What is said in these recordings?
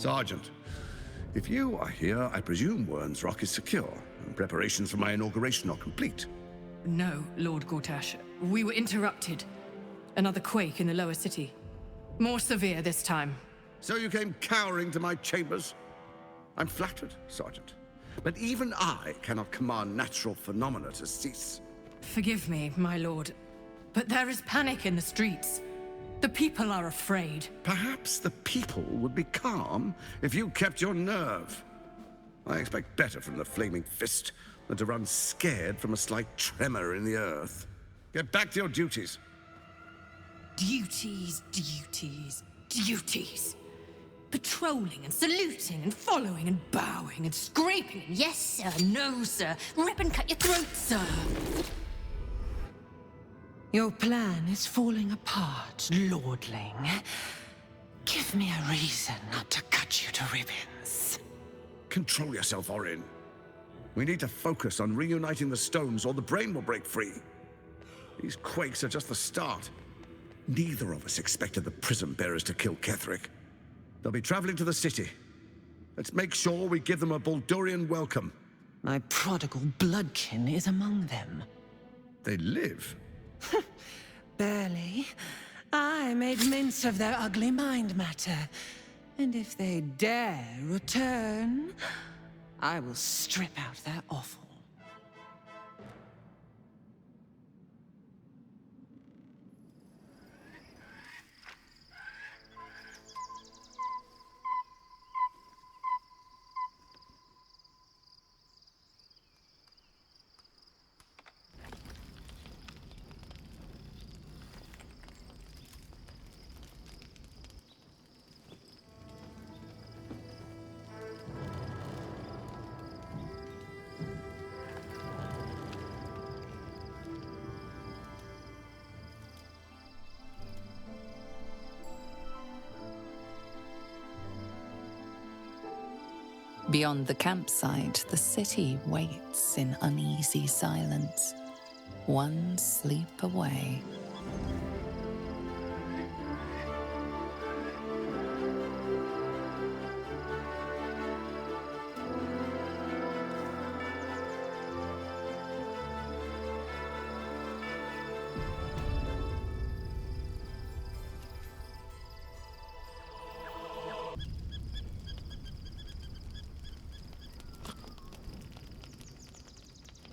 Sergeant, if you are here, I presume Wern's Rock is secure, and preparations for my inauguration are complete. No, Lord Gortash. We were interrupted. Another quake in the lower city. More severe this time. So you came cowering to my chambers? I'm flattered, Sergeant. But even I cannot command natural phenomena to cease. Forgive me, my lord, but there is panic in the streets. The people are afraid. Perhaps the people would be calm if you kept your nerve. I expect better from the Flaming Fist than to run scared from a slight tremor in the earth. Get back to your duties. Duties, duties, duties. Patrolling and saluting and following and bowing and scraping. Yes, sir. No, sir. Rip and cut your throat, sir. Your plan is falling apart, lordling. Give me a reason not to cut you to ribbons. Control yourself, Orin. We need to focus on reuniting the stones or the brain will break free. These quakes are just the start. Neither of us expected the prism bearers to kill Ketheric. They'll be traveling to the city. Let's make sure we give them a Baldurian welcome. My prodigal bloodkin is among them. They live? Barely. I made mince of their ugly mind matter. And if they dare return, I will strip out their offal. Beyond the campsite, the city waits in uneasy silence, one sleep away.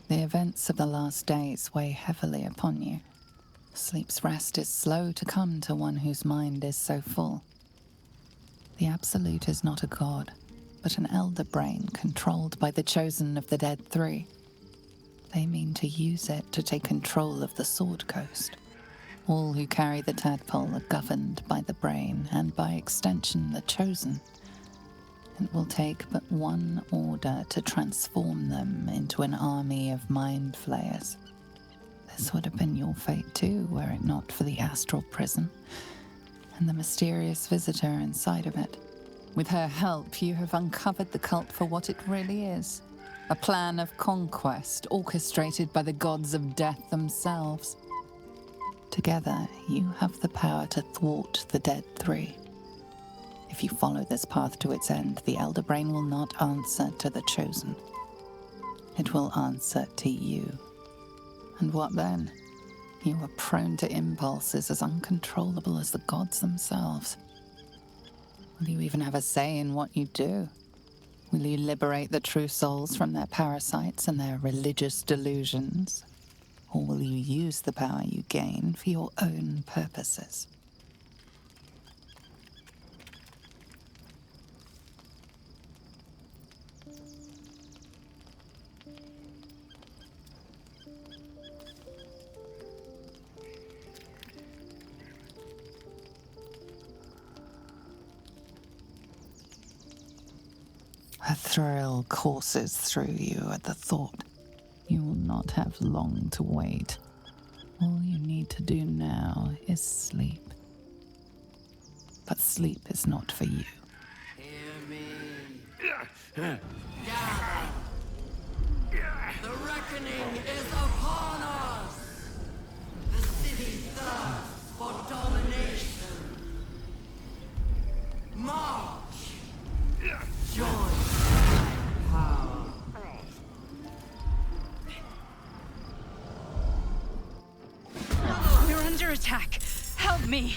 The events of the last days weigh heavily upon you. Sleep's rest is slow to come to one whose mind is so full. The Absolute is not a god, but an elder brain controlled by the Chosen of the Dead Three. They mean to use it to take control of the Sword Coast. All who carry the tadpole are governed by the brain, and by extension the Chosen. It will take but one order to transform them into an army of Mind Flayers. This would have been your fate too, were it not for the astral prison and the mysterious visitor inside of it. With her help, you have uncovered the cult for what it really is. A plan of conquest orchestrated by the gods of death themselves. Together, you have the power to thwart the Dead Three. If you follow this path to its end, the Elder Brain will not answer to the Chosen. It will answer to you. And what then? You are prone to impulses as uncontrollable as the gods themselves. Will you even have a say in what you do? Will you liberate the true souls from their parasites and their religious delusions? Or will you use the power you gain for your own purposes? A thrill courses through you at the thought. You will not have long to wait. All you need to do now is sleep. But sleep is not for you. Hear me. Gather. The reckoning is upon us. The city thirsts for domination. March. attack. Help me!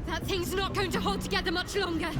That thing's not going to hold together much longer.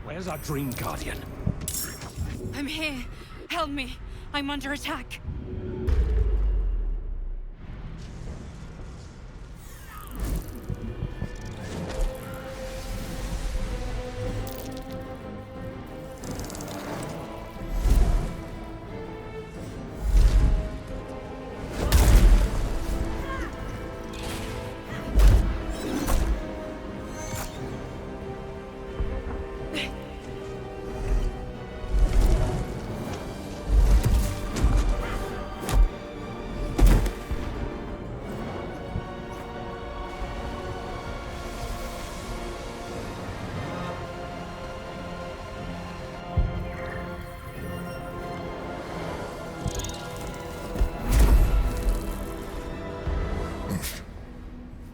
Where's our Dream Guardian? I'm here. Help me. I'm under attack.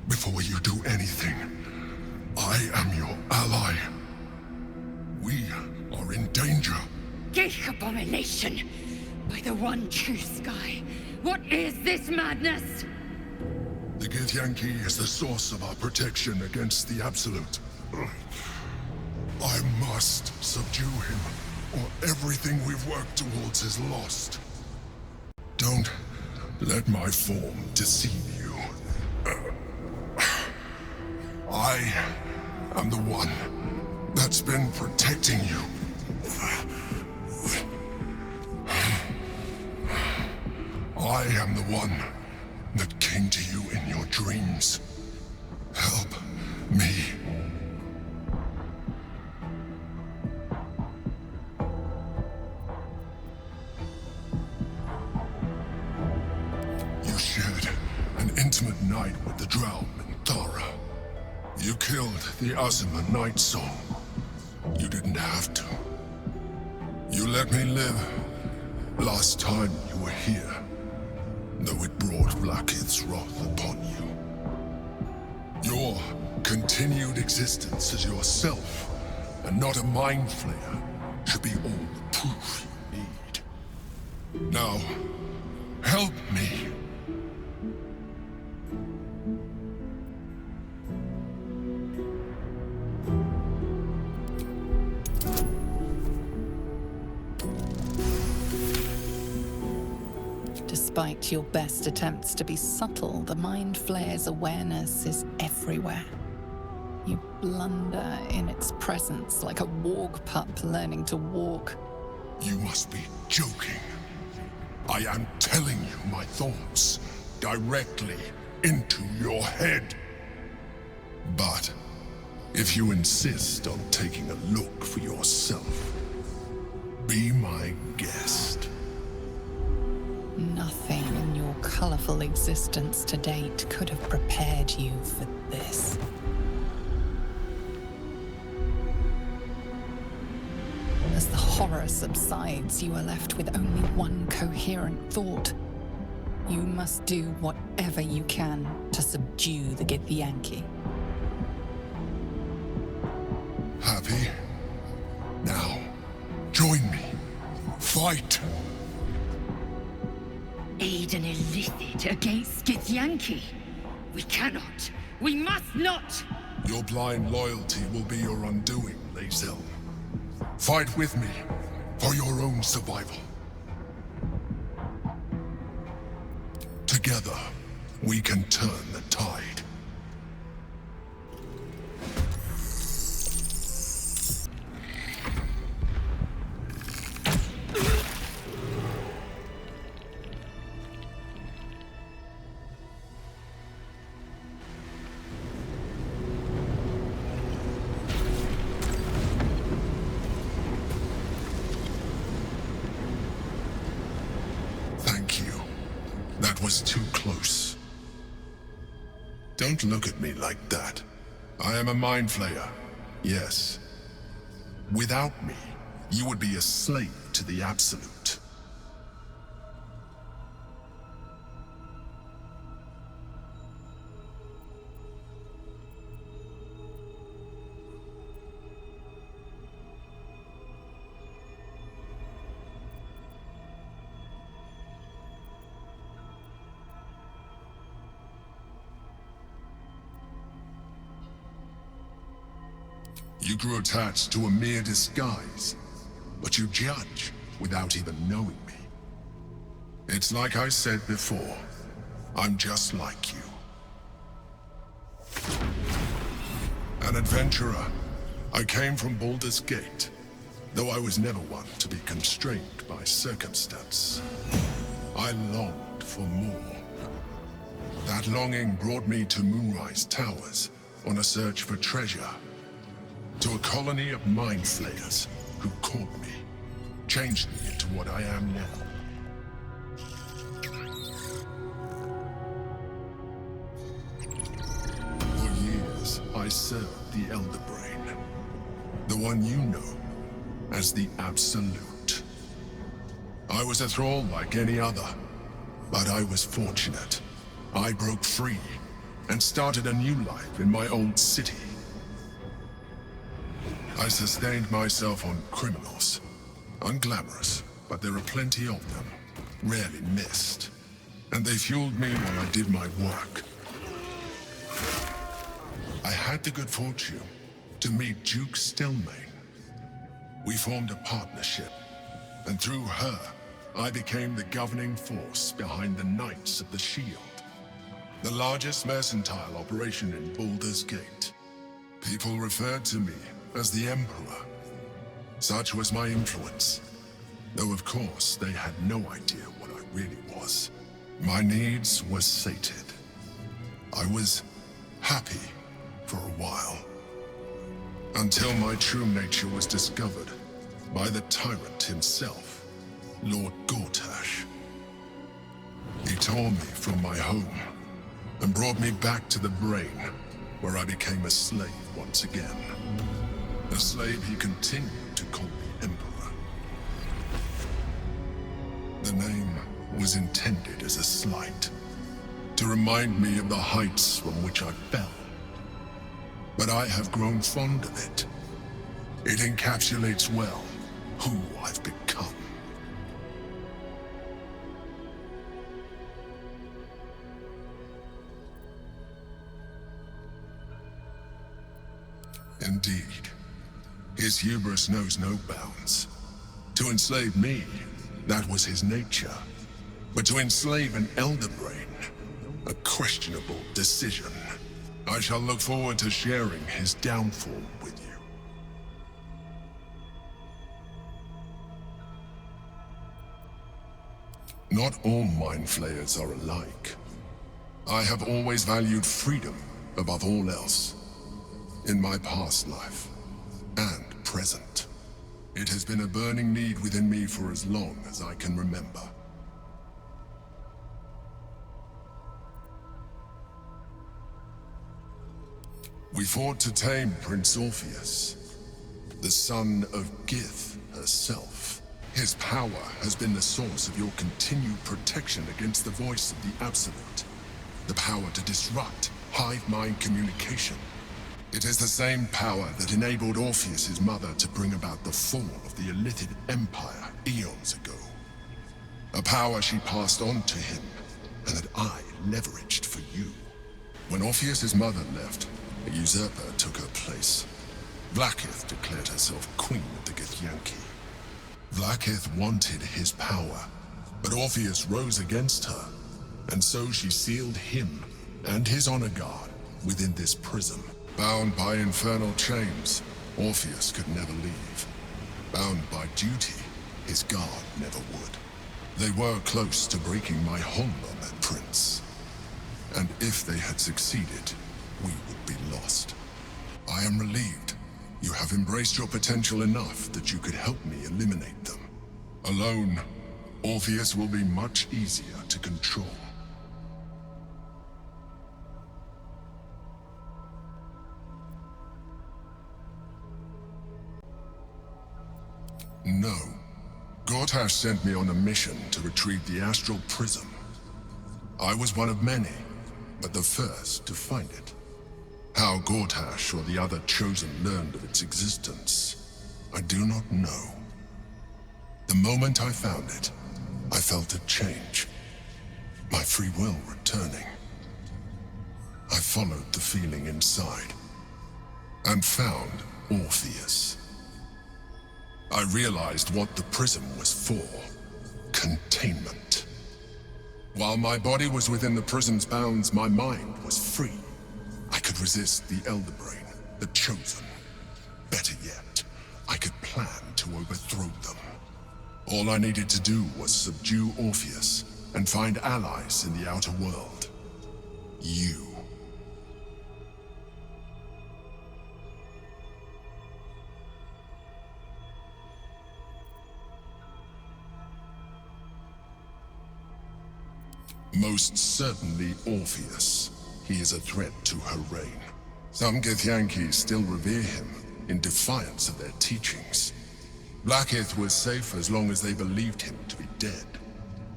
Before you do anything, I am your ally. We are in danger. Gate abomination! By the one true sky, what is this madness? The Githyanki is the source of our protection against the Absolute. I must subdue him, or everything we've worked towards is lost. Don't let my form deceive you. I am the one that's been protecting you. I am the one that came to you in your dreams. Help me. You shared an intimate night with the drow Minthara. You killed the Asima Night Song. You didn't have to. You let me live last time you were here, though it brought Blackheath's wrath upon you. Your continued existence as yourself, and not a Mind Flayer, should be all the proof you need. Now, help me. Despite your best attempts to be subtle, the Mind Flayer's awareness is everywhere. You blunder in its presence like a warg pup learning to walk. You must be joking. I am telling you my thoughts directly into your head. But if you insist on taking a look for yourself, be my guest. Nothing in your colorful existence to date could have prepared you for this. As the horror subsides, you are left with only one coherent thought. You must do whatever you can to subdue the Githyanki. Happy? Now, join me. Fight! Aid an illicit against Githyanki? We cannot. We must not! Your blind loyalty will be your undoing, Lae'zel. Fight with me, for your own survival. Together, we can turn the tide. That was too close. Don't look at me like that. I am a Mind Flayer, yes. Without me, you would be a slave to the Absolute. You grew attached to a mere disguise, but you judge without even knowing me. It's like I said before, I'm just like you. An adventurer, I came from Baldurs Gate, though I was never one to be constrained by circumstance. I longed for more. That longing brought me to Moonrise Towers on a search for treasure. To a colony of Mind Flayers who caught me, changed me into what I am now. For years, I served the Elderbrain, the one you know as the Absolute. I was a thrall like any other, but I was fortunate. I broke free and started a new life in my old city. I sustained myself on criminals. Unglamorous, but there are plenty of them. Rarely missed. And they fueled me while I did my work. I had the good fortune to meet Duke Stelmane. We formed a partnership, and through her, I became the governing force behind the Knights of the Shield, the largest mercantile operation in Baldurs Gate. People referred to me as the Emperor. Such was my influence. Though of course, they had no idea what I really was. My needs were sated. I was happy for a while. Until my true nature was discovered by the tyrant himself, Lord Gortash. He tore me from my home and brought me back to the Brain, where I became a slave once again. A slave he continued to call the Emperor. The name was intended as a slight, to remind me of the heights from which I fell. But I have grown fond of it. It encapsulates well who I've become. Indeed. His hubris knows no bounds. To enslave me, that was his nature. But to enslave an Elderbrain, a questionable decision. I shall look forward to sharing his downfall with you. Not all Mind Flayers are alike. I have always valued freedom above all else. In my past life, and present. It has been a burning need within me for as long as I can remember. We fought to tame Prince Orpheus, the son of Gith herself. His power has been the source of your continued protection against the voice of the Absolute. The power to disrupt hive mind communication. It is the same power that enabled Orpheus's mother to bring about the fall of the Illithid Empire eons ago. A power she passed on to him, and that I leveraged for you. When Orpheus's mother left, A usurper took her place. Blackith declared herself queen of the Githyanki. Blackith wanted his power, but Orpheus rose against her, and so she sealed him and his honor guard within this prison. Bound by infernal chains, Orpheus could never leave. Bound by duty, his guard never would. They were close to breaking my hold on that prince. And if they had succeeded, we would be lost. I am relieved. You have embraced your potential enough that you could help me eliminate them. Alone, Orpheus will be much easier to control. No. Gortash sent me on a mission to retrieve the astral prism. I was one of many, but the first to find it. How Gortash or the other Chosen learned of its existence, I do not know. The moment I found it, I felt a change. My free will returning. I followed the feeling inside, and found Orpheus. I realized what the prism was for. Containment. While my body was within the prism's bounds, my mind was free. I could resist the Elderbrain, the Chosen. Better yet, I could plan to overthrow them. All I needed to do was subdue Orpheus and find allies in the outer world. You. Most certainly Orpheus. He is a threat to her reign. Some Githyanki still revere him, in defiance of their teachings. Blackith was safe as long as they believed him to be dead.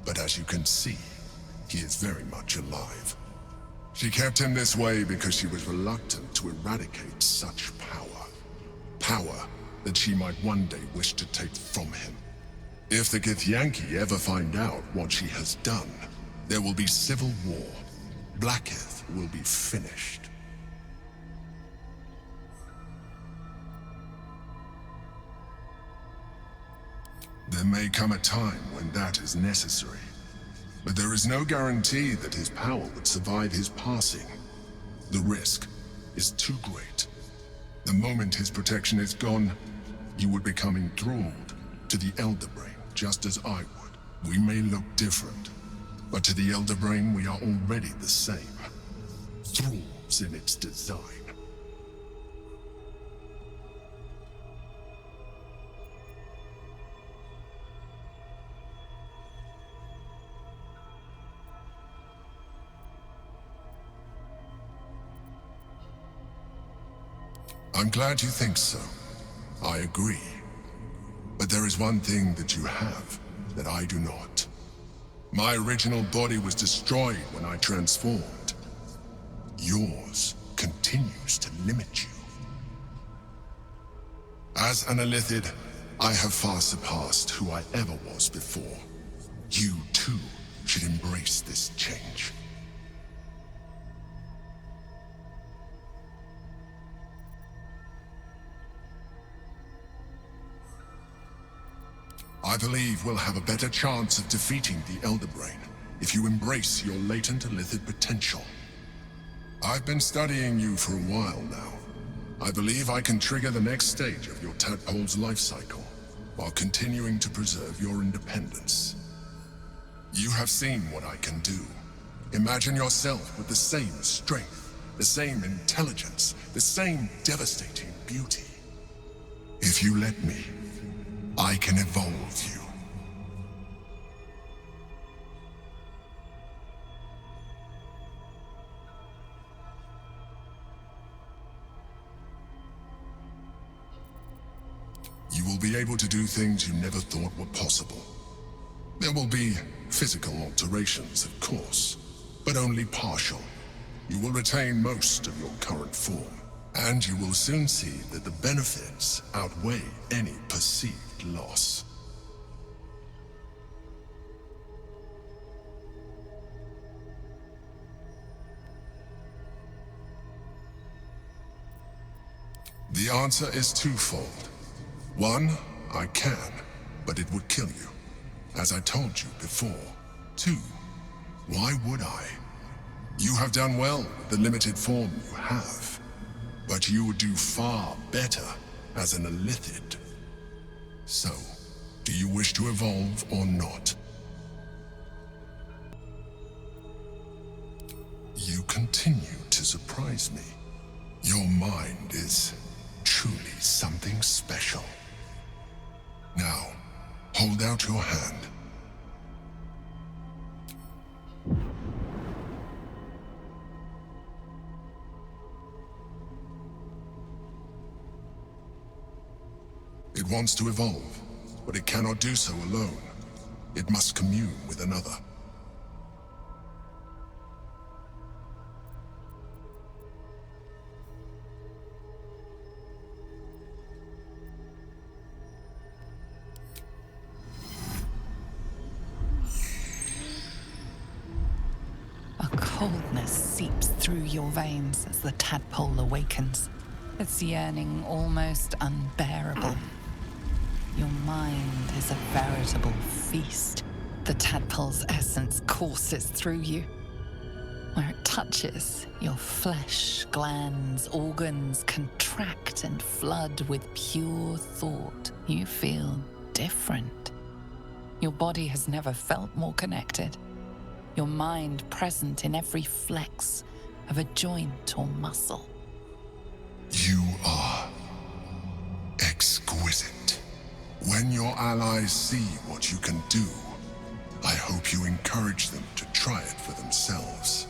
But as you can see, he is very much alive. She kept him this way because she was reluctant to eradicate such power. Power that she might one day wish to take from him. If the Githyanki ever find out what she has done, there will be civil war. Blackith will be finished. There may come a time when that is necessary, but there is no guarantee that his power would survive his passing. The risk is too great. The moment his protection is gone, you would become enthralled to the Elderbrain, just as I would. We may look different, but to the Elderbrain we are already the same. Thralls in its design. I'm glad you think so. I agree. But there is one thing that you have that I do not. My original body was destroyed when I transformed. Yours continues to limit you. As an Illithid, I have far surpassed who I ever was before. You, too, should embrace this change. I believe we'll have a better chance of defeating the Elderbrain if you embrace your latent Illithid potential. I've been studying you for a while now. I believe I can trigger the next stage of your tadpole's life cycle, while continuing to preserve your independence. You have seen what I can do. Imagine yourself with the same strength, the same intelligence, the same devastating beauty. If you let me, I can evolve you. You will be able to do things you never thought were possible. There will be physical alterations, of course, but only partial. You will retain most of your current form, and you will soon see that the benefits outweigh any perceived loss. The answer is twofold. One, I can, but it would kill you, as I told you before. Two, why would I? You have done well with the limited form you have, but you would do far better as an Illithid. So, do you wish to evolve or not? You continue to surprise me. Your mind is truly something special. Now, hold out your hand. It wants to evolve, but it cannot do so alone. It must commune with another. A coldness seeps through your veins as the tadpole awakens, its yearning almost unbearable. Your mind is a veritable feast. The tadpole's essence courses through you. Where it touches, your flesh, glands, organs contract and flood with pure thought. You feel different. Your body has never felt more connected. Your mind present in every flex of a joint or muscle. You are exquisite. When your allies see what you can do, I hope you encourage them to try it for themselves.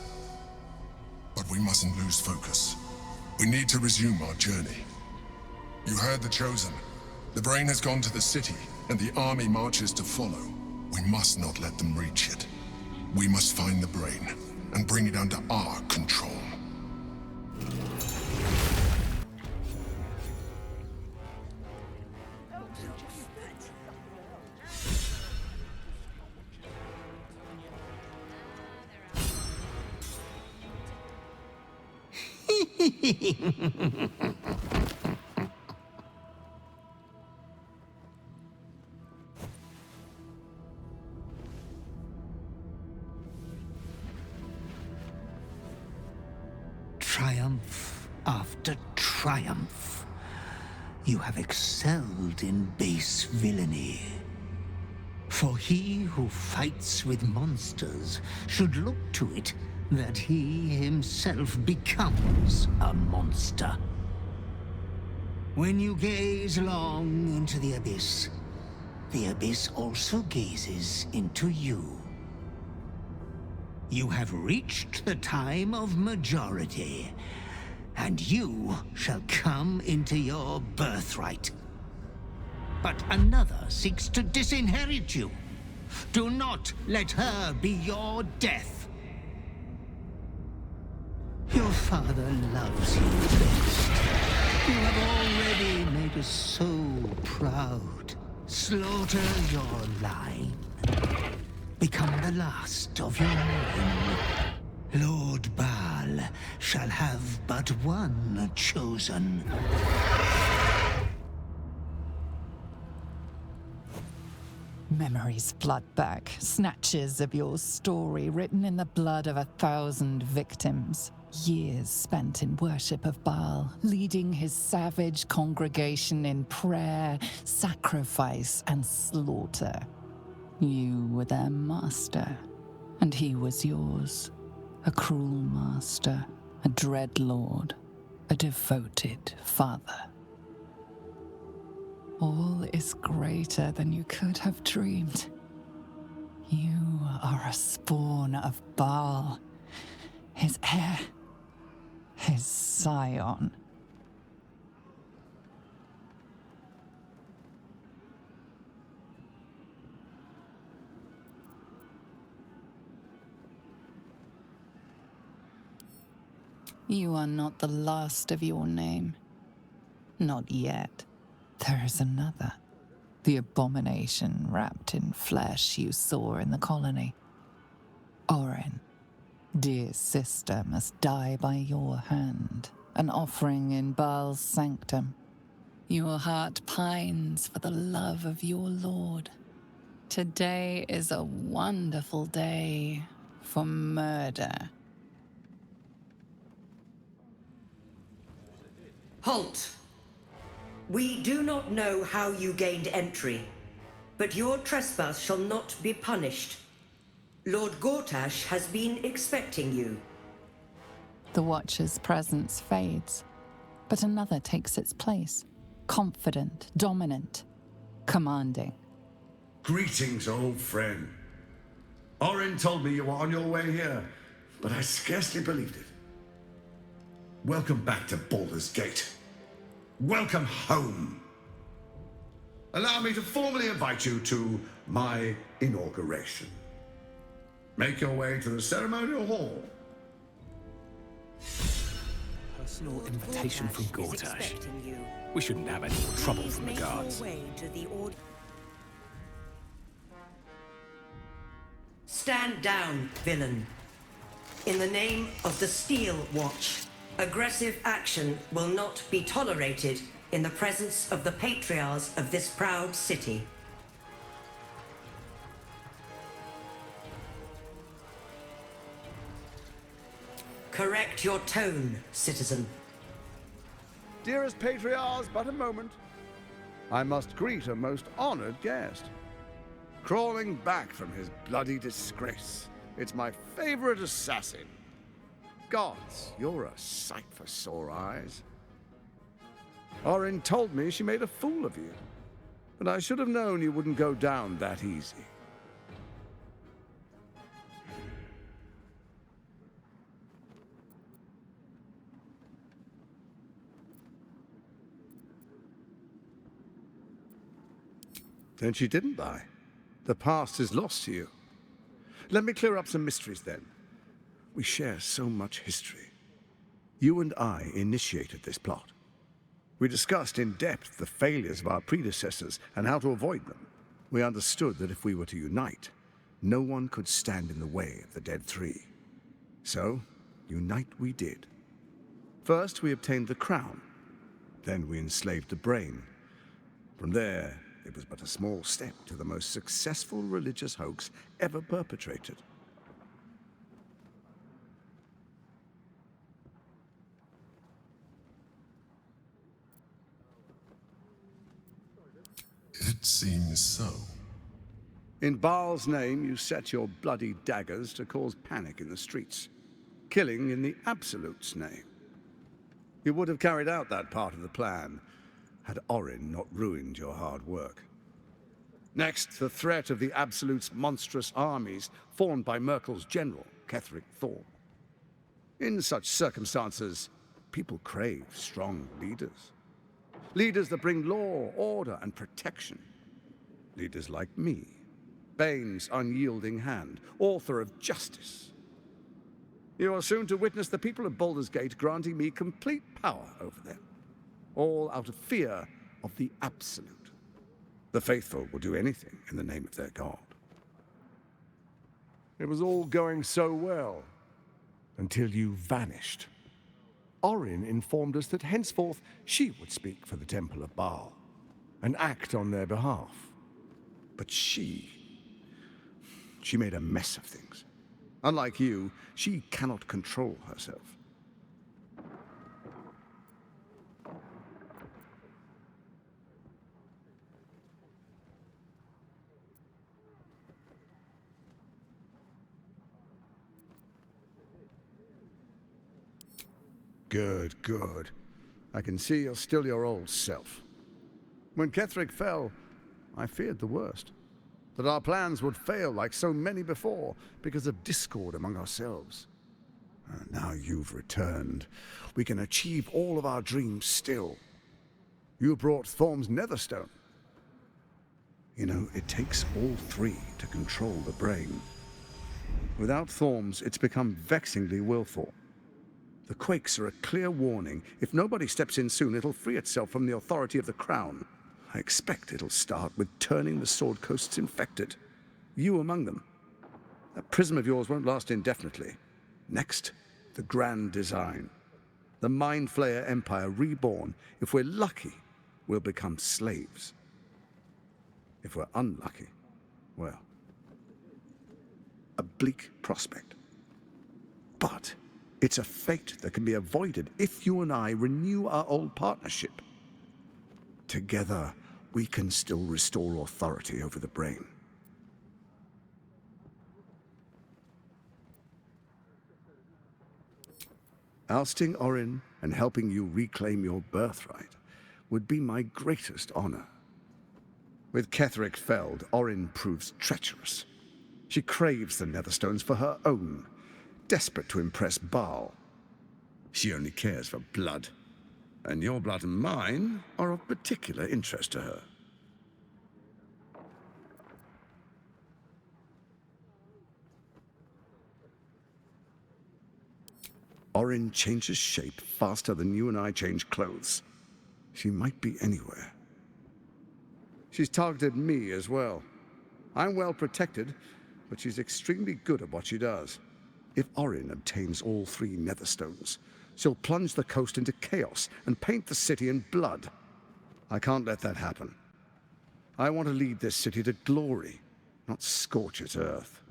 But we mustn't lose focus. We need to resume our journey. You heard the Chosen. The Brain has gone to the city, and the army marches to follow. We must not let them reach it. We must find the Brain, and bring it under our control. Triumph after triumph. You have excelled in base villainy. For he who fights with monsters should look to it that he himself becomes a monster. When you gaze long into the abyss also gazes into you. You have reached the time of majority, and you shall come into your birthright. But another seeks to disinherit you. Do not let her be your death. Your father loves you best. You have already made us so proud. Slaughter your line. Become the last of your line. Lord Bhaal shall have but one chosen. Memories flood back, snatches of your story written in the blood of 1,000 victims. Years spent in worship of Bhaal, leading his savage congregation in prayer, sacrifice, and slaughter. You were their master, and he was yours. A cruel master, a dread lord, a devoted father. All is greater than you could have dreamed. You are a spawn of Bhaal, his heir, his scion. You are not the last of your name. Not yet. There is another. The abomination wrapped in flesh you saw in the colony. Orin, dear sister, must die by your hand, an offering in Bhaal's sanctum. Your heart pines for the love of your lord. Today is a wonderful day for murder. Halt! We do not know how you gained entry, but your trespass shall not be punished. Lord Gortash has been expecting you. The Watcher's presence fades, but another takes its place. Confident, dominant, commanding. Greetings, old friend. Orin told me you were on your way here, but I scarcely believed it. Welcome back to Baldurs Gate. Welcome home. Allow me to formally invite you to my inauguration. Make your way to the ceremonial hall. Personal invitation from Gortash. We shouldn't have any more trouble from the guards. Stand down, villain. In the name of the Steel Watch, aggressive action will not be tolerated in the presence of the patriarchs of this proud city. Correct your tone, citizen. Dearest patriarchs, but a moment. I must greet a most honored guest. Crawling back from his bloody disgrace, it's my favorite assassin. Gods, you're a sight for sore eyes. Orin told me she made a fool of you, but I should have known you wouldn't go down that easy. Then she didn't lie. The past is lost to you. Let me clear up some mysteries then. We share so much history. You and I initiated this plot. We discussed in depth the failures of our predecessors and how to avoid them. We understood that if we were to unite, no one could stand in the way of the Dead Three. So, unite we did. First, we obtained the crown. Then we enslaved the brain. From there, it was but a small step to the most successful religious hoax ever perpetrated. It seems so. In Bhaal's name, you set your bloody daggers to cause panic in the streets, killing in the Absolute's name. You would have carried out that part of the plan had Orin not ruined your hard work. Next, the threat of the Absolute's monstrous armies formed by Merkel's general, Ketheric Thorn. In such circumstances, people crave strong leaders. Leaders that bring law, order, and protection. Leaders like me, Bane's unyielding hand, author of justice. You are soon to witness the people of Baldurs Gate granting me complete power over them, all out of fear of the Absolute. The faithful will do anything in the name of their god. It was all going so well, until you vanished. Orin informed us that henceforth she would speak for the Temple of Bhaal, and act on their behalf. But she made a mess of things. Unlike you, she cannot control herself. Good, good. I can see you're still your old self. When Ketheric fell, I feared the worst. That our plans would fail like so many before, because of discord among ourselves. Now you've returned. We can achieve all of our dreams still. You brought Thorm's Netherstone. You know, it takes all three to control the brain. Without Thorm's, it's become vexingly willful. The quakes are a clear warning. If nobody steps in soon, it'll free itself from the authority of the Crown. I expect it'll start with turning the Sword Coasts infected. You among them. That prism of yours won't last indefinitely. Next, the grand design. The Mind Flayer Empire reborn. If we're lucky, we'll become slaves. If we're unlucky, well, a bleak prospect. But it's a fate that can be avoided if you and I renew our old partnership. Together, we can still restore authority over the brain. Ousting Orin and helping you reclaim your birthright would be my greatest honor. With Ketheric felled, Orin proves treacherous. She craves the Netherstones for her own, desperate to impress Bhaal. She only cares for blood, and your blood and mine are of particular interest to her. Orin changes shape faster than you and I change clothes. She might be anywhere. She's targeted me as well. I'm well protected, but she's extremely good at what she does. If Orin obtains all 3 Netherstones, she'll plunge the coast into chaos and paint the city in blood. I can't let that happen. I want to lead this city to glory, not scorch its earth.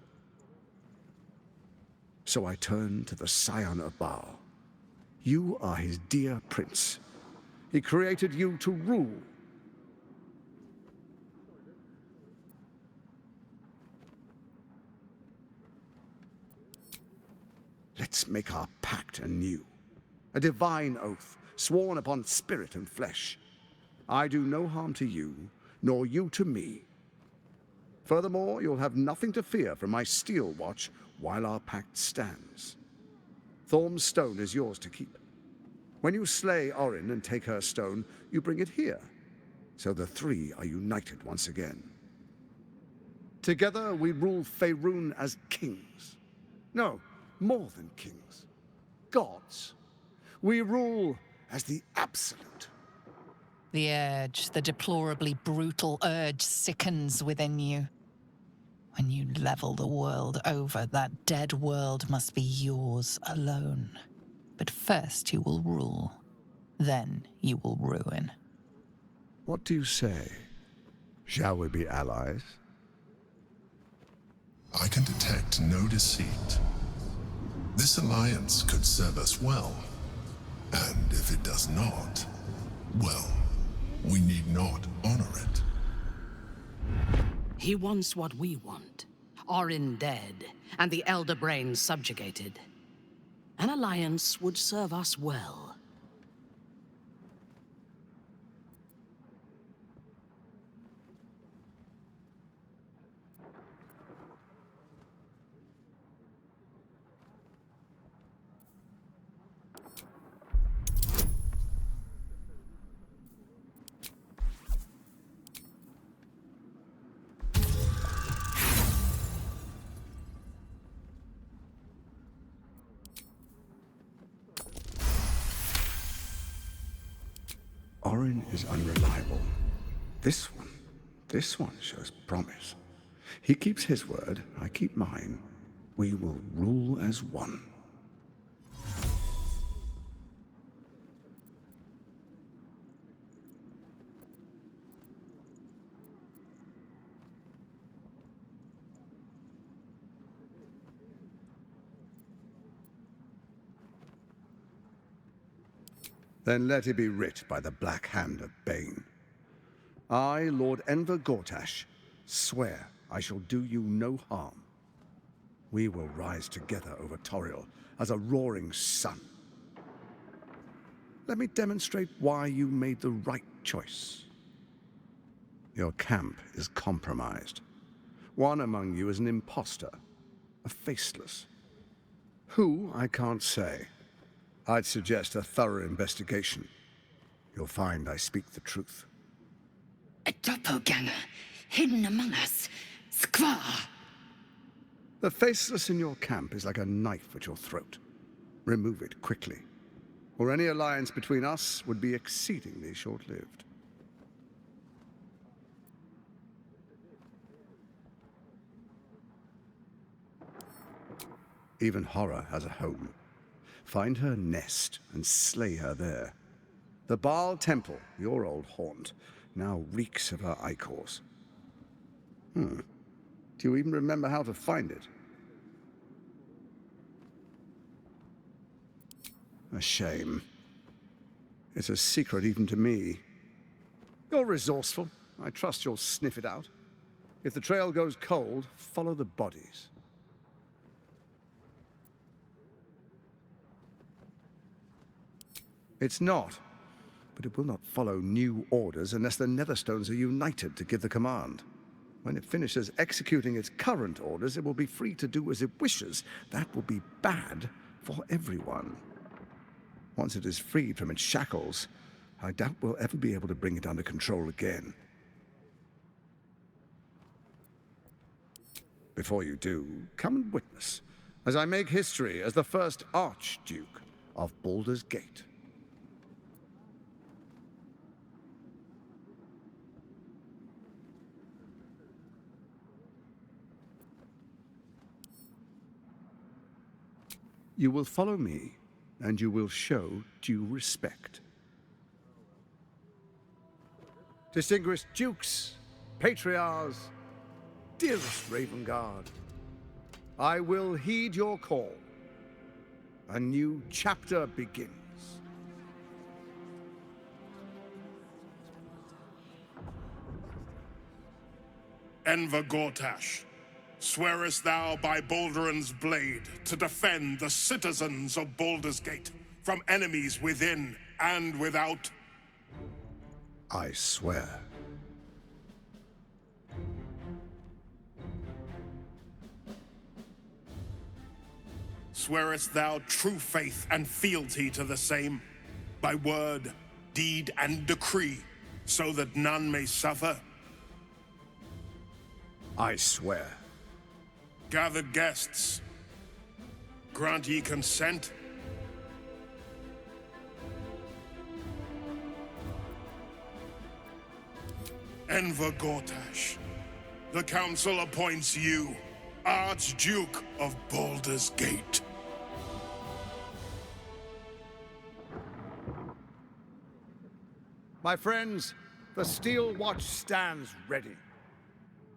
So I turn to the Scion of Bhaal. You are his dear prince. He created you to rule. Let's make our pact anew. A divine oath, sworn upon spirit and flesh. I do no harm to you, nor you to me. Furthermore, you'll have nothing to fear from my steel watch while our pact stands. Thorm's stone is yours to keep. When you slay Orin and take her stone, you bring it here, so the 3 are united once again. Together we rule Faerun as kings. No, more than kings. Gods. We rule as the absolute. The urge, the deplorably brutal urge, sickens within you. When you level the world over, that dead world must be yours alone. But first you will rule. Then you will ruin. What do you say? Shall we be allies? I can detect no deceit. This alliance could serve us well. And if it does not, well, we need not honor it. He wants what we want. Orin dead, and the Elderbrain subjugated. An alliance would serve us well. Orin is unreliable. This one shows promise. He keeps his word, I keep mine. We will rule as one. Then let it be writ by the black hand of Bane. I, Lord Enver Gortash, swear I shall do you no harm. We will rise together over Toriel as a roaring sun. Let me demonstrate why you made the right choice. Your camp is compromised. One among you is an imposter, a faceless. Who, I can't say. I'd suggest a thorough investigation. You'll find I speak the truth. A doppelganger, hidden among us. Squaw! The faceless in your camp is like a knife at your throat. Remove it quickly, or any alliance between us would be exceedingly short-lived. Even horror has a home. Find her nest and slay her there. The Bhaal Temple, your old haunt, now reeks of her ichors. Do you even remember how to find it? A shame. It's a secret even to me. You're resourceful. I trust you'll sniff it out. If the trail goes cold, follow the bodies. It's not, but it will not follow new orders unless the Netherstones are united to give the command. When it finishes executing its current orders, it will be free to do as it wishes. That will be bad for everyone. Once it is freed from its shackles, I doubt we'll ever be able to bring it under control again. Before you do, come and witness, as I make history as the first Archduke of Baldurs Gate. You will follow me, and you will show due respect. Distinguished dukes, patriarchs, dearest Raven Guard, I will heed your call. A new chapter begins. Enver Gortash, swearest thou by Balduran's blade to defend the citizens of Baldurs Gate from enemies within and without? I swear. Swearest thou true faith and fealty to the same, by word, deed, and decree, so that none may suffer? I swear. Gathered guests, grant ye consent? Enver Gortash, the Council appoints you Archduke of Baldurs Gate. My friends, the Steel Watch stands ready.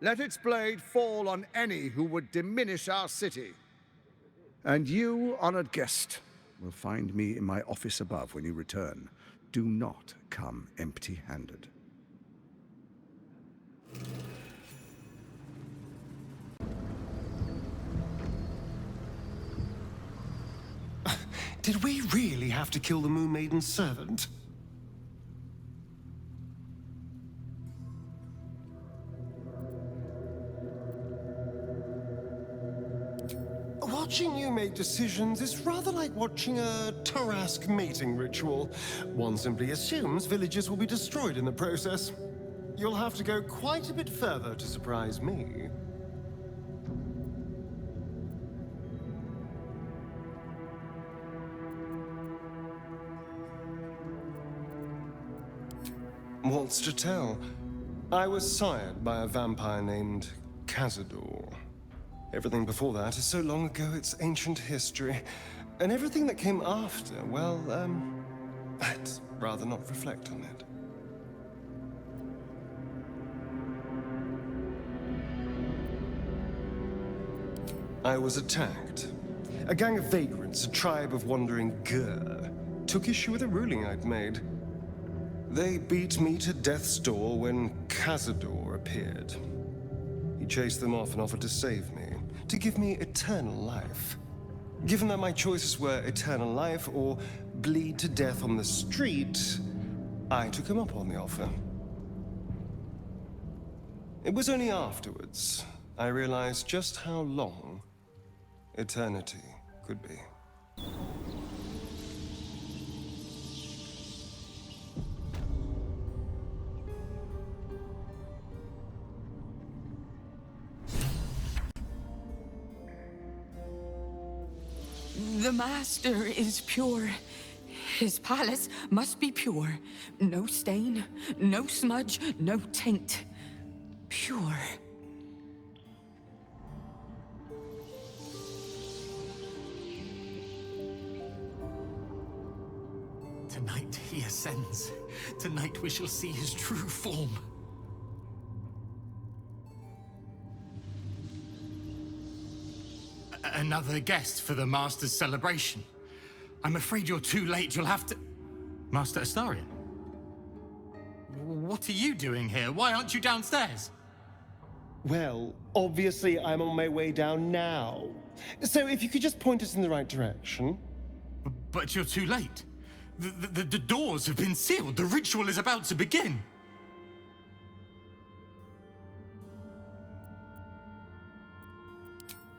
Let its blade fall on any who would diminish our city. And you, honored guest, will find me in my office above when you return. Do not come empty-handed. Did we really have to kill the Moon Maiden's servant? Watching you make decisions is rather like watching a Tarask mating ritual. One simply assumes villages will be destroyed in the process. You'll have to go quite a bit further to surprise me. What's to tell? I was sired by a vampire named Cazador. Everything before that is so long ago it's ancient history. And everything that came after, well, I'd rather not reflect on it. I was attacked. A gang of vagrants, a tribe of wandering Gur, took issue with a ruling I'd made. They beat me to death's door when Cazador appeared. He chased them off and offered to save me, to give me eternal life. Given that my choices were eternal life or bleed to death on the street, I took him up on the offer. It was only afterwards I realized just how long eternity could be. The Master is pure. His palace must be pure. No stain, no smudge, no taint. Pure. Tonight he ascends. Tonight we shall see his true form. Another guest for the Master's celebration. I'm afraid you're too late. You'll have to... Master Astarion? What are you doing here? Why aren't you downstairs? Well, obviously I'm on my way down now. So if you could just point us in the right direction. But you're too late. The doors have been sealed. The ritual is about to begin.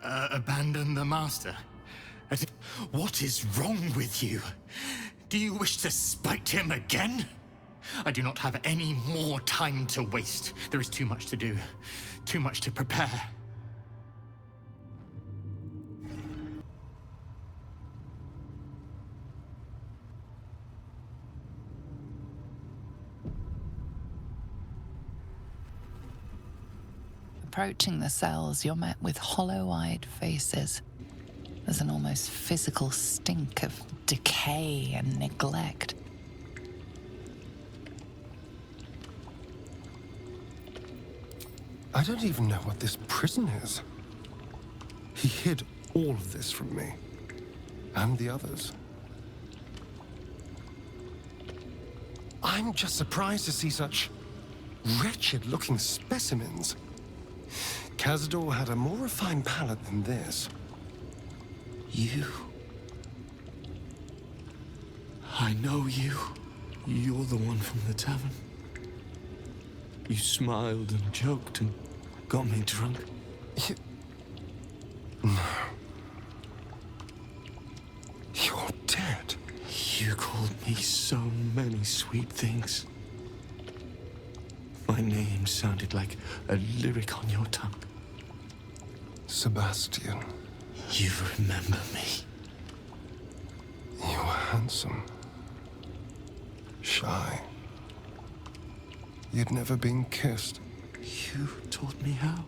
Abandon the Master? What is wrong with you? Do you wish to spite him again? I do not have any more time to waste. There is too much to do. Too much to prepare. Approaching the cells, you're met with hollow-eyed faces. There's an almost physical stink of decay and neglect. I don't even know what this prison is. He hid all of this from me. And the others. I'm just surprised to see such wretched-looking specimens. Cazador had a more refined palate than this. You. I know you. You're the one from the tavern. You smiled and joked and got me drunk. No. You're dead. You called me so many sweet things. My name sounded like a lyric on your tongue. Sebastian. You remember me. You were handsome. Shy. You'd never been kissed. You taught me how.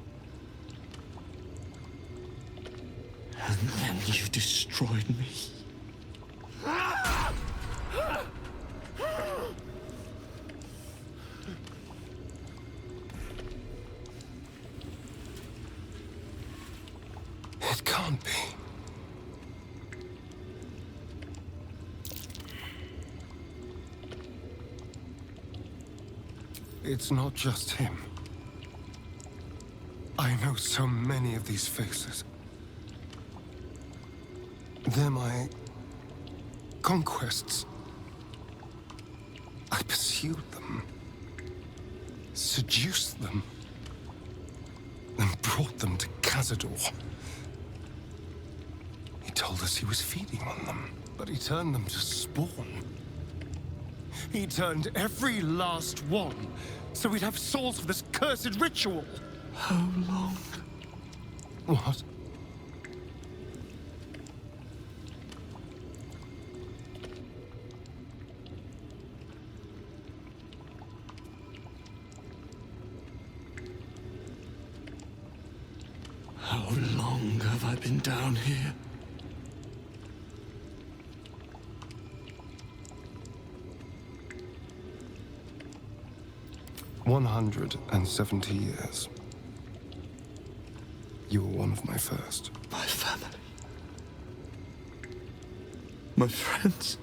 And then you destroyed me. It can't be. It's not just him. I know so many of these faces. They're my conquests. I pursued them, seduced them, and brought them to Cazador. He told us he was feeding on them, but he turned them to spawn. He turned every last one, so we'd have souls for this cursed ritual. How long? What? How long have I been down here? "170 years. You were one of my first. My family. My friends.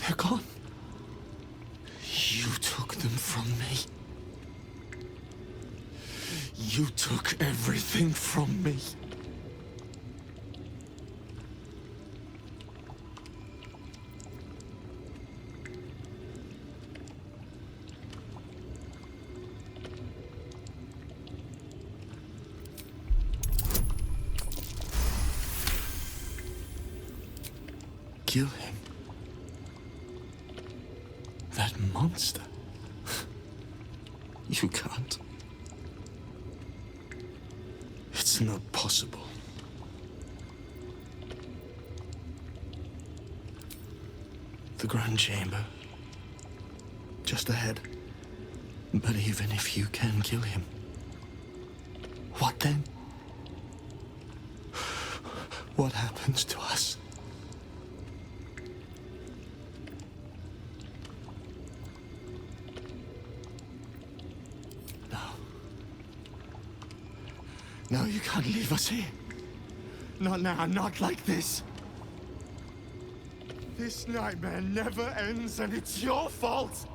They're gone. You took them from me. You took everything from me. Kill him. That monster. You can't. It's not possible. The Grand Chamber. Just ahead. But even if you can kill him, what then? What happens to us? leave us here. Not now, not like this. This nightmare never ends, and it's your fault!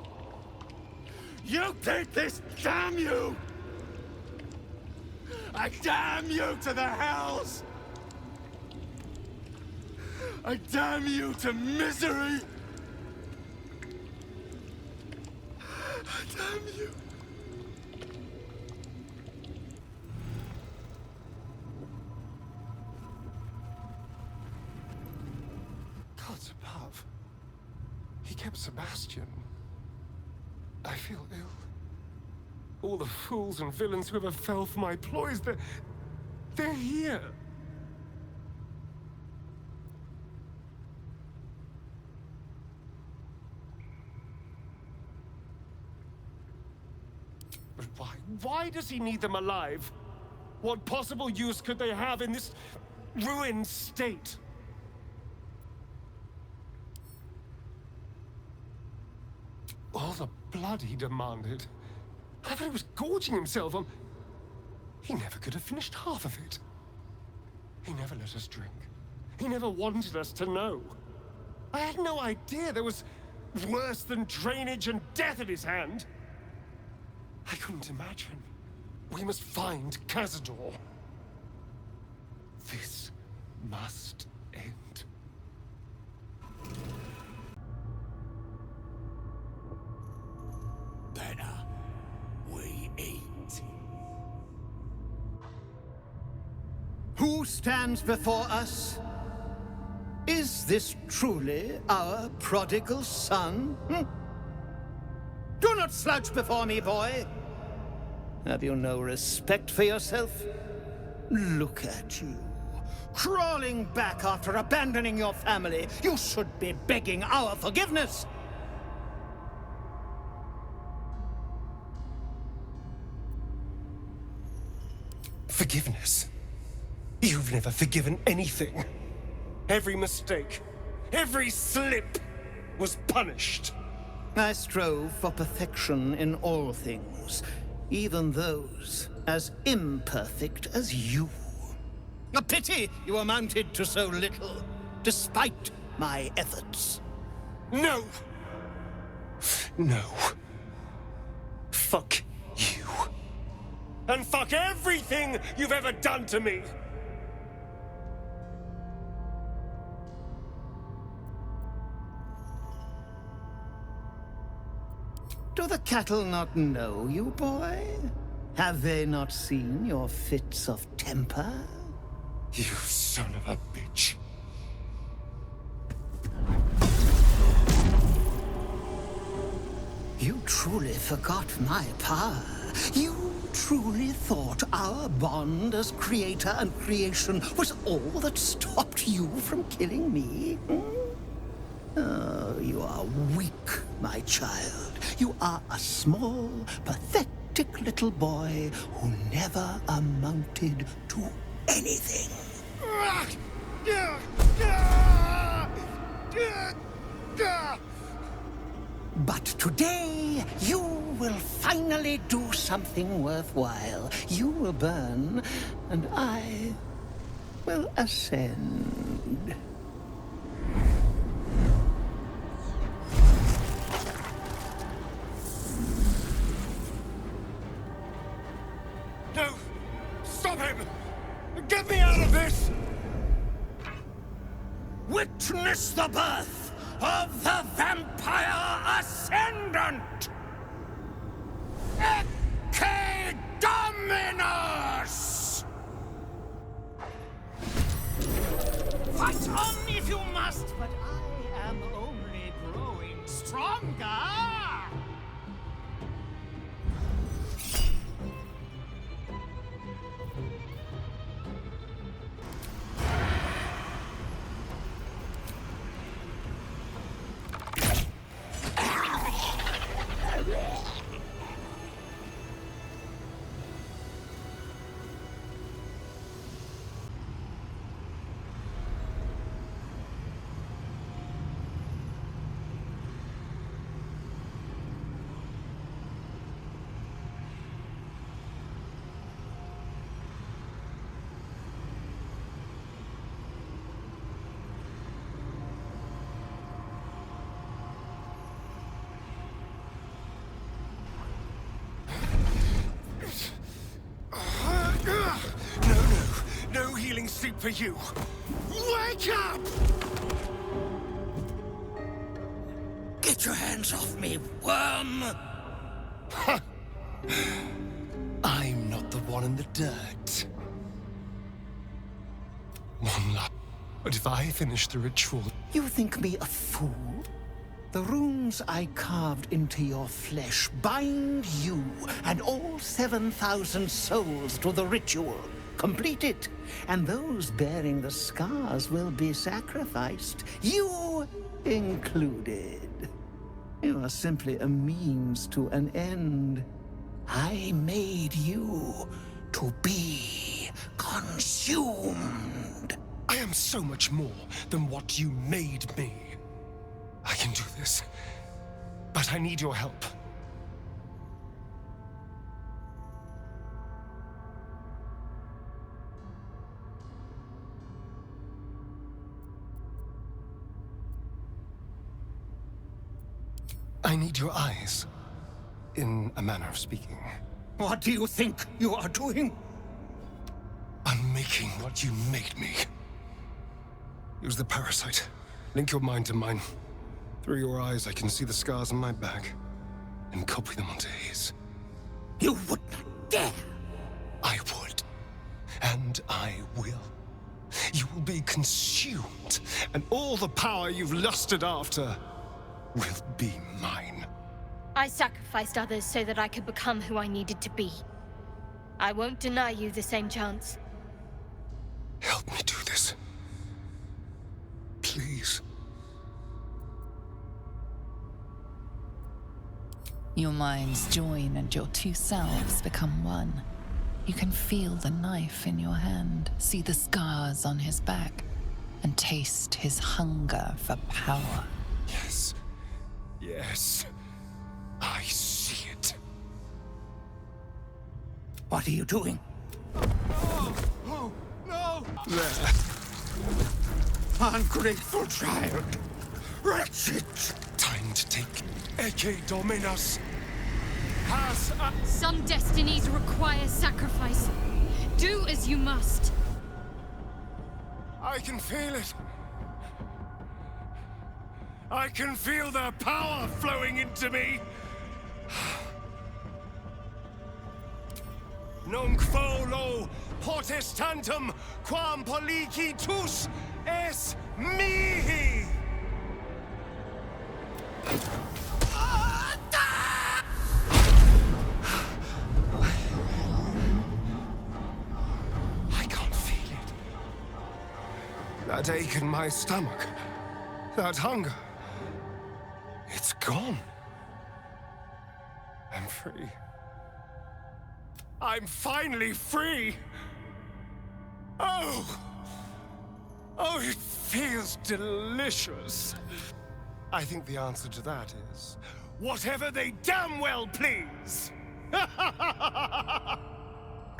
You did this, damn you! I damn you to the hells! I damn you to misery! I damn you! Gods above. He kept Sebastian. I feel ill. All the fools and villains who ever fell for my ploys, they're here. But why? Why does he need them alive? What possible use could they have in this ruined state? All the blood he demanded. I thought he was gorging himself on... He never could have finished half of it. He never let us drink. He never wanted us to know. I had no idea there was worse than drainage and death at his hand. I couldn't imagine. We must find Cazador. This must end. Better we eat. Who stands before us? Is this truly our prodigal son? Do not slouch before me, boy. Have you no respect for yourself? Look at you, crawling back after abandoning your family. You should be begging our forgiveness. Forgiveness? You've never forgiven anything. Every mistake, every slip was punished. I strove for perfection in all things, even those as imperfect as you. A pity you amounted to so little, despite my efforts. No! No. Fuck you. And fuck everything you've ever done to me! Do the cattle not know you, boy? Have they not seen your fits of temper? You son of a bitch. You truly forgot my power. You truly thought our bond as creator and creation was all that stopped you from killing me? Oh, you are weak, my child. You are a small, pathetic little boy who never amounted to anything. But today, you will finally do something worthwhile. You will burn, and I will ascend. No! Stop him! Get me out of this! Witness the birth of the vampire ascendant! Ecce Dominus! Fight on if you must, but I am only growing stronger! sleep for you! Wake up! Get your hands off me, worm! I'm not the one in the dirt. One last. But if I finish the ritual... You think me a fool? The runes I carved into your flesh bind you and all 7,000 souls to the ritual. Complete it, and those bearing the scars will be sacrificed, you included. You are simply a means to an end. I made you to be consumed. I am so much more than what you made me. I can do this, but I need your help. I need your eyes, in a manner of speaking. What do you think you are doing? I'm making what you made me. Use the parasite. Link your mind to mine. Through your eyes, I can see the scars on my back, and copy them onto his. You would not dare! I would. And I will. You will be consumed, and all the power you've lusted after will be mine. I sacrificed others so that I could become who I needed to be. I won't deny you the same chance. Help me do this. Please. Your minds join and your two selves become one. You can feel the knife in your hand, see the scars on his back, and taste his hunger for power. Yes. Yes. I see it. What are you doing? Oh, no! There. Ungrateful child. Wretched. Time to take Ecce Dominus. Some destinies require sacrifice. Do as you must. I can feel it. I can feel the power flowing into me. Nunc volo potestantem quam policitus es mihi. I can't feel it. That ache in my stomach. That hunger. It's gone. I'm free. I'm finally free! Oh! Oh, it feels delicious. I think the answer to that is, whatever they damn well please!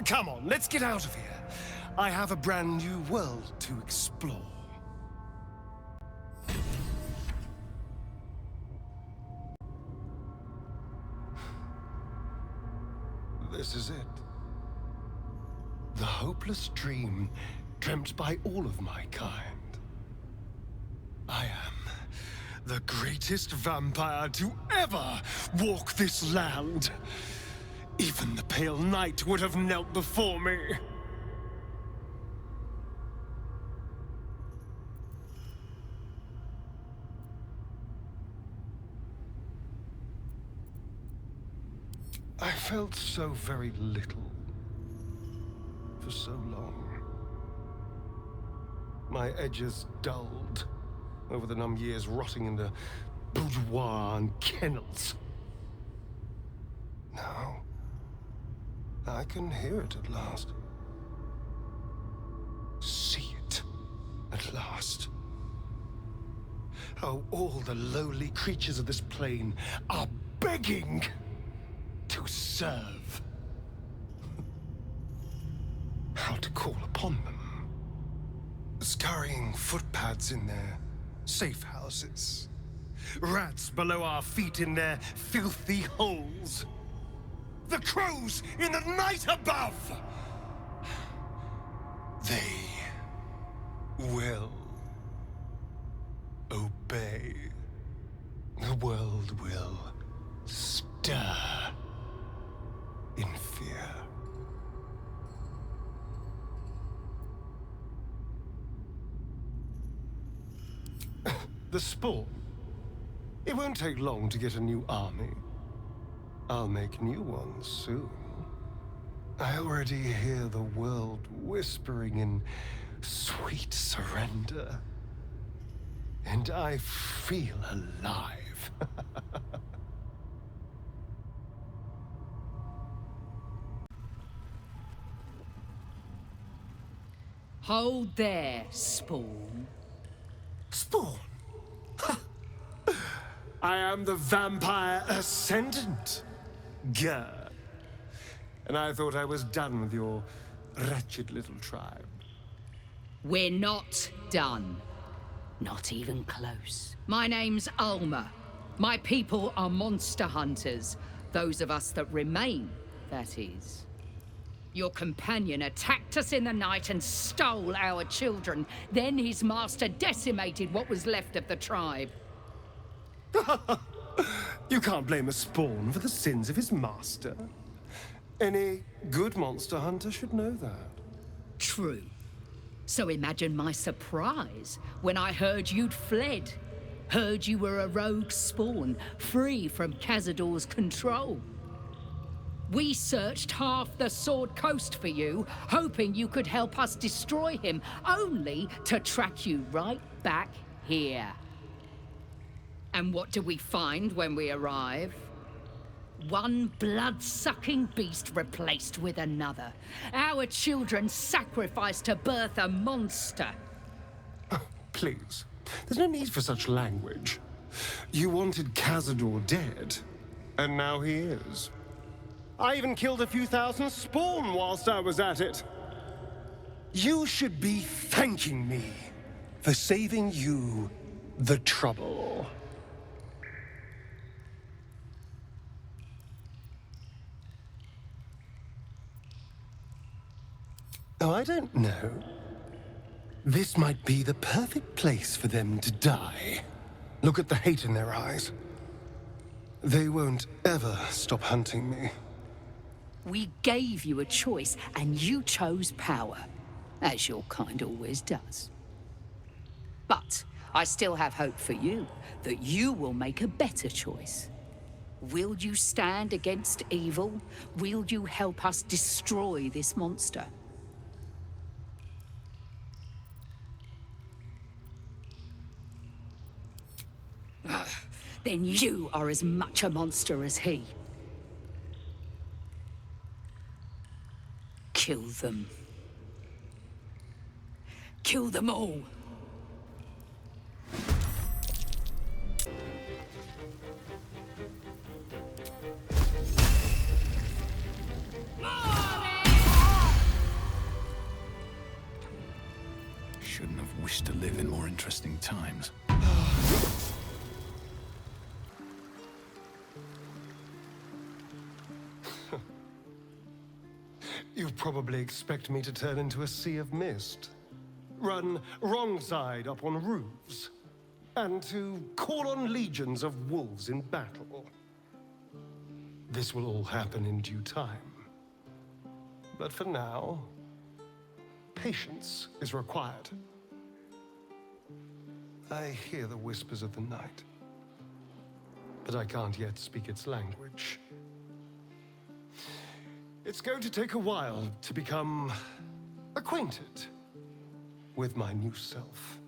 Come on, let's get out of here. I have a brand new world to explore. This is it. The hopeless dream dreamt by all of my kind. I am the greatest vampire to ever walk this land. Even the Pale Knight would have knelt before me. I felt so very little for so long. My edges dulled over the numb years rotting in the boudoir and kennels. Now, I can hear it at last. See it at last. How all the lowly creatures of this plane are begging to serve. How to call upon them. Scurrying footpads in their safe houses. Rats below our feet in their filthy holes. The crows in the night above! They will obey. The world will stir in fear. The spawn. It won't take long to get a new army. I'll make new ones soon. I already hear the world whispering in sweet surrender. And I feel alive. Hold there, Spawn. Spawn? I am the vampire ascendant. Gah. And I thought I was done with your wretched little tribe. We're not done. Not even close. My name's Alma. My people are monster hunters. Those of us that remain, that is. Your companion attacked us in the night and stole our children. Then his master decimated what was left of the tribe. You can't blame a spawn for the sins of his master. Any good monster hunter should know that. True. So imagine my surprise when I heard you'd fled. Heard you were a rogue spawn, free from Cazador's control. We searched half the Sword Coast for you, hoping you could help us destroy him, only to track you right back here. And what do we find when we arrive? One blood-sucking beast replaced with another. Our children sacrificed to birth a monster. Oh, please. There's no need for such language. You wanted Cazador dead, and now he is. I even killed a few thousand spawn whilst I was at it. You should be thanking me for saving you the trouble. Oh, I don't know. This might be the perfect place for them to die. Look at the hate in their eyes. They won't ever stop hunting me. We gave you a choice, and you chose power, as your kind always does. But I still have hope for you, that you will make a better choice. Will you stand against evil? Will you help us destroy this monster? Then you are as much a monster as he. Kill them. Kill them all. Shouldn't have wished to live in more interesting times. You probably expect me to turn into a sea of mist, run wrong side up on roofs, and to call on legions of wolves in battle. This will all happen in due time. But for now, patience is required. I hear the whispers of the night, but I can't yet speak its language. It's going to take a while to become acquainted with my new self.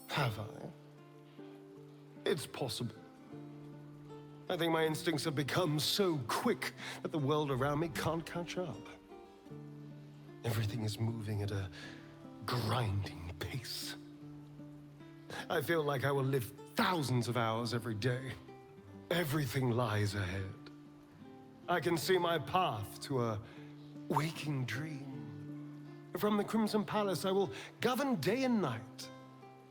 Have I? It's possible. I think my instincts have become so quick that the world around me can't catch up. Everything is moving at a grinding pace. I feel like I will live thousands of hours every day. Everything lies ahead. I can see my path to a waking dream. From the Crimson Palace, I will govern day and night.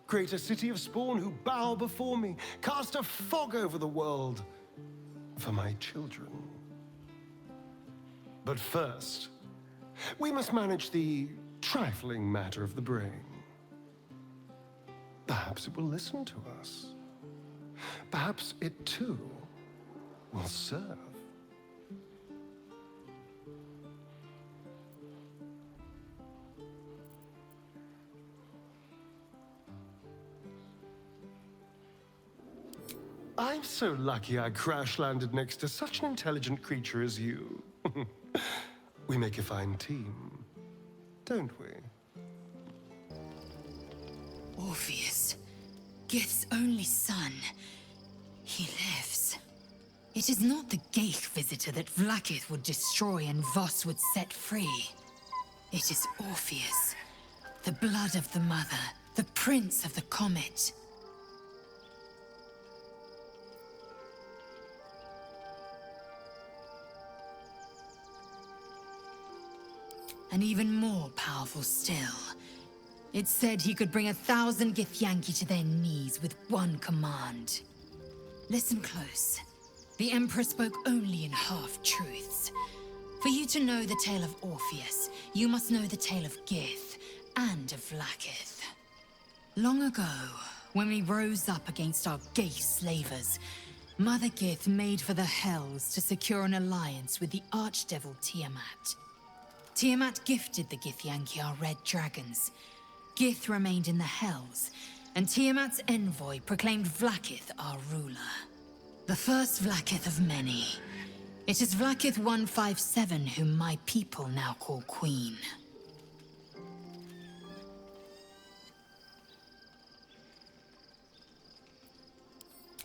Create a city of spawn who bow before me. Cast a fog over the world for my children. But first, we must manage the trifling matter of the brain. Perhaps it will listen to us. Perhaps it too will serve. I'm so lucky I crash-landed next to such an intelligent creature as you. We make a fine team, don't we? Orpheus, Gith's only son. He lives. It is not the Ghaik visitor that Vlaakith would destroy and Voss would set free. It is Orpheus, the blood of the mother, the prince of the comet. And even more powerful still. It said he could bring 1,000 Githyanki to their knees with one command. Listen close. The Emperor spoke only in half-truths. For you to know the tale of Orpheus, you must know the tale of Gith and of Vlaakith. Long ago, when we rose up against our Ghaik slavers, Mother Gith made for the Hells to secure an alliance with the archdevil Tiamat. Tiamat gifted the Githyanki our red dragons. Gith remained in the Hells, and Tiamat's envoy proclaimed Vlaakith our ruler. The first Vlaakith of many. It is Vlaakith 157 whom my people now call Queen.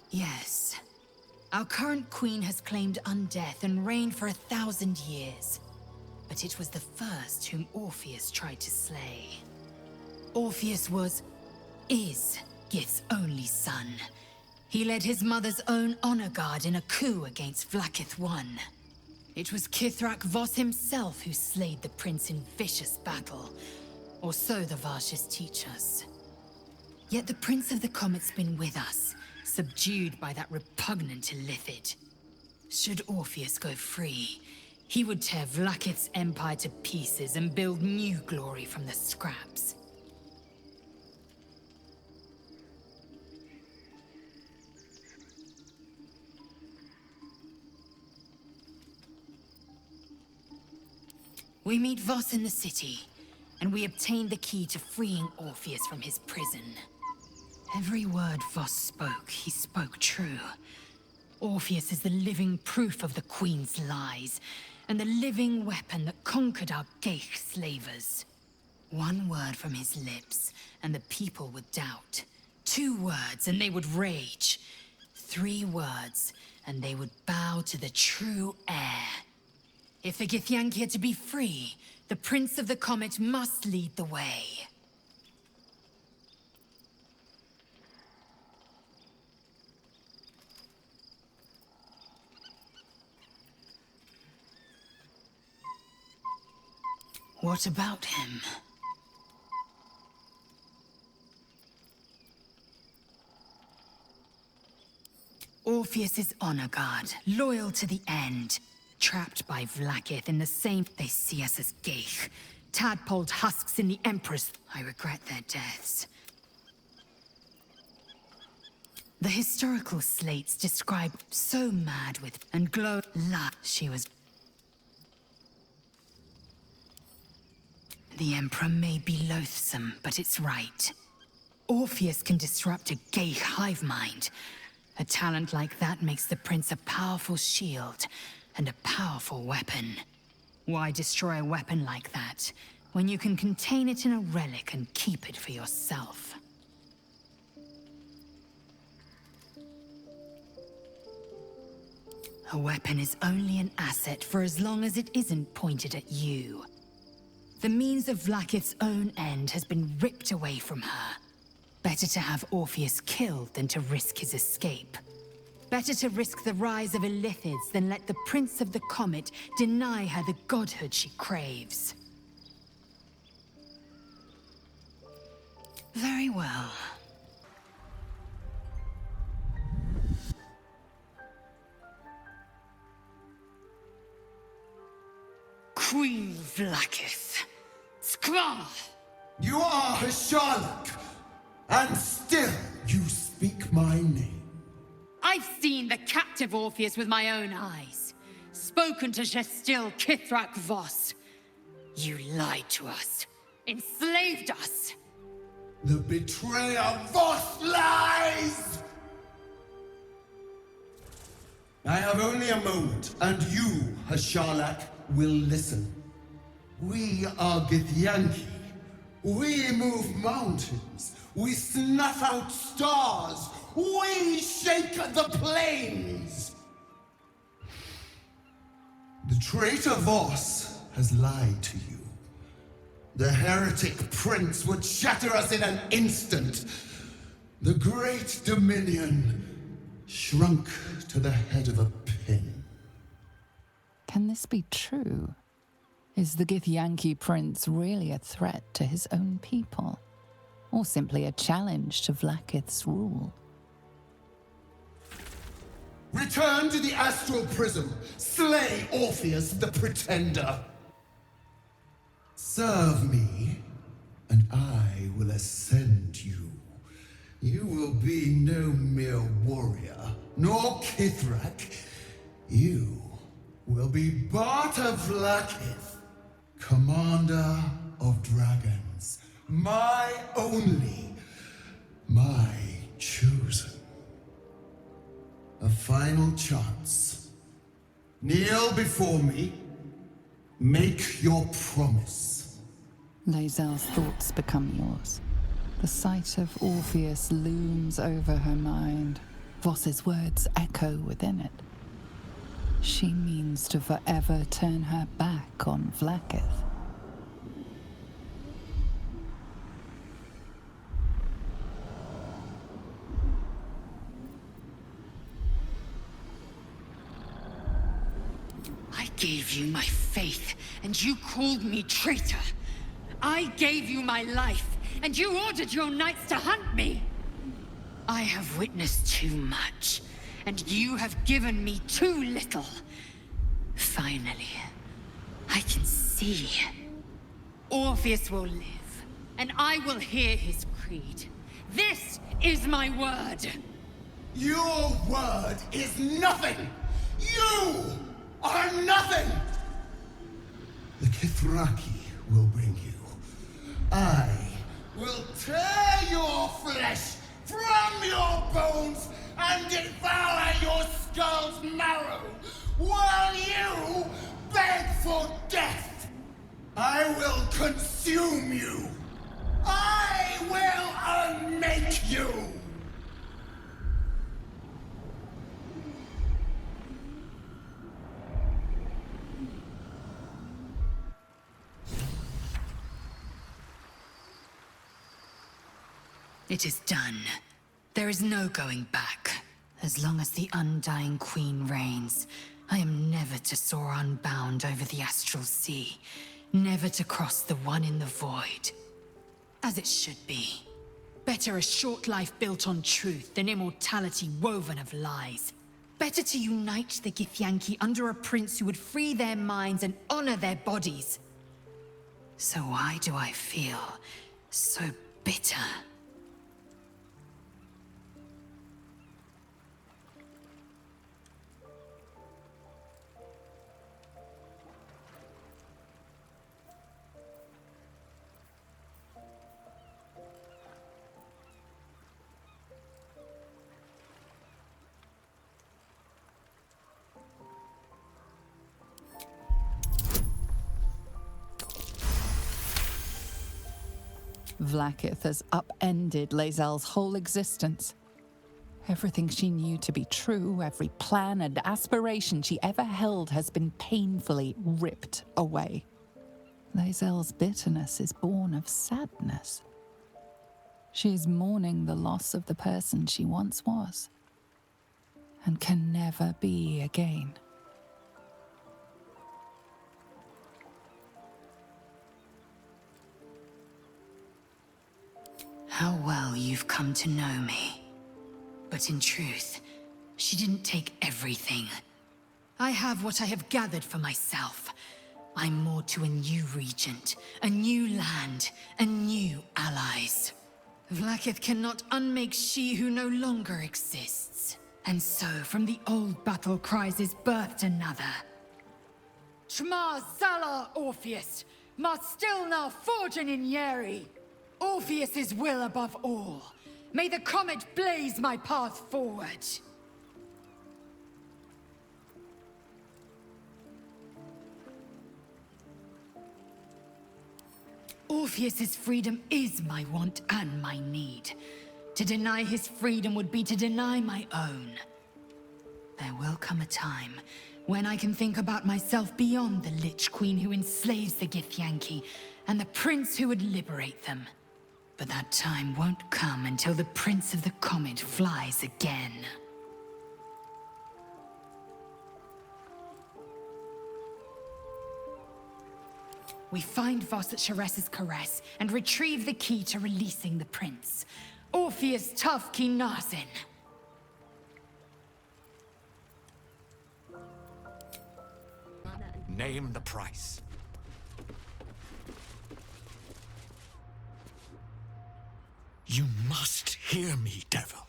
Yes. Our current queen has claimed undeath and reigned for 1,000 years. But it was the first whom Orpheus tried to slay. Orpheus is Gith's only son. He led his mother's own honor guard in a coup against Vlaakith I. It was Kithrak Voss himself who slayed the prince in vicious battle, or so the Varshas teach us. Yet the Prince of the Comet's been with us, subdued by that repugnant illithid. Should Orpheus go free, he would tear Vlaakith's empire to pieces and build new glory from the scraps. We meet Voss in the city, and we obtain the key to freeing Orpheus from his prison. Every word Voss spoke, he spoke true. Orpheus is the living proof of the Queen's lies, and the living weapon that conquered our Ghaik slavers. One word from his lips, and the people would doubt. 2 words, and they would rage. 3 words, and they would bow to the true heir. If the Githyanki are to be free, the Prince of the Comet must lead the way. What about him? Orpheus is honor guard, loyal to the end. Trapped by Vlaakith in the same... They see us as Ghaik. Tadpoled husks in the Empress. I regret their deaths. The historical slates describe so mad with and glow... She was... The Emperor may be loathsome, but it's right. Orpheus can disrupt a Ghaik hive mind. A talent like that makes the Prince a powerful shield and a powerful weapon. Why destroy a weapon like that, when you can contain it in a relic and keep it for yourself? A weapon is only an asset for as long as it isn't pointed at you. The means of Vlaakith's own end has been ripped away from her. Better to have Orpheus killed than to risk his escape. Better to risk the rise of illithids than let the Prince of the Comet deny her the godhood she craves. Very well. Queen Vlaakith. Skvar! You are Hasharlok, and still you speak my name. I've seen the captive Orpheus with my own eyes. Spoken to Gestil Kithrak Voss. You lied to us. Enslaved us. The betrayer Voss lies! I have only a moment, and you, Hasharlok, will listen. We are Githyanki. We move mountains. We snuff out stars. We shake the plains. The traitor Voss has lied to you. The heretic prince would shatter us in an instant. The great dominion shrunk to the head of a pin. Can this be true? Is the Githyanki prince really a threat to his own people? Or simply a challenge to Vlaakith's rule? Return to the astral prism. Slay Orpheus the Pretender. Serve me, and I will ascend you. You will be no mere warrior, nor Kithrak. You will be Barta Vlaakith, commander of dragons. My only, my chosen. A final chance. Kneel before me. Make your promise. Lae'zel's thoughts become yours. The sight of Orpheus looms over her mind. Voss's words echo within it. She means to forever turn her back on Vlaakith. I gave you my faith, and you called me traitor. I gave you my life, and you ordered your knights to hunt me. I have witnessed too much, and you have given me too little. Finally, I can see. Orpheus will live, and I will hear his creed. This is my word. Your word is nothing! You are nothing! The Kithraki will bring you. I will tear your flesh from your bones and devour your skull's marrow while you beg for death. I will consume you. I will unmake you. It is done. There is no going back. As long as the Undying Queen reigns, I am never to soar unbound over the astral sea, never to cross the one in the void. As it should be. Better a short life built on truth than immortality woven of lies. Better to unite the Githyanki under a prince who would free their minds and honor their bodies. So why do I feel so bitter? Vlaakith has upended Lae'zel's whole existence. Everything she knew to be true, every plan and aspiration she ever held has been painfully ripped away. Lae'zel's bitterness is born of sadness. She is mourning the loss of the person she once was, and can never be again. How well you've come to know me. But in truth, she didn't take everything. I have what I have gathered for myself. I'm moored to a new regent, a new land, and new allies. Vlaakith cannot unmake she who no longer exists. And so, from the old battle cries is birthed another. Shma Zala Orpheus, must still now forging in Yeri. Orpheus's will above all. May the comet blaze my path forward. Orpheus's freedom is my want and my need. To deny his freedom would be to deny my own. There will come a time when I can think about myself beyond the Lich Queen who enslaves the Githyanki and the prince who would liberate them. But that time won't come until the Prince of the Comet flies again. We find Voss at Sharess's caress and retrieve the key to releasing the prince. Orpheus Tough Kinazin. Name the price. You must hear me, devil.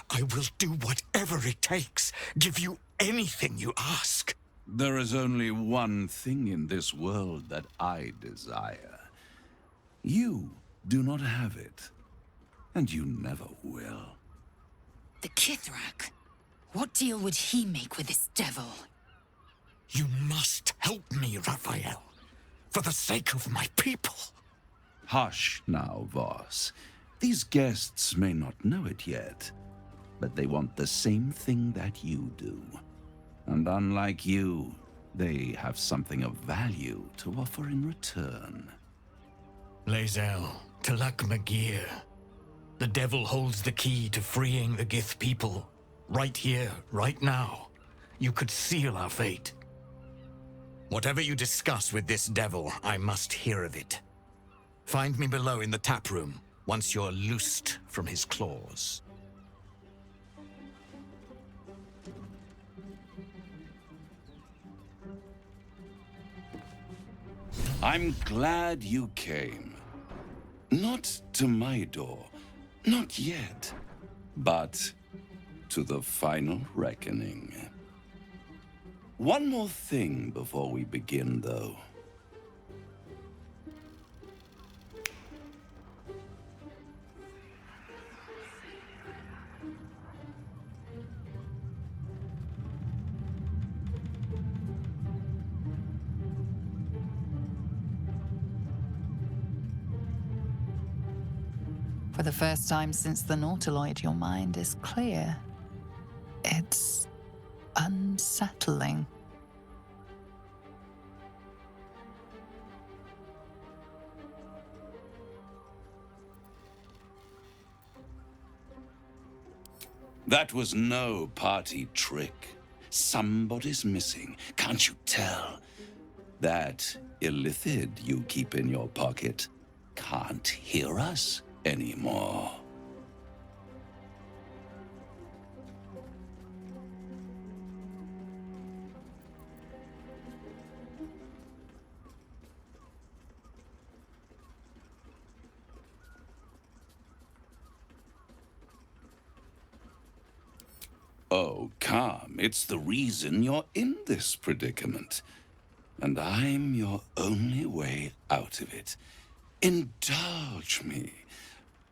I will do whatever it takes. Give you anything you ask. There is only one thing in this world that I desire. You do not have it, and you never will. The Kithrak? What deal would he make with this devil? You must help me, Raphael, for the sake of my people. Hush now, Voss. These guests may not know it yet, but they want the same thing that you do. And unlike you, they have something of value to offer in return. Lae'zel, Talak Magir. The devil holds the key to freeing the Gith people. Right here, right now. You could seal our fate. Whatever you discuss with this devil, I must hear of it. Find me below in the tap room, once you're loosed from his claws. I'm glad you came. Not to my door, not yet, but to the final reckoning. One more thing before we begin, though. For the first time since the Nautiloid, your mind is clear. It's unsettling. That was no party trick. Somebody's missing, can't you tell? That illithid you keep in your pocket can't hear us anymore. Oh, calm. It's the reason you're in this predicament. And I'm your only way out of it. Indulge me,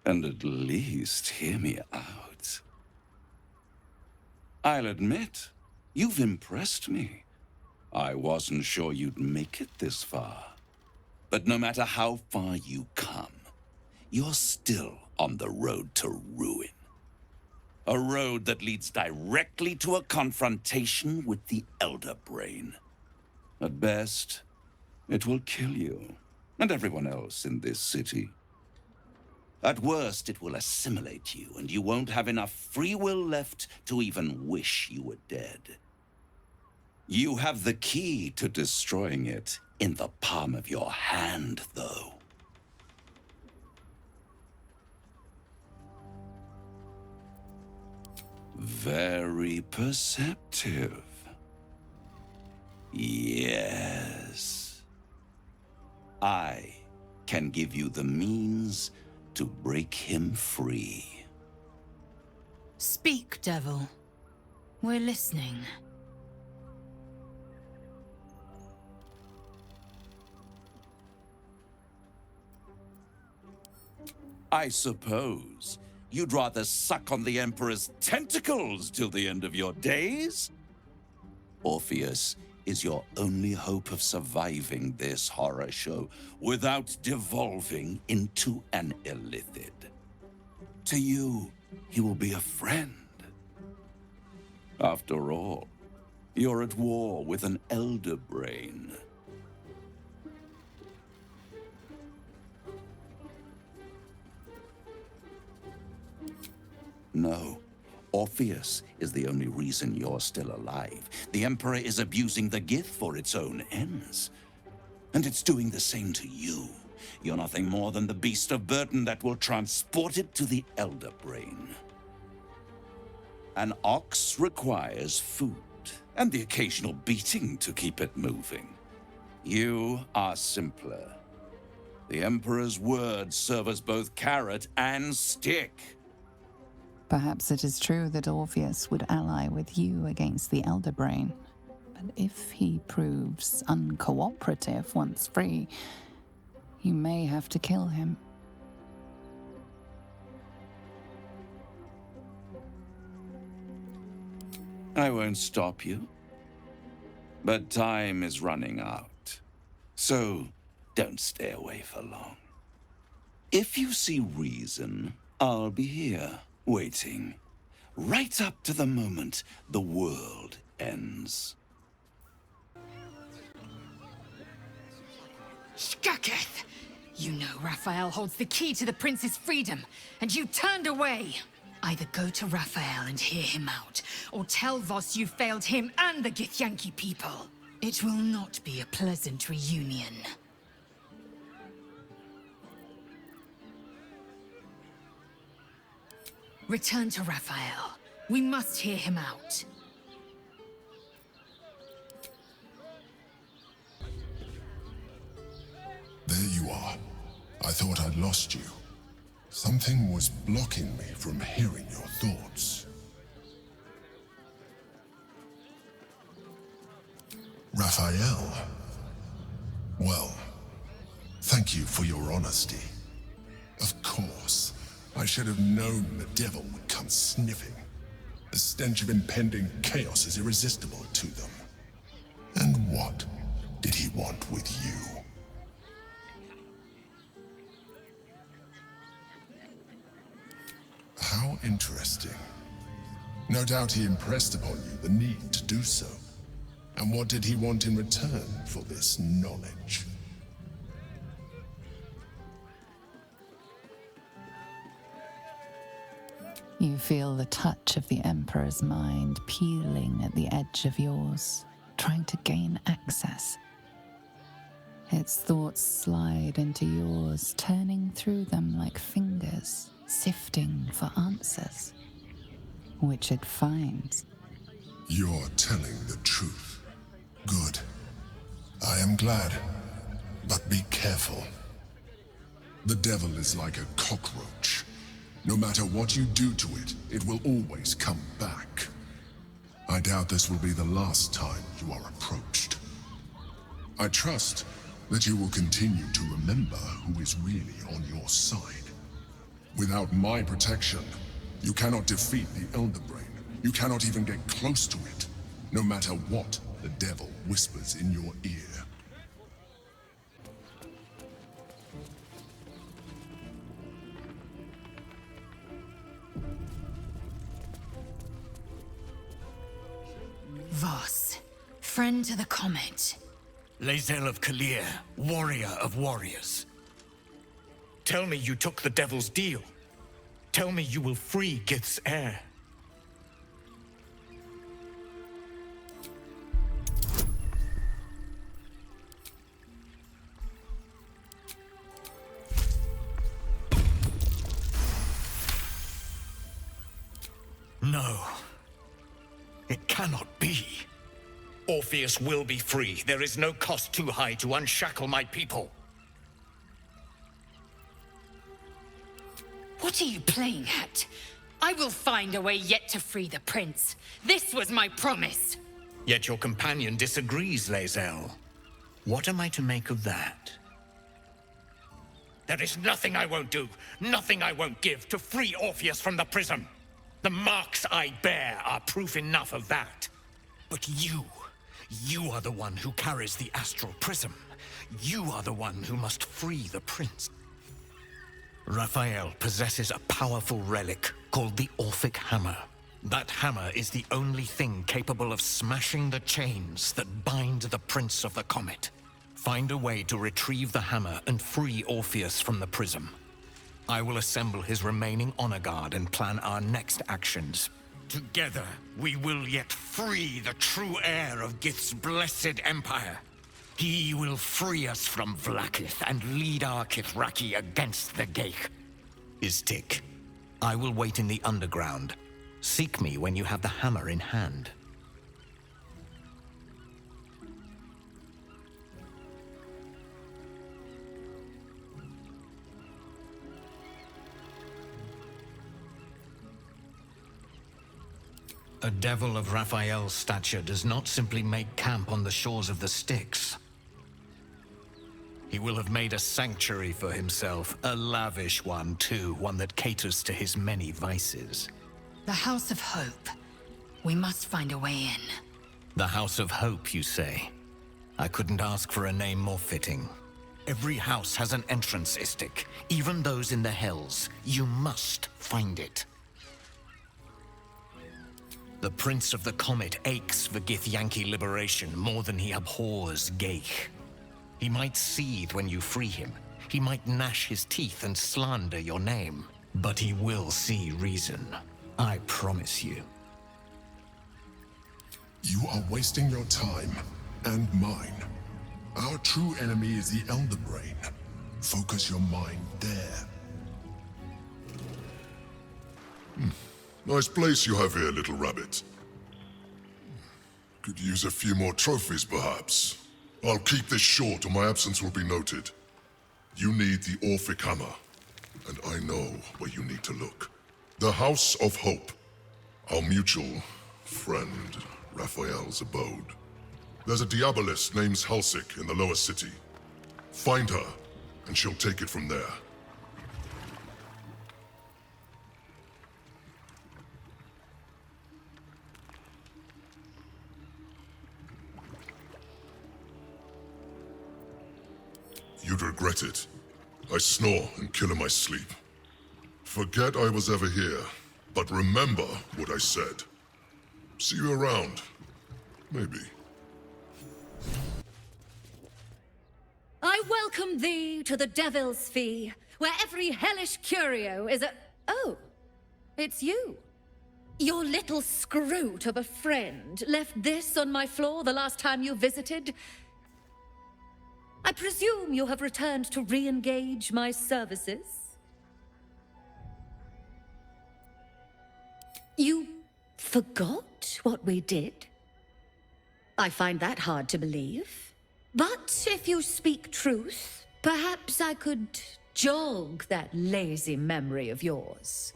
and at least hear me out. I'll admit, you've impressed me. I wasn't sure you'd make it this far. But no matter how far you come, you're still on the road to ruin. A road that leads directly to a confrontation with the Elderbrain. At best, it will kill you, and everyone else in this city. At worst, it will assimilate you, and you won't have enough free will left to even wish you were dead. You have the key to destroying it in the palm of your hand, though. Very perceptive. Yes. I can give you the means to break him free. Speak, devil. We're listening. I suppose you'd rather suck on the Emperor's tentacles till the end of your days? Orpheus is your only hope of surviving this horror show without devolving into an illithid. To you, he will be a friend. After all, you're at war with an Elderbrain. No. Orpheus is the only reason you're still alive. The Emperor is abusing the Gith for its own ends. And it's doing the same to you. You're nothing more than the beast of burden that will transport it to the Elderbrain. An ox requires food, and the occasional beating to keep it moving. You are simpler. The Emperor's words serve as both carrot and stick. Perhaps it is true that Orpheus would ally with you against the Elderbrain. But if he proves uncooperative once free, you may have to kill him. I won't stop you. But time is running out. So don't stay away for long. If you see reason, I'll be here, waiting, right up to the moment the world ends. Skaketh! You know Raphael holds the key to the prince's freedom, and you turned away! Either go to Raphael and hear him out, or tell Voss you failed him and the Githyanki people. It will not be a pleasant reunion. Return to Raphael. We must hear him out. There you are. I thought I'd lost you. Something was blocking me from hearing your thoughts. Raphael. Well, thank you for your honesty. Of course, I should have known the devil would come sniffing. The stench of impending chaos is irresistible to them. And what did he want with you? How interesting. No doubt he impressed upon you the need to do so. And what did he want in return for this knowledge? You feel the touch of the Emperor's mind peeling at the edge of yours, trying to gain access. Its thoughts slide into yours, turning through them like fingers, sifting for answers, which it finds. You're telling the truth. Good. I am glad. But be careful. The devil is like a cockroach. No matter what you do to it, it will always come back. I doubt this will be the last time you are approached. I trust that you will continue to remember who is really on your side. Without my protection, you cannot defeat the Elderbrain. You cannot even get close to it, no matter what the devil whispers in your ear. Voss, friend to the Comet. Lae'zel of Kalir, warrior of warriors. Tell me you took the devil's deal. Tell me you will free Gith's heir. No. It cannot be. Orpheus will be free. There is no cost too high to unshackle my people. What are you playing at? I will find a way yet to free the prince. This was my promise. Yet your companion disagrees, Lae'zel. What am I to make of that? There is nothing I won't do, nothing I won't give to free Orpheus from the prism. The marks I bear are proof enough of that. But you are the one who carries the astral prism. You are the one who must free the prince. Raphael possesses a powerful relic called the Orphic Hammer. That hammer is the only thing capable of smashing the chains that bind the Prince of the Comet. Find a way to retrieve the hammer and free Orpheus from the prism. I will assemble his remaining honor guard and plan our next actions. Together, we will yet free the true heir of Gith's blessed empire. He will free us from Vlaakith and lead our Kithraki against the Gate. Istik, I will wait in the underground. Seek me when you have the hammer in hand. A devil of Raphael's stature does not simply make camp on the shores of the Styx. He will have made a sanctuary for himself, a lavish one too, one that caters to his many vices. The House of Hope. We must find a way in. The House of Hope, you say? I couldn't ask for a name more fitting. Every house has an entrance, Istik, even those in the Hells. You must find it. The Prince of the Comet aches for Githyanki liberation more than he abhors Geich. He might seethe when you free him. He might gnash his teeth and slander your name. But he will see reason. I promise you. You are wasting your time, and mine. Our true enemy is the Elderbrain. Focus your mind there. Nice place you have here, little rabbit. Could use a few more trophies, perhaps. I'll keep this short or my absence will be noted. You need the Orphic Hammer, and I know where you need to look. The House of Hope. Our mutual friend, Raphael's abode. There's a Diabolist named Halsik in the lower city. Find her, and she'll take it from there. You'd regret it. I snore and kill in my sleep. Forget I was ever here, but remember what I said. See you around. Maybe. I welcome thee to the Devil's Fee, where every hellish curio is a... Oh, it's you. Your little scroot of a friend left this on my floor the last time you visited. I presume you have returned to re-engage my services? You forgot what we did? I find that hard to believe. But if you speak truth, perhaps I could jog that lazy memory of yours.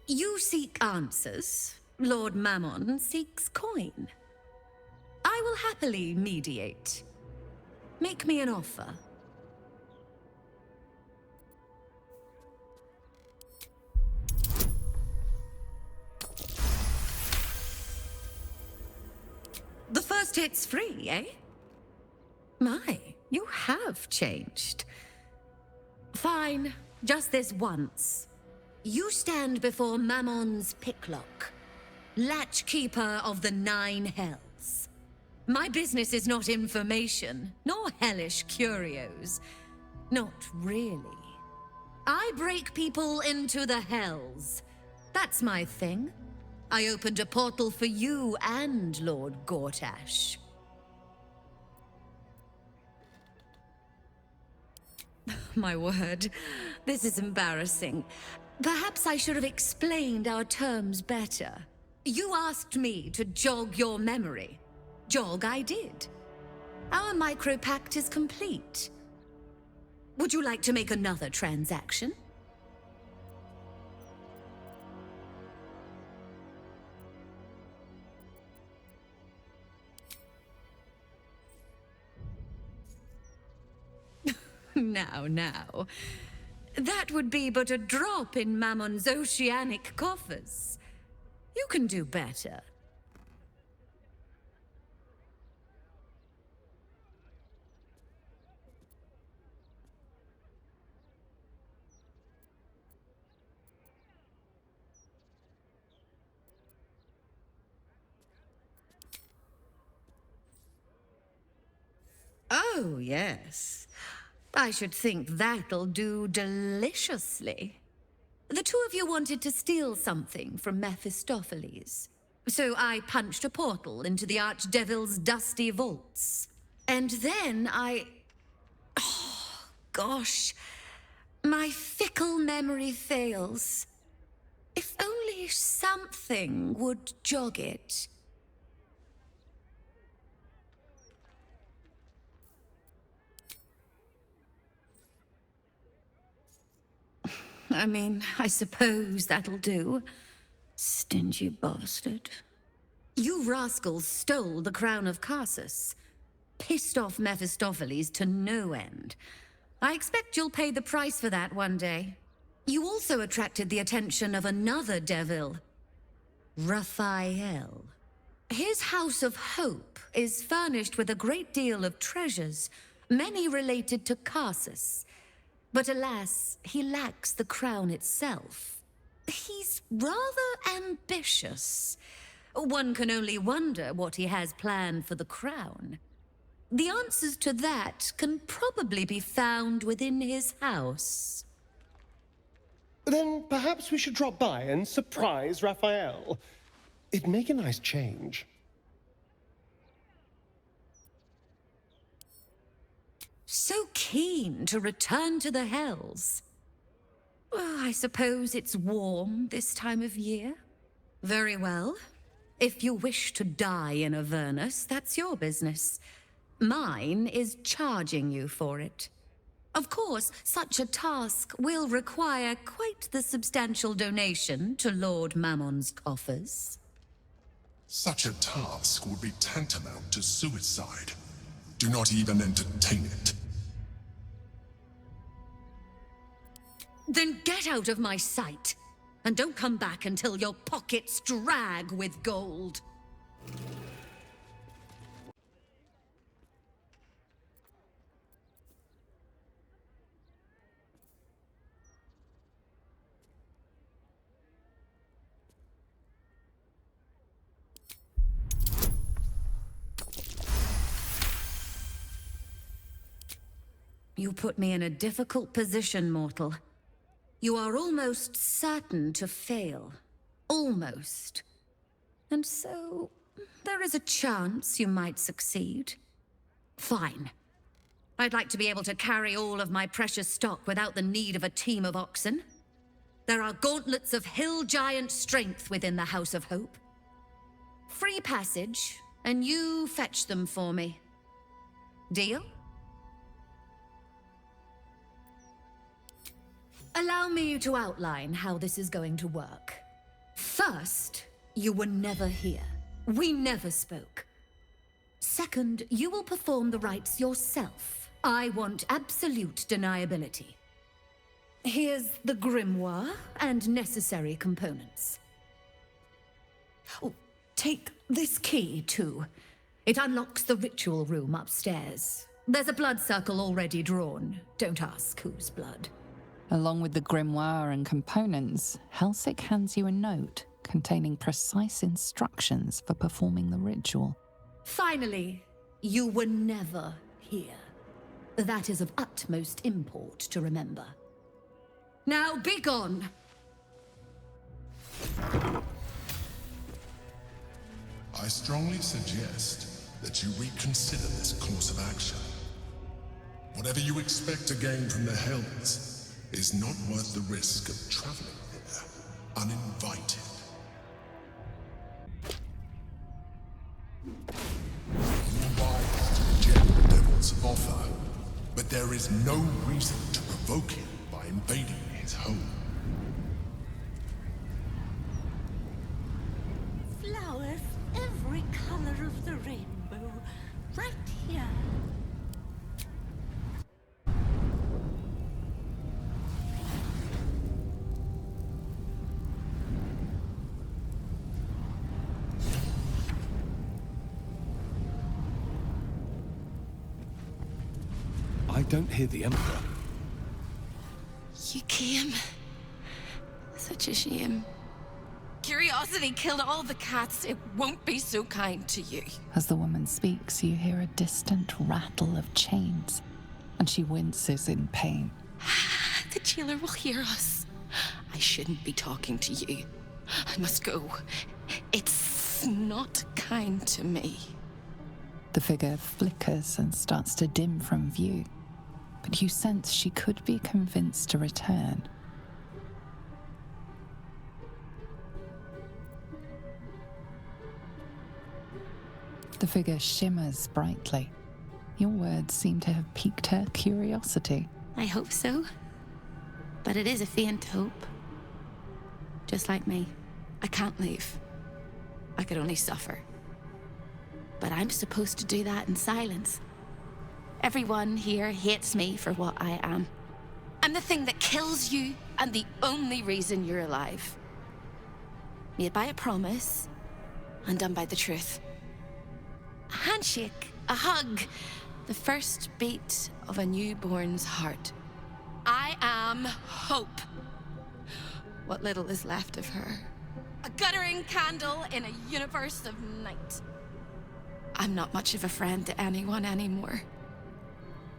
You seek answers. Lord Mammon seeks coin. I will happily mediate. Make me an offer. The first hit's free, eh? My, you have changed. Fine, just this once. You stand before Mammon's picklock, latchkeeper of the 9 hells. My business is not information, nor hellish curios. Not really. I break people into the hells. That's my thing. I opened a portal for you and Lord Gortash. My word, this is embarrassing. Perhaps I should have explained our terms better. You asked me to jog your memory. Jog I did. Our micropact is complete. Would you like to make another transaction? Now. That would be but a drop in Mammon's oceanic coffers. You can do better. Oh, yes. I should think that'll do deliciously. The two of you wanted to steal something from Mephistopheles. So I punched a portal into the Archdevil's dusty vaults. And then oh, gosh. My fickle memory fails. If only something would jog it. I mean, I suppose that'll do. Stingy bastard. You rascals stole the crown of Karsus. Pissed off Mephistopheles to no end. I expect you'll pay the price for that one day. You also attracted the attention of another devil, Raphael. His House of Hope is furnished with a great deal of treasures, many related to Karsus. But alas, he lacks the crown itself. He's rather ambitious. One can only wonder what he has planned for the crown. The answers to that can probably be found within his house. Then perhaps we should drop by and surprise Raphael. It'd make a nice change. So keen to return to the Hells. Well, I suppose it's warm this time of year. Very well. If you wish to die in Avernus, that's your business. Mine is charging you for it. Of course, such a task will require quite the substantial donation to Lord Mammon's coffers. Such a task would be tantamount to suicide. Do not even entertain it. Then get out of my sight, and don't come back until your pockets drag with gold. You put me in a difficult position, mortal. You are almost certain to fail. Almost. And so, there is a chance you might succeed. Fine. I'd like to be able to carry all of my precious stock without the need of a team of oxen. There are gauntlets of hill giant strength within the House of Hope. Free passage, and you fetch them for me. Deal? Allow me to outline how this is going to work. First, you were never here. We never spoke. Second, you will perform the rites yourself. I want absolute deniability. Here's the grimoire and necessary components. Oh, take this key, too. It unlocks the ritual room upstairs. There's a blood circle already drawn. Don't ask whose blood. Along with the grimoire and components, Helsik hands you a note containing precise instructions for performing the ritual. Finally, you were never here. That is of utmost import to remember. Now be gone! I strongly suggest that you reconsider this course of action. Whatever you expect to gain from the Hells is not worth the risk of traveling here uninvited. You're wise to reject the Devil's offer, but There is no reason to provoke him by invading his home. Flowers, every color of the rainbow, right here. I don't hear the Emperor. You came. Such a shame. Curiosity killed all the cats. It won't be so kind to you. As the woman speaks, you hear a distant rattle of chains, and she winces in pain. The jailer will hear us. I shouldn't be talking to you. I must go. It's not kind to me. The figure flickers and starts to dim from view, but you sense she could be convinced to return. The figure shimmers brightly. Your words seem to have piqued her curiosity. I hope so. But it is a faint hope. Just like me. I can't leave. I could only suffer. But I'm supposed to do that in silence. Everyone here hates me for what I am. I'm the thing that kills you, and the only reason you're alive. Made by a promise, undone by the truth. A handshake, a hug, the first beat of a newborn's heart. I am hope. What little is left of her. A guttering candle in a universe of night. I'm not much of a friend to anyone anymore.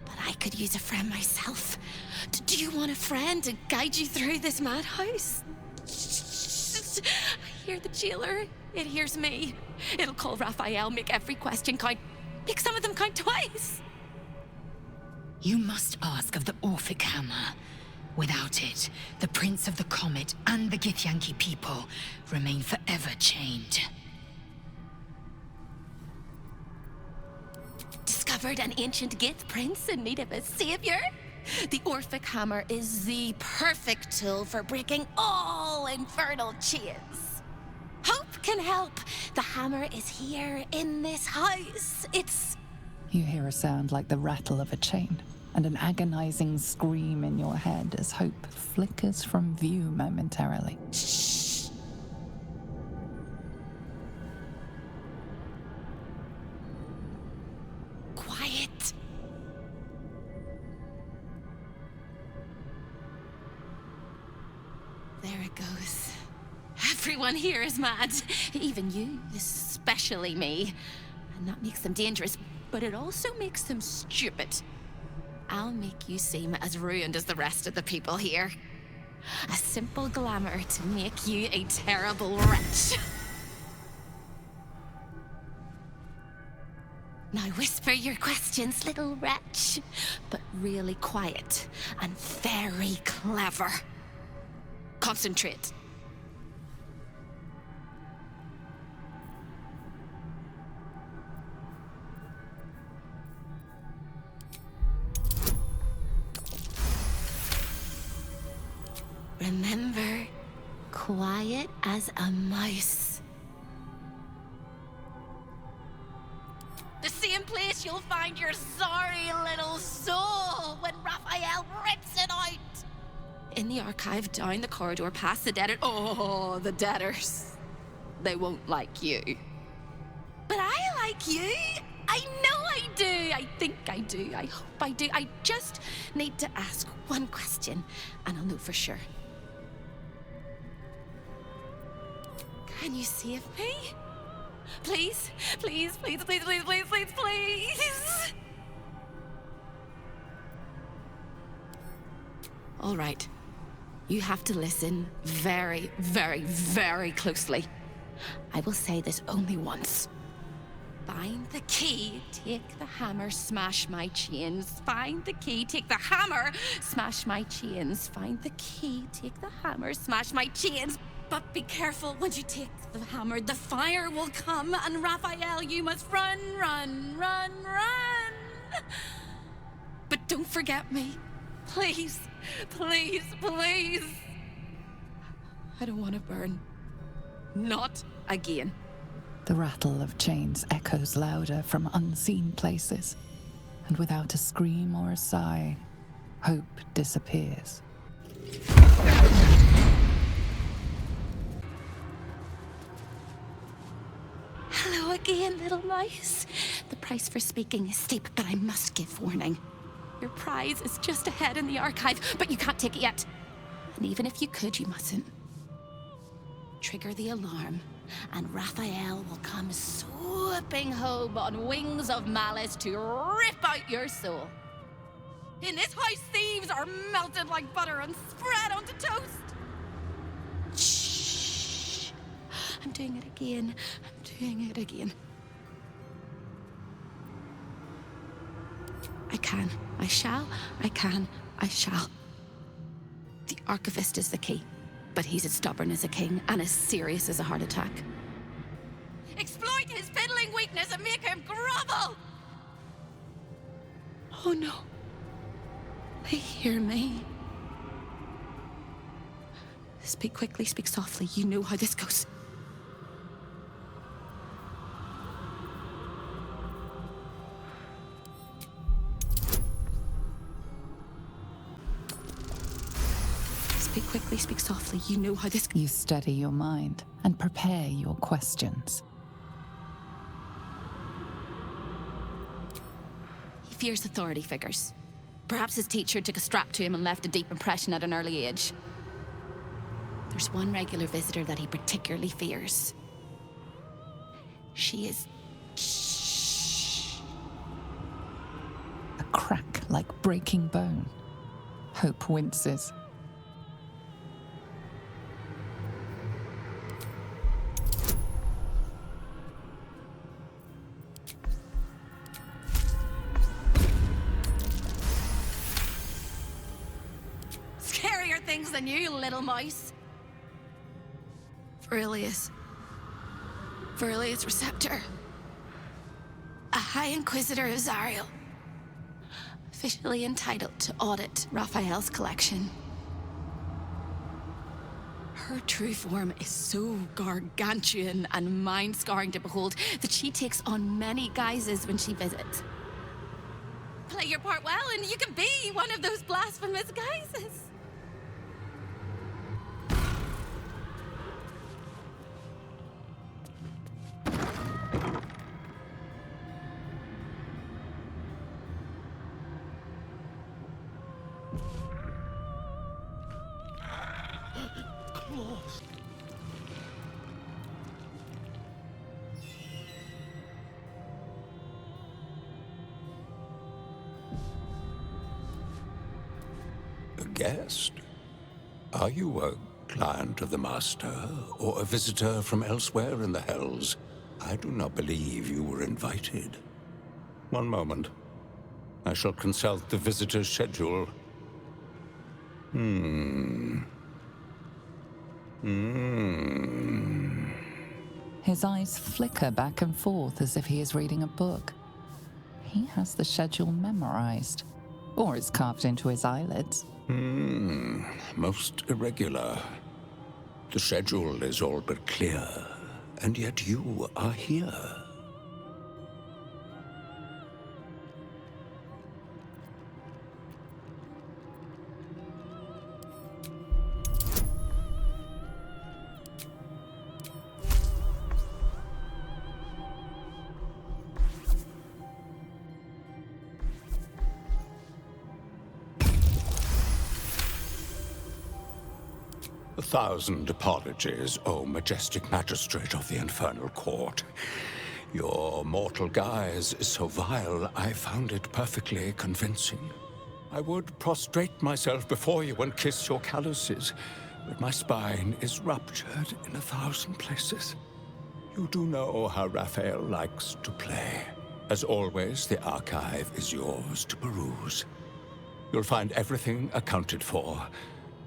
But I could use a friend myself. Do you want a friend to guide you through this madhouse? I hear the jailer. It hears me. It'll call Raphael, make every question count. Make some of them count twice. You must ask of the Orphic Hammer. Without it, the Prince of the Comet and the Githyanki people remain forever chained. Discovered an ancient Gith prince in need of a savior? The Orphic Hammer is the perfect tool for breaking all infernal chains. Hope can help. The hammer is here in this house. It's... You hear a sound like the rattle of a chain, and an agonizing scream in your head as hope flickers from view momentarily. Quiet. There it goes. Everyone here is mad. Even you, especially me. And that makes them dangerous, but it also makes them stupid. I'll make you seem as ruined as the rest of the people here. A simple glamour to make you a terrible wretch. Now whisper your questions, little wretch. But really quiet and very clever. Concentrate. Remember, quiet as a mouse. The same place you'll find your sorry little soul when Raphael rips it out. In the archive, down the corridor, past the debtor. Oh, the debtors. They won't like you. But I like you. I know I do. I think I do. I hope I do. I just need to ask one question, and I'll know for sure. Can you save me? Please? Please, please, please, please, please, please, please! All right. You have to listen very, very, very closely. I will say this only once. Find the key, take the hammer, smash my chains. Find the key, take the hammer, smash my chains. Find the key, take the hammer, smash my chains. But be careful, when you take the hammer, the fire will come, and Raphael, you must run, run, run, run! but don't forget me. Please, please, please. I don't want to burn. Not again. The rattle of chains echoes louder from unseen places, and without a scream or a sigh, hope disappears. Hello again, little mice. The price for speaking is steep, but I must give warning. Your prize is just ahead in the archive, but you can't take it yet. And even if you could, you mustn't. Trigger the alarm, and Raphael will come swooping home on wings of malice to rip out your soul. In this house, thieves are melted like butter and spread onto toast. Shh. I'm doing it again. I'm doing it again. I can. I shall. I can. I shall. The Archivist is the key, but he's as stubborn as a king and as serious as a heart attack. Exploit his fiddling weakness and make him grovel! Oh no. They hear me. Speak quickly, speak softly. You know how this goes. Speak quickly, speak softly. You know how this... You steady your mind and prepare your questions. He fears authority figures. Perhaps his teacher took a strap to him and left a deep impression at an early age. There's one regular visitor that he particularly fears. She is... A crack like breaking bone. Hope winces. Things than you, little mouse. Verilius Receptor. A High Inquisitor of Zariel. Officially entitled to audit Raphael's collection. Her true form is so gargantuan and mind-scarring to behold that she takes on many guises when she visits. Play your part well and you can be one of those blasphemous guises. A guest? Are you a client of the Master, or a visitor from elsewhere in the Hells? I do not believe you were invited. One moment. I shall consult the visitor's schedule. His eyes flicker back and forth as if he is reading a book. He has the schedule memorized, or it's carved into his eyelids. Most irregular. The schedule is all but clear, and yet you are here. A thousand apologies, O majestic magistrate of the Infernal Court. Your mortal guise is so vile, I found it perfectly convincing. I would prostrate myself before you and kiss your calluses, but my spine is ruptured in 1,000 places. You do know how Raphael likes to play. As always, the archive is yours to peruse. You'll find everything accounted for,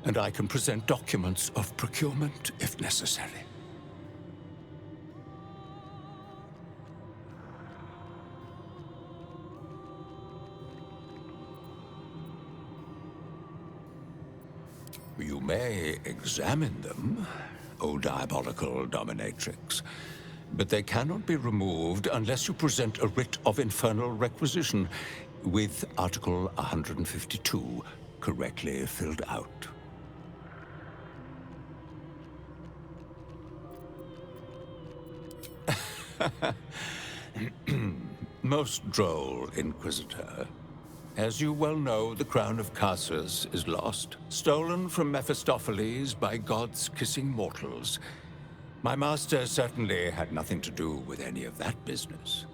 and I can present documents of procurement if necessary. You may examine them, O diabolical dominatrix, but they cannot be removed unless you present a writ of infernal requisition with Article 152 correctly filled out. Most droll, Inquisitor. As you well know, the crown of Casus is lost, stolen from Mephistopheles by gods kissing mortals. My master certainly had nothing to do with any of that business.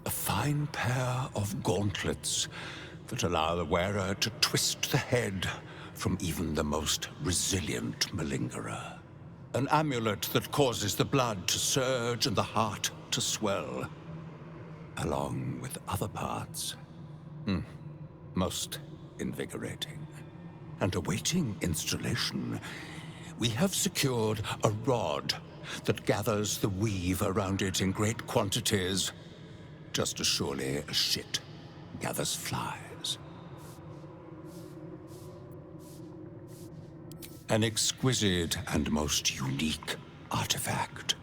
A fine pair of gauntlets that allow the wearer to twist the head from even the most resilient malingerer. An amulet that causes the blood to surge and the heart to swell, along with other parts. Most invigorating. And awaiting installation, we have secured a rod that gathers the weave around it in great quantities, just as surely as shit gathers flies. An exquisite and most unique artifact,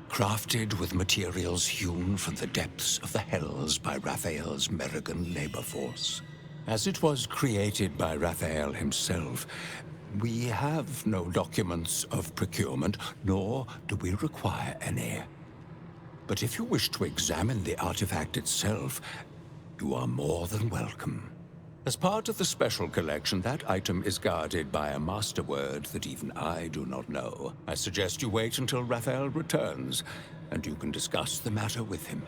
crafted with materials hewn from the depths of the hells by Raphael's Merrigan labor force. As it was created by Raphael himself, we have no documents of procurement, nor do we require any. But if you wish to examine the artifact itself, you are more than welcome. As part of the special collection, that item is guarded by a master word that even I do not know. I suggest you wait until Raphael returns, and you can discuss the matter with him.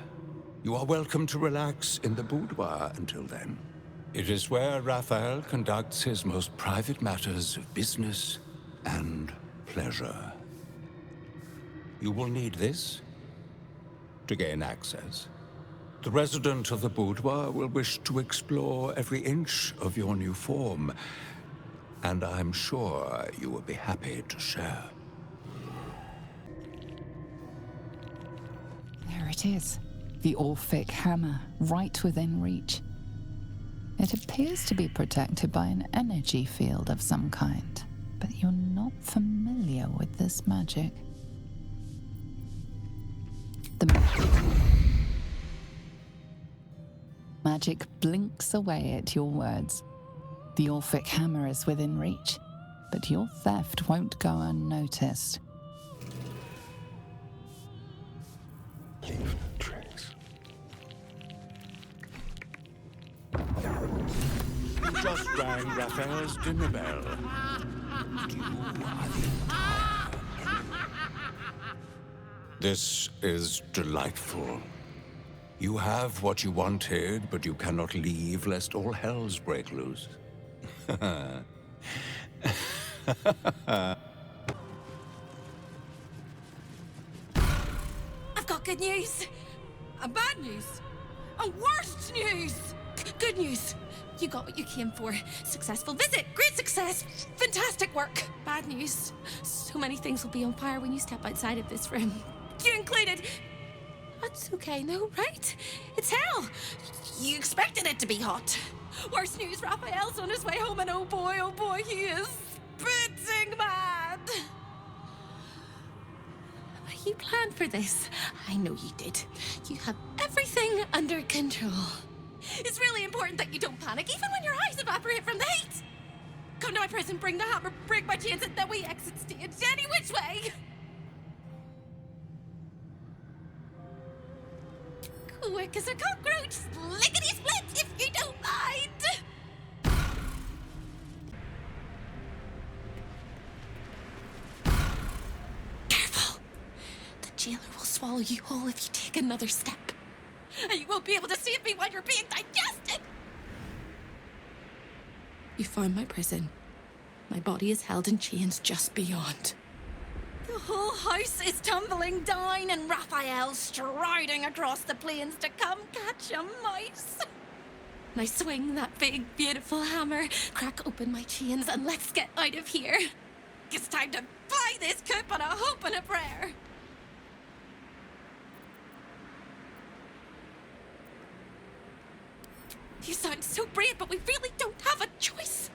You are welcome to relax in the boudoir until then. It is where Raphael conducts his most private matters of business and pleasure. You will need this to gain access. The resident of the boudoir will wish to explore every inch of your new form, and I'm sure you will be happy to share. There it is, the Orphic hammer, right within reach. It appears to be protected by an energy field of some kind, but you're not familiar with this magic. The magic blinks away at your words. The Orphic hammer is within reach, but your theft won't go unnoticed. Leave no trace. You just rang Raphael's dinner bell. You are the Minthara. This is delightful. You have what you wanted, but you cannot leave lest all hells break loose. I've got good news. And bad news. And worst news. Good news. You got what you came for. Successful visit. Great success. Fantastic work. Bad news. So many things will be on fire when you step outside of this room. You included. That's okay, no, right? It's hell. You expected it to be hot. Worst news, Raphael's on his way home, and oh boy, he is spitting mad. You planned for this. I know you did. You have everything under control. It's really important that you don't panic, even when your eyes evaporate from the heat. Come to my prison, bring the hammer, break my chains, and then we exit stage any which way. Quick as a cockroach, lickety-split, if you don't mind! Careful! The jailer will swallow you whole if you take another step. And you won't be able to save me while you're being digested! You found my prison. My body is held in chains just beyond. The whole house is tumbling down and Raphael striding across the plains to come catch a mouse. Now swing that big, beautiful hammer, crack open my chains, and let's get out of here. It's time to buy this coop on a hope and a prayer. You sound so brave, but we really don't have a choice.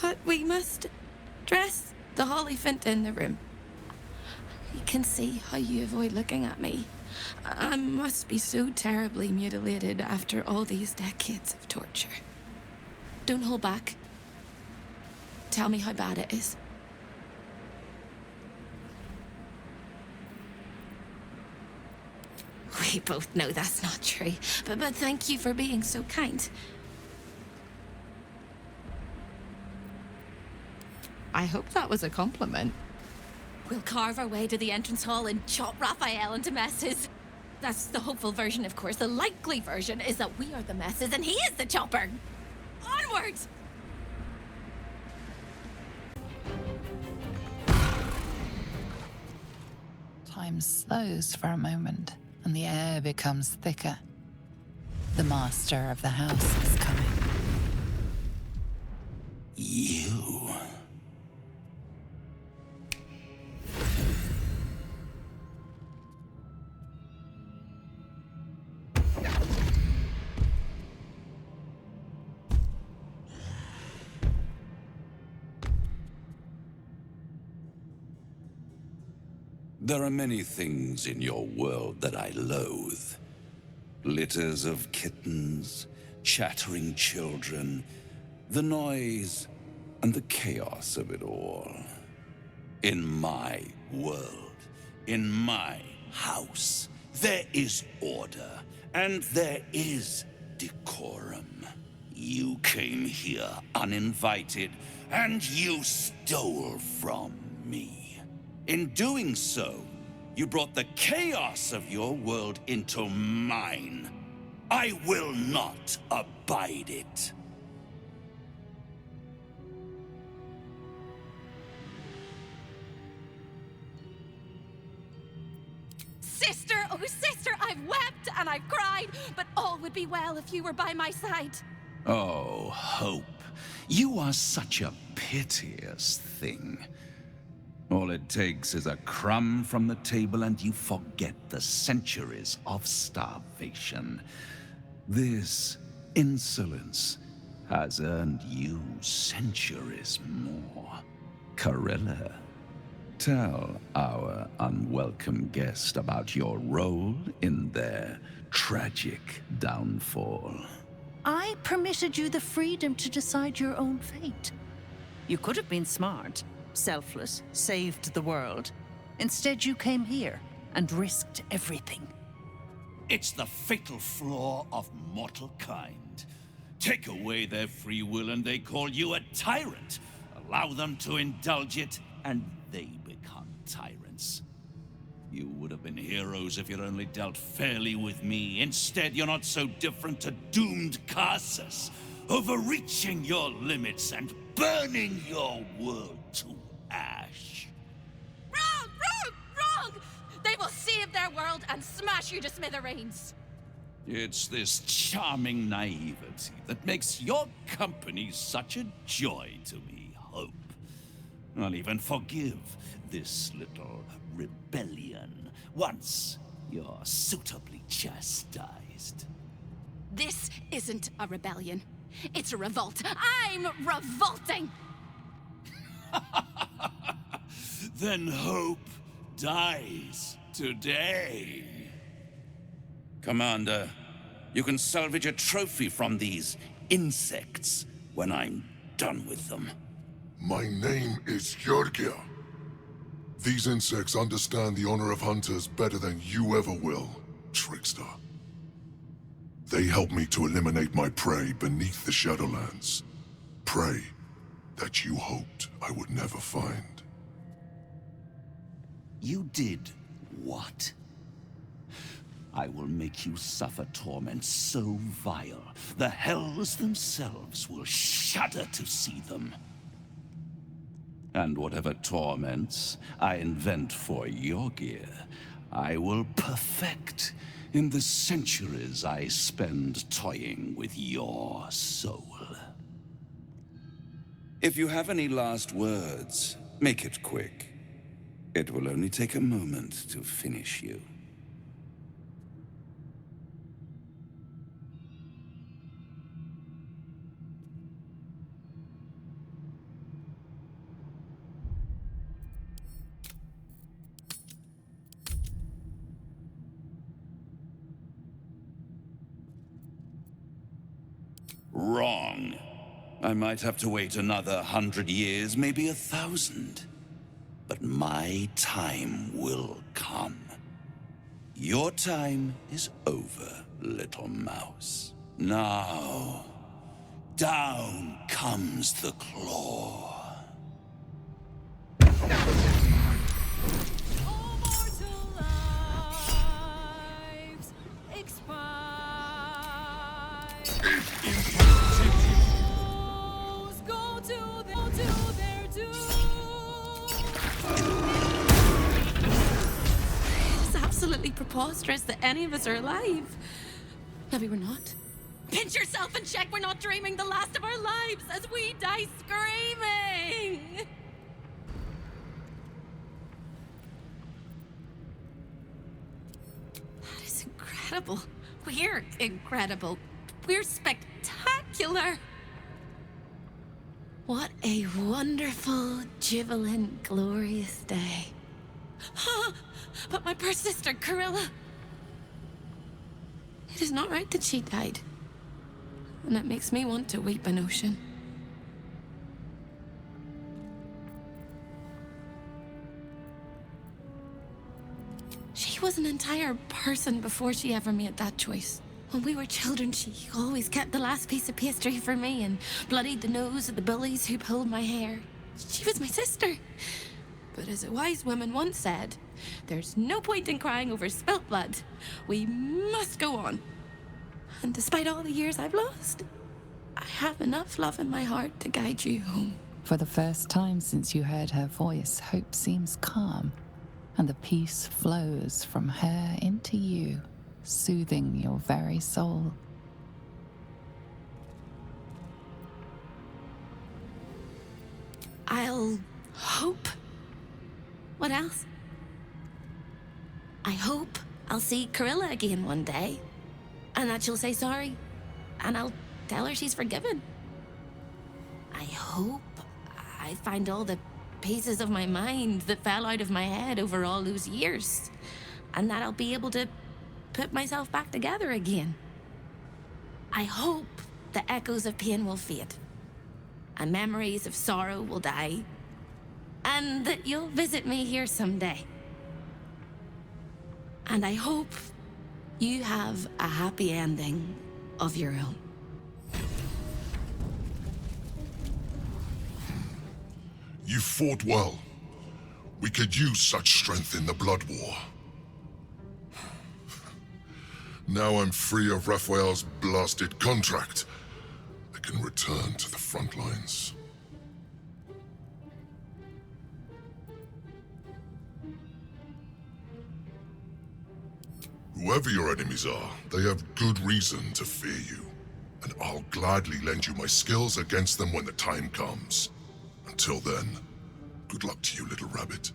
But we must dress the Hollyphant in the room. I can see how you avoid looking at me. I must be so terribly mutilated after all these decades of torture. Don't hold back. Tell me how bad it is. We both know that's not true, but thank you for being so kind. I hope that was a compliment. We'll carve our way to the entrance hall and chop Raphael into messes. That's the hopeful version, of course. The likely version is that we are the messes and he is the chopper. Onwards! Time slows for a moment, and the air becomes thicker. The master of the house is coming. You. There are many things in your world that I loathe. Litters of kittens, chattering children, the noise and the chaos of it all. In my world, in my house, there is order and there is decorum. You came here uninvited and you stole from me. In doing so, you brought the chaos of your world into mine. I will not abide it. Sister, oh sister, I've wept and I've cried, but all would be well if you were by my side. Oh, Hope, you are such a piteous thing. All it takes is a crumb from the table and you forget the centuries of starvation. This insolence has earned you centuries more. Corella, tell our unwelcome guest about your role in their tragic downfall. I permitted you the freedom to decide your own fate. You could have been smart, selfless, saved the world. Instead, you came here and risked everything. It's the fatal flaw of mortal kind. Take away their free will and they call you a tyrant. Allow them to indulge it and they become tyrants. You would have been heroes if you'd only dealt fairly with me. Instead, you're not so different to doomed Carsus, overreaching your limits and burning your world to ash. Wrong! Wrong! Wrong! They will save their world and smash you to smithereens. It's this charming naivety that makes your company such a joy to me, Hope. I'll even forgive this little rebellion once you're suitably chastised. This isn't a rebellion. It's a revolt. I'm revolting! Then Hope dies today. Commander, you can salvage a trophy from these insects when I'm done with them. My name is Georgia. These insects understand the honor of hunters better than you ever will, trickster. They help me to eliminate my prey beneath the Shadowlands. Prey that you hoped I would never find. You did what? I will make you suffer torment so vile, the hells themselves will shudder to see them. And whatever torments I invent for your gear, I will perfect in the centuries I spend toying with your soul. If you have any last words, make it quick. It will only take a moment to finish you. Wrong. I might have to wait another 100 years, maybe 1,000. But my time will come. Your time is over, little mouse. Now, down comes the claw. It's absolutely preposterous that any of us are alive. Maybe we're not. Pinch yourself and check we're not dreaming the last of our lives as we die screaming! That is incredible. We're incredible. We're spectacular. What a wonderful, jubilant, glorious day. But my poor sister, Corilla. It is not right that she died. And it makes me want to weep an ocean. She was an entire person before she ever made that choice. When we were children, she always kept the last piece of pastry for me and bloodied the nose of the bullies who pulled my hair. She was my sister. But as a wise woman once said, there's no point in crying over spilt blood. We must go on. And despite all the years I've lost, I have enough love in my heart to guide you home. For the first time since you heard her voice, hope seems calm, and the peace flows from her into you, soothing your very soul. I'll hope. What else? I hope I'll see Corilla again one day, and that she'll say sorry, and I'll tell her she's forgiven. I hope I find all the pieces of my mind that fell out of my head over all those years, and that I'll be able to put myself back together again. I hope the echoes of pain will fade, and memories of sorrow will die, and that you'll visit me here someday. And I hope you have a happy ending of your own. You fought well. We could use such strength in the Blood War. Now I'm free of Raphael's blasted contract. I can return to the front lines. Whoever your enemies are, they have good reason to fear you. And I'll gladly lend you my skills against them when the time comes. Until then, good luck to you, little rabbit.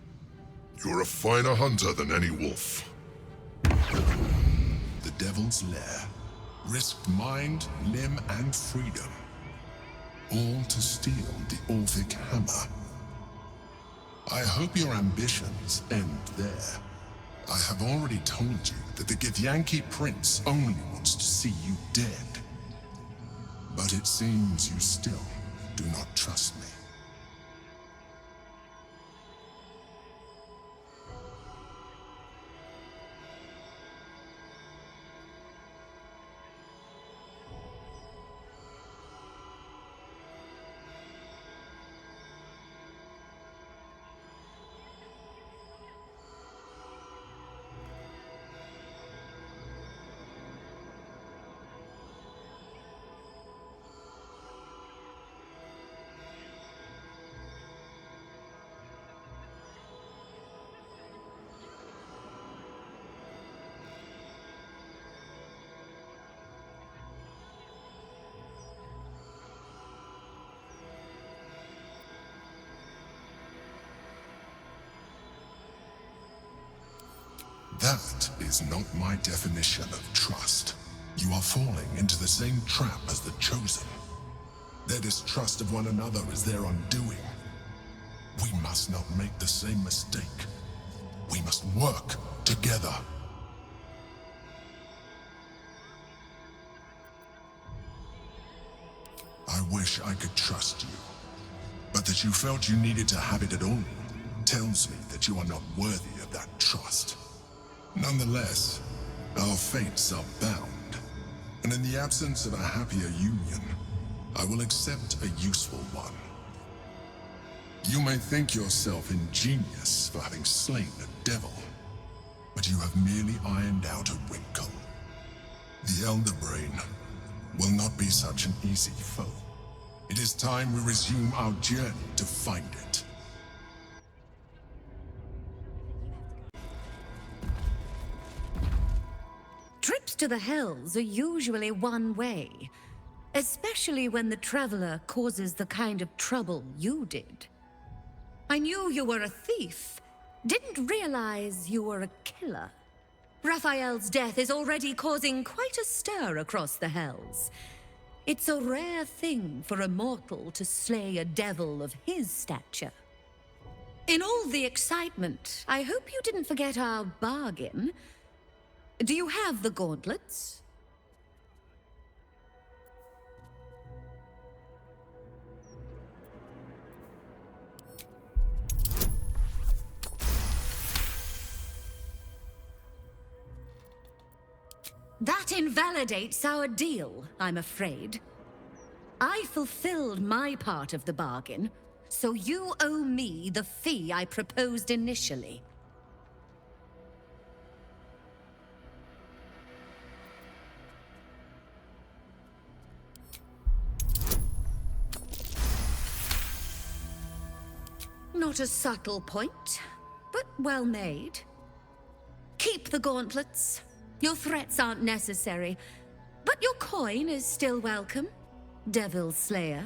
You're a finer hunter than any wolf. The Devil's Lair. Risked mind, limb, and freedom. All to steal the Orphic Hammer. I hope your ambitions end there. I have already told you that the Githyanki Prince only wants to see you dead. But it seems you still do not trust me. That is not my definition of trust. You are falling into the same trap as the Chosen. Their distrust of one another is their undoing. We must not make the same mistake. We must work together. wish I could trust you. But that you felt you needed to have it at all tells me that you are not worthy of that trust. Nonetheless, our fates are bound, and in the absence of a happier union, I will accept a useful one. You may think yourself ingenious for having slain a devil, but you have merely ironed out a wrinkle. The Elderbrain will not be such an easy foe. It is time we resume our journey to find it. Trips to the Hells are usually one way, especially when the traveler causes the kind of trouble you did. I knew you were a thief, didn't realize you were a killer. Raphael's death is already causing quite a stir across the Hells. It's a rare thing for a mortal to slay a devil of his stature. In all the excitement, I hope you didn't forget our bargain. Do you have the gauntlets? That invalidates our deal, I'm afraid. I fulfilled my part of the bargain, so you owe me the fee I proposed initially. Not a subtle point, but well made. Keep the gauntlets. Your threats aren't necessary, but your coin is still welcome, Devil Slayer.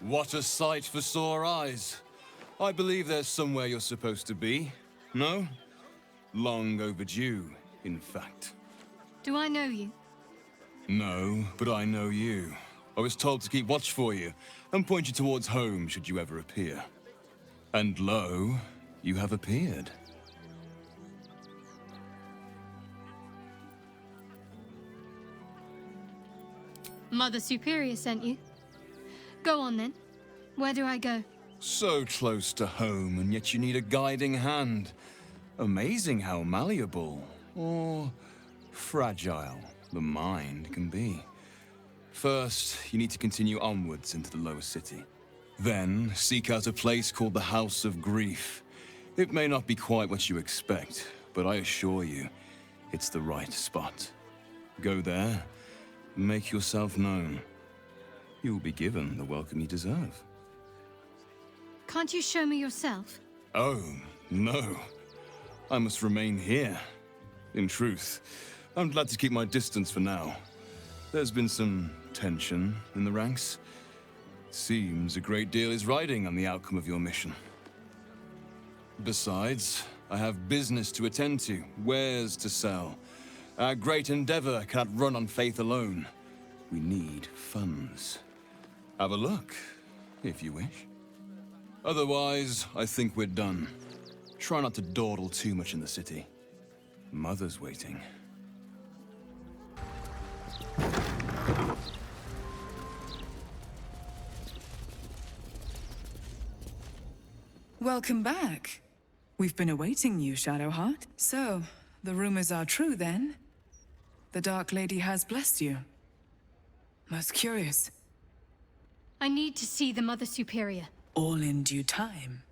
What a sight for sore eyes. I believe there's somewhere you're supposed to be. No? Long overdue, in fact. Do I know you? No, but I know you. I was told to keep watch for you, and point you towards home should you ever appear. And lo, you have appeared. Mother Superior sent you. Go on then. Where do I go? So close to home, and yet you need a guiding hand. Amazing how malleable, or fragile, the mind can be. First, you need to continue onwards into the lower city. Then, seek out a place called the House of Grief. It may not be quite what you expect, but I assure you, it's the right spot. Go there, make yourself known. You will be given the welcome you deserve. Can't you show me yourself? Oh, no. I must remain here. In truth, I'm glad to keep my distance for now. There's been some tension in the ranks. Seems a great deal is riding on the outcome of your mission. Besides, I have business to attend to, wares to sell. Our great endeavor cannot run on faith alone. We need funds. Have a look, if you wish. Otherwise, I think we're done. Try not to dawdle too much in the city. Mother's waiting. Welcome back. We've been awaiting you, Shadowheart. So, the rumors are true then? The Dark Lady has blessed you. Most curious. I need to see the Mother Superior. All in due time.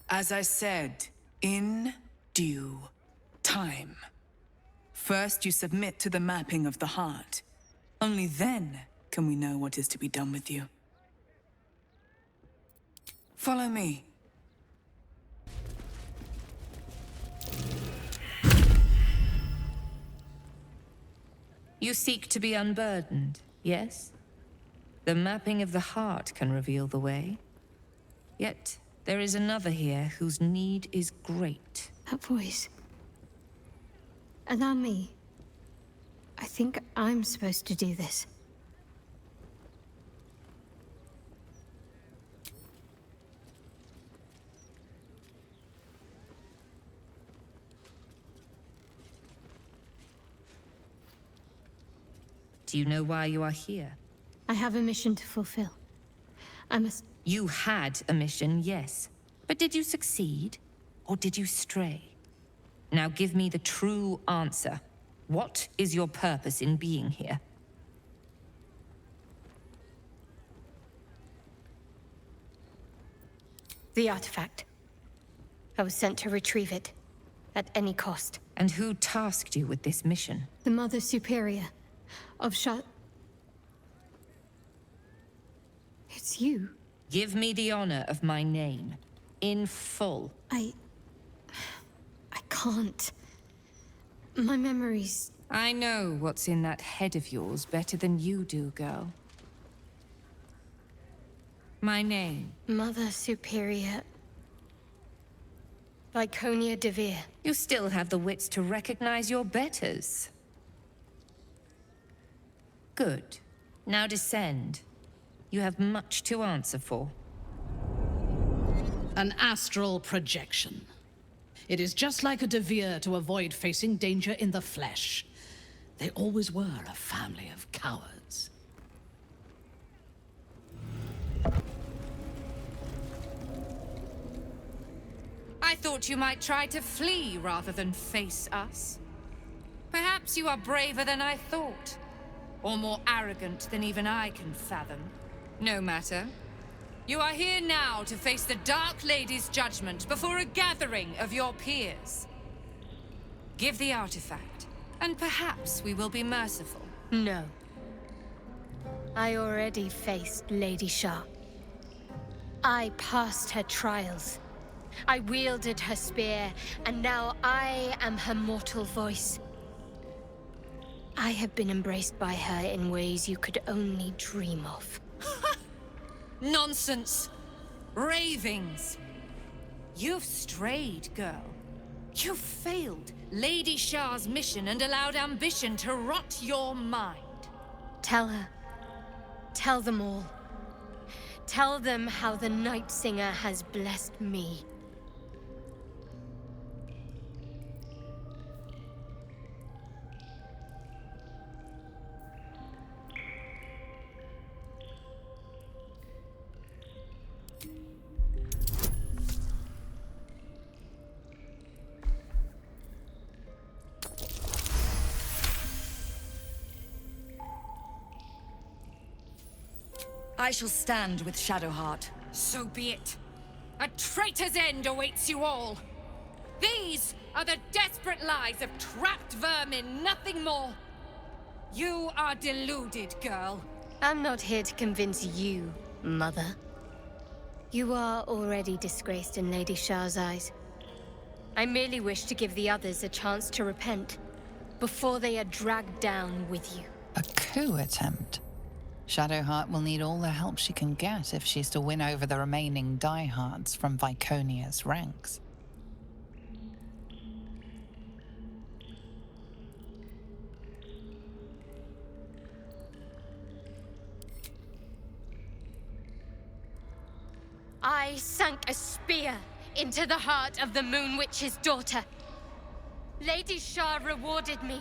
As I said, in due time. First, you submit to the mapping of the heart. Only then can we know what is to be done with you. Follow me. You seek to be unburdened, yes? The mapping of the heart can reveal the way. Yet, there is another here whose need is great. That voice. Allow me. I think I'm supposed to do this. Do you know why you are here? I have a mission to fulfill. I must... You had a mission, yes. But did you succeed? Or did you stray? Now give me the true answer. What is your purpose in being here? The artifact. I was sent to retrieve it. At any cost. And who tasked you with this mission? The Mother Superior of It's you. Give me the honor of my name. In full. I can't. My memories... I know what's in that head of yours better than you do, girl. My name. Mother Superior... Viconia de Veer. You still have the wits to recognize your betters. Good. Now descend. You have much to answer for. An astral projection. It is just like a de Veer to avoid facing danger in the flesh. They always were a family of cowards. I thought you might try to flee rather than face us. Perhaps you are braver than I thought. Or more arrogant than even I can fathom. No matter. You are here now to face the Dark Lady's judgment before a gathering of your peers. Give the artifact, and perhaps we will be merciful. No. I already faced Lady Shah. I passed her trials. I wielded her spear, and now I am her mortal voice. I have been embraced by her in ways you could only dream of. Nonsense! Ravings! You've strayed, girl. You've failed Lady Shah's mission and allowed ambition to rot your mind. Tell her. Tell them all. Tell them how the Night Singer has blessed me. I shall stand with Shadowheart. So be it. A traitor's end awaits you all. These are the desperate lies of trapped vermin, nothing more. You are deluded, girl. I'm not here to convince you, Mother. You are already disgraced in Lady Shah's eyes. I merely wish to give the others a chance to repent, before they are dragged down with you. A coup attempt? Shadowheart will need all the help she can get if she's to win over the remaining diehards from Viconia's ranks. I sank a spear into the heart of the Moon Witch's daughter. Lady Shah rewarded me.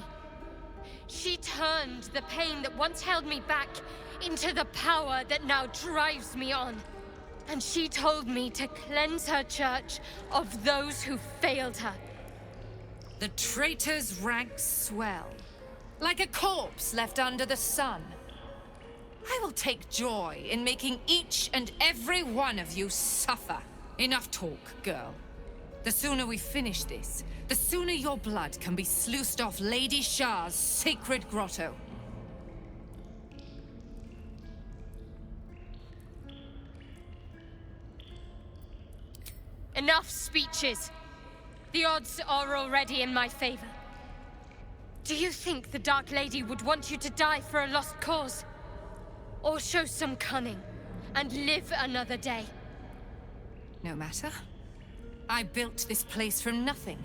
She turned the pain that once held me back into the power that now drives me on. And she told me to cleanse her church of those who failed her. The traitor's ranks swell, like a corpse left under the sun. I will take joy in making each and every one of you suffer. Enough talk, girl. The sooner we finish this, the sooner your blood can be sluiced off Lady Shah's sacred grotto. Enough speeches. The odds are already in my favor. Do you think the Dark Lady would want you to die for a lost cause? Or show some cunning and live another day? No matter. I built this place from nothing.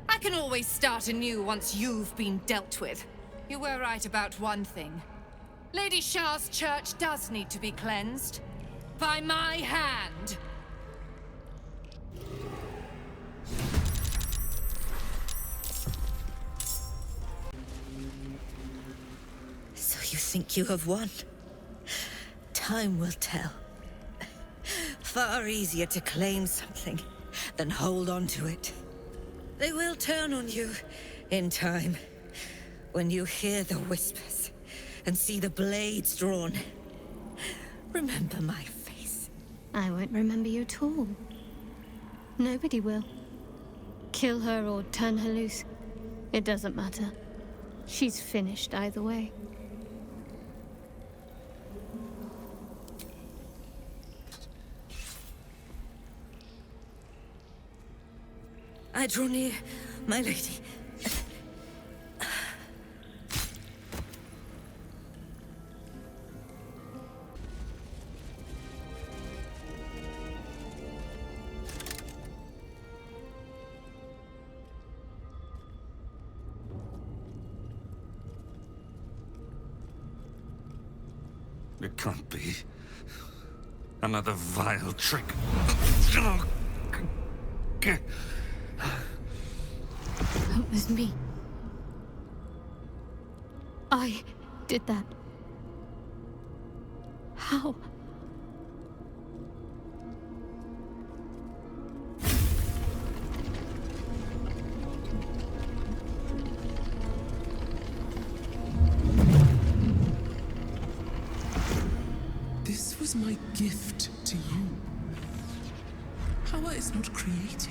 I can always start anew once you've been dealt with. You were right about one thing. Lady Shah's church does need to be cleansed. By my hand. So you think you have won. Time will tell. Far easier to claim something than hold on to it. They will turn on you in time, when you hear the whispers and see the blades drawn. Remember my face. I won't remember you at all. Nobody will. Kill her or turn her loose. It doesn't matter. She's finished either way. I draw near, my lady. It can't be. Another vile trick. It was me. I did that. How? This was my gift to you. Power is not created.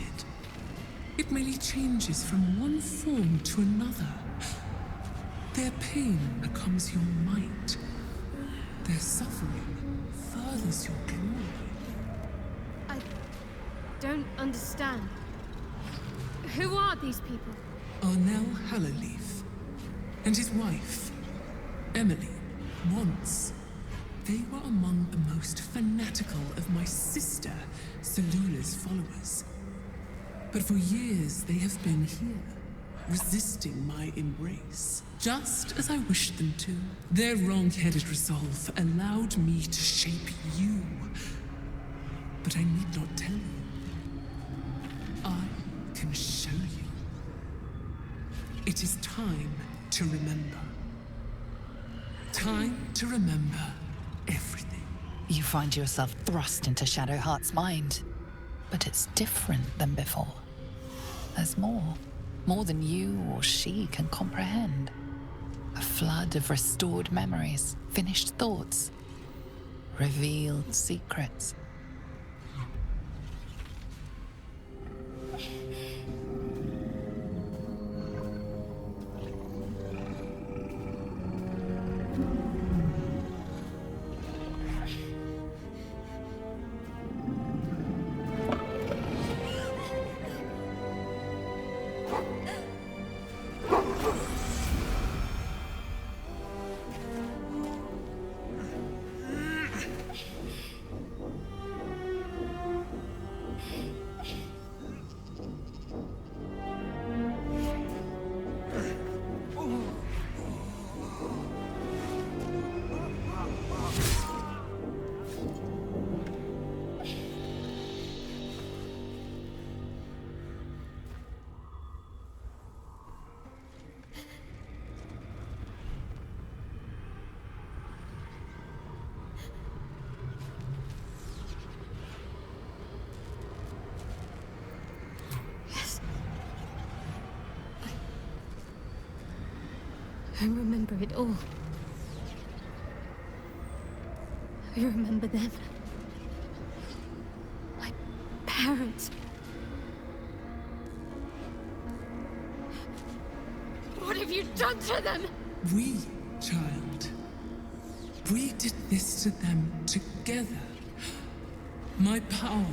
It merely changes from one form to another. Their pain becomes your might. Their suffering furthers your glory. I don't understand. Who are these people? Arnell Hallowleaf and his wife, Emily, once. They were among the most fanatical of my sister, Selula's followers. But for years they have been here, resisting my embrace, just as I wished them to. Their wrong-headed resolve allowed me to shape you. But I need not tell you. I can show you. It is time to remember. Time to remember everything. You find yourself thrust into Shadowheart's mind, but it's different than before. There's more than you or she can comprehend. A flood of restored memories, finished thoughts, revealed secrets. I remember it all. I remember them. My parents. What have you done to them? We, child. We did this to them together. My power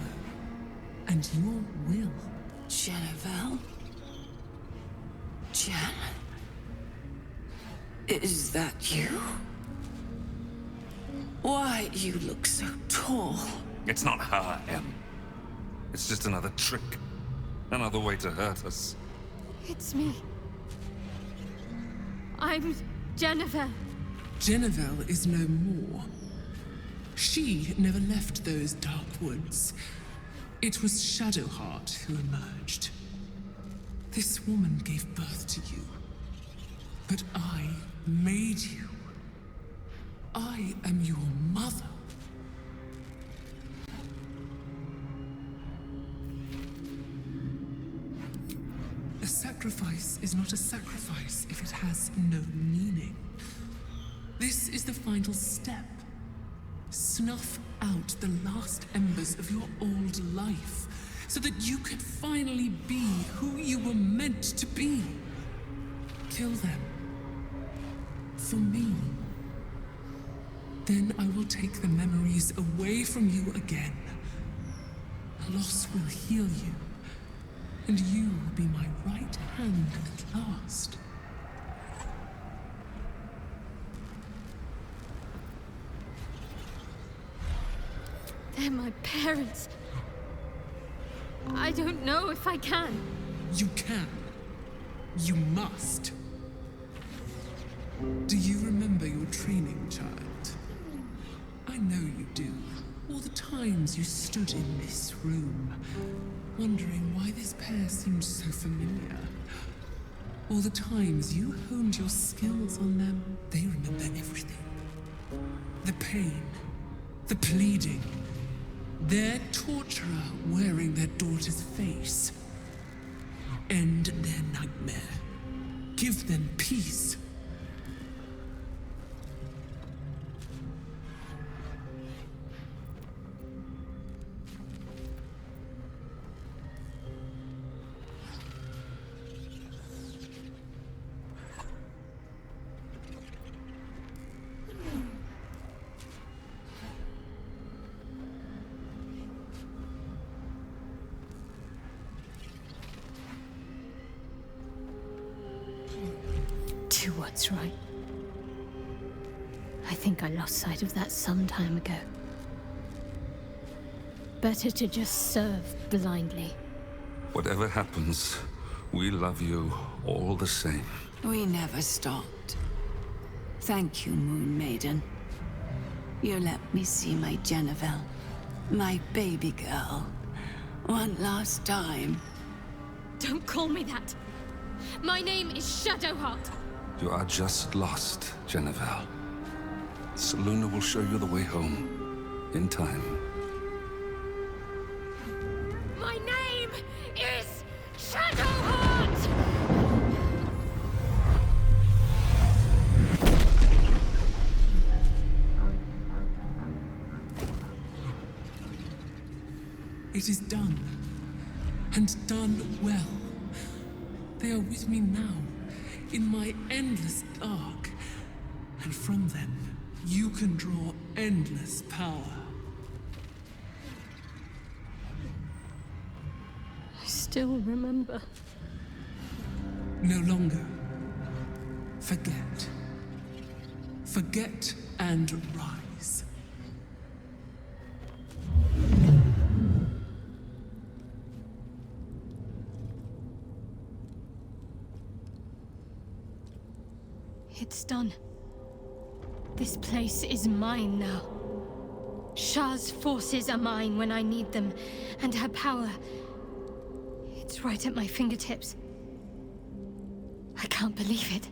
and your will. Jennifer? Jen? Is that you? Why you look so tall? It's not her, Em. It's just another trick. Another way to hurt us. It's me. I'm Jennifer. Jennifer is no more. She never left those dark woods. It was Shadowheart who emerged. This woman gave birth to you. But I made you. I am your mother. A sacrifice is not a sacrifice if it has no meaning. This is the final step. Snuff out the last embers of your old life, so that you can finally be who you were meant to be. Kill them. For me. Then I will take the memories away from you again. Loss will heal you, and you will be my right hand at last. They're my parents. I don't know if I can. You can. You must. Do you remember your training, child? I know you do. All the times you stood in this room, wondering why this pair seemed so familiar. All the times you honed your skills on them, they remember everything. The pain, the pleading, their torturer wearing their daughter's face. End their nightmare. Give them peace. Do what's right. I think I lost sight of that some time ago. Better to just serve blindly. Whatever happens, we love you all the same. We never stopped. Thank you, Moon Maiden. You let me see my Genevieve, my baby girl, one last time. Don't call me that. My name is Shadowheart. You are just lost, Genevieve. Selûne will show you the way home, in time. My name is Shadowheart! It is done. And done well. They are with me now, in my endless dark. And from them, you can draw endless power. I still remember. No longer. Forget. Forget and rise. It's done. This place is mine now. Shah's forces are mine when I need them, and her power, it's right at my fingertips. I can't believe it.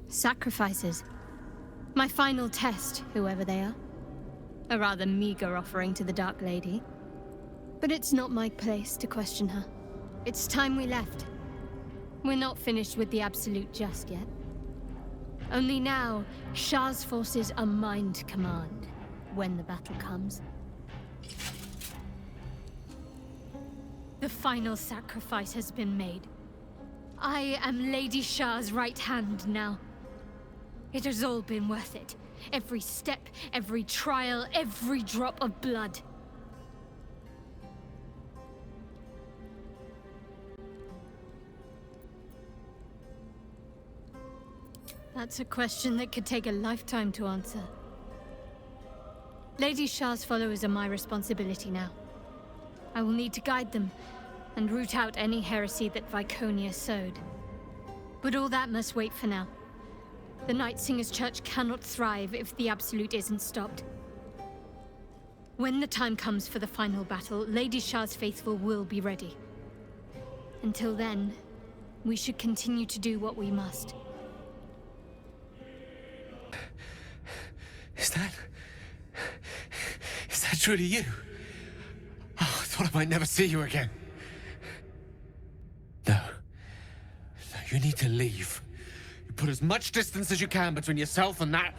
Sacrifices. My final test, whoever they are. A rather meager offering to the Dark Lady. But it's not my place to question her. It's time we left. We're not finished with the Absolute just yet. Only now, Shah's forces are mine to command, when the battle comes. The final sacrifice has been made. I am Lady Shah's right hand now. It has all been worth it. Every step, every trial, every drop of blood. That's a question that could take a lifetime to answer. Lady Shah's followers are my responsibility now. I will need to guide them, and root out any heresy that Viconia sowed. But all that must wait for now. The Night Singer's Church cannot thrive if the Absolute isn't stopped. When the time comes for the final battle, Lady Shah's faithful will be ready. Until then, we should continue to do what we must. Is that truly you? Oh, I thought I might never see you again. No, you need to leave. You put as much distance as you can between yourself and that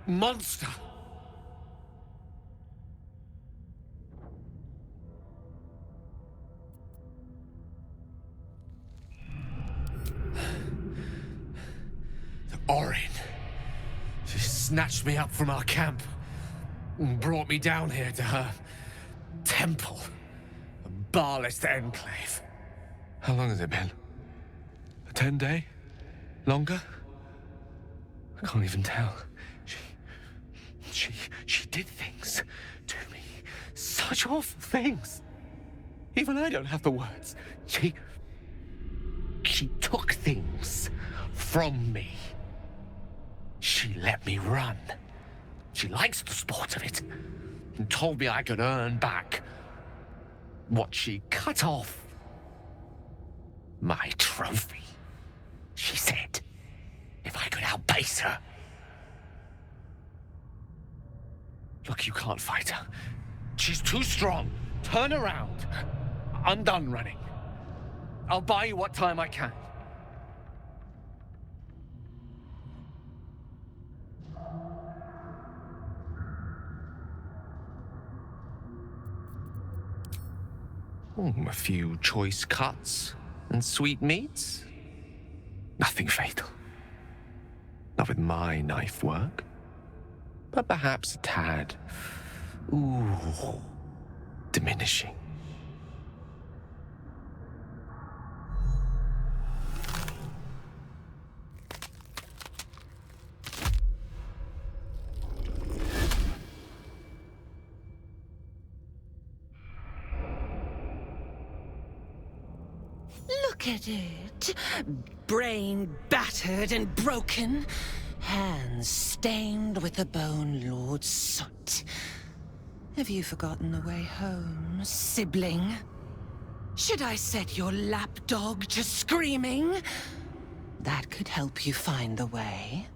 monster. Orin. She snatched me up from our camp and brought me down here to her temple, the Bhaalist enclave. How long has it been? A 10-day? Longer? I can't even tell. She did things to me. Such awful things. Even I don't have the words. She took things from me. She let me run. She likes the sport of it, and told me I could earn back what she cut off. My trophy, she said, if I could outpace her. Look, you can't fight her. She's too strong. Turn around. I'm done running. I'll buy you what time I can. A few choice cuts and sweet meats. Nothing fatal. Not with my knife work. But perhaps a tad, diminishing. Look at it. Brain battered and broken. Hands stained with the Bone Lord's soot. Have you forgotten the way home, sibling? Should I set your lapdog to screaming? That could help you find the way.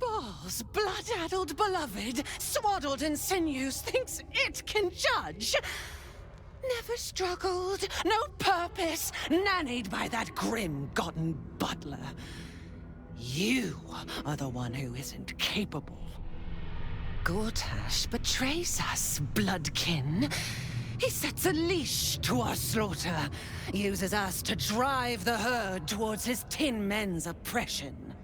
Bhaal's blood-addled beloved, swaddled in sinews, thinks it can judge. Never struggled, no purpose, nannied by that grim-gotten butler. You are the one who isn't capable. Gortash betrays us, bloodkin. He sets a leash to our slaughter, uses us to drive the herd towards his tin men's oppression.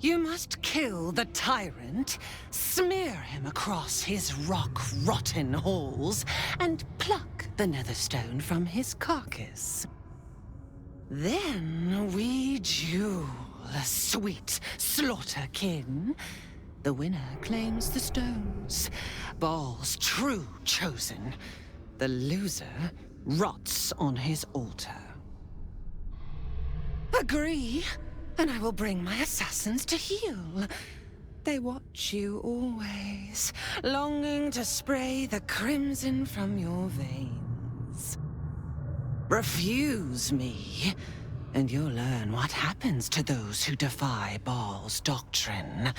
You must kill the tyrant, smear him across his rock-rotten halls, and pluck the netherstone from his carcass. Then we duel, sweet slaughterkin. The winner claims the stones, Bhaals Chosen. The loser rots on his altar. Agree, and I will bring my assassins to heal. They watch you always, longing to spray the crimson from your veins. Refuse me, and you'll learn what happens to those who defy Bhaal's doctrine.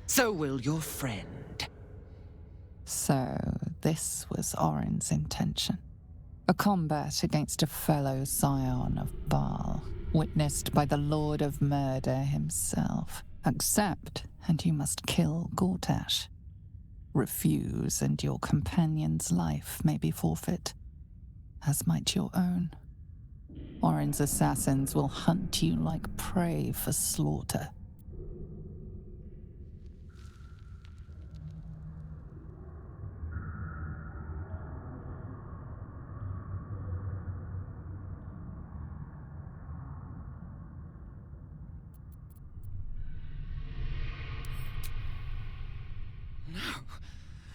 So will your friend. So, this was Orin's intention. A combat against a fellow scion of Bhaal, witnessed by the Lord of Murder himself. Accept, and you must kill Gortash. Refuse, and your companion's life may be forfeit, as might your own. Orin's assassins will hunt you like prey for slaughter.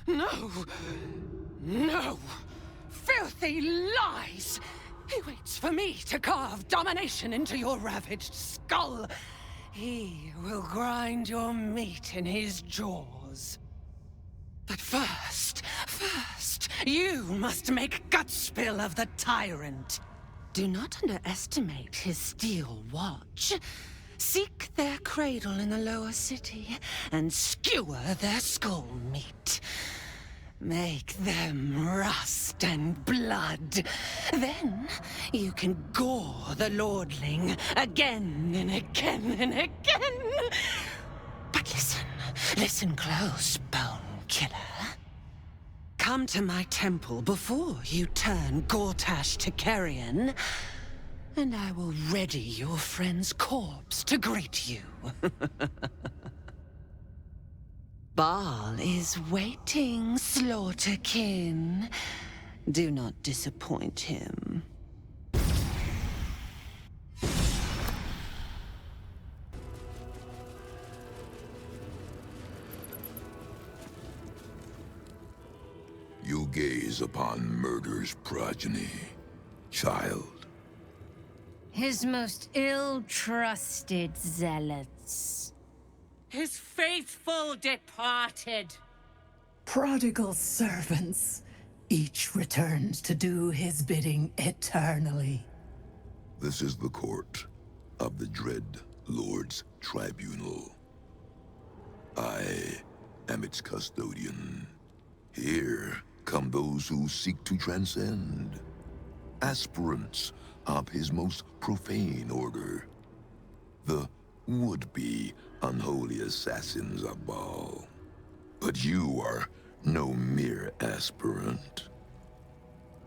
No! No! Filthy lies! He waits for me to carve domination into your ravaged skull. He will grind your meat in his jaws. But first, you must make gut spill of the tyrant. Do not underestimate his steel watch. Seek their cradle in the lower city and skewer their skull meat. Make them rust and blood. Then you can gore the lordling again and again and again. But listen close, Bone Killer. Come to my temple before you turn Gortash to carrion, and I will ready your friend's corpse to greet you. Bhaal is waiting, Slaughterkin. Do not disappoint him. You gaze upon murder's progeny, child. His most ill-trusted zealots. His faithful departed. Prodigal servants, each returned to do his bidding eternally. This is the court of the Dread Lord's Tribunal. I am its custodian. Here come those who seek to transcend, aspirants of his most profane order, the would-be unholy assassins of Bhaal. But you are no mere aspirant.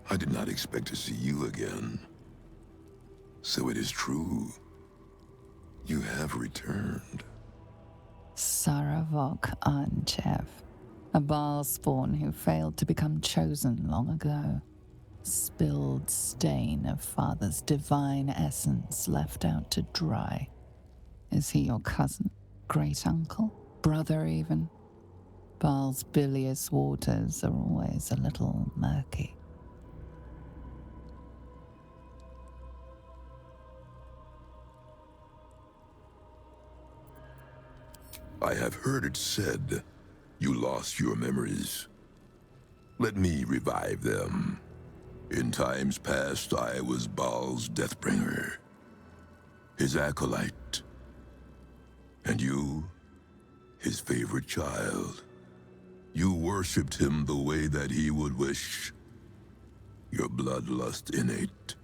I did not expect to see you again. So it is true. You have returned. Sarevok Anchev, a Bhaal spawn who failed to become chosen long ago. Spilled stain of father's divine essence left out to dry. Is he your cousin? Great uncle? Brother even? Bhaal's bilious waters are always a little murky. I have heard it said you lost your memories. Let me revive them. In times past, I was Bhaal's Deathbringer, his acolyte. And you, his favorite child. You worshipped him the way that he would wish. Your bloodlust innate,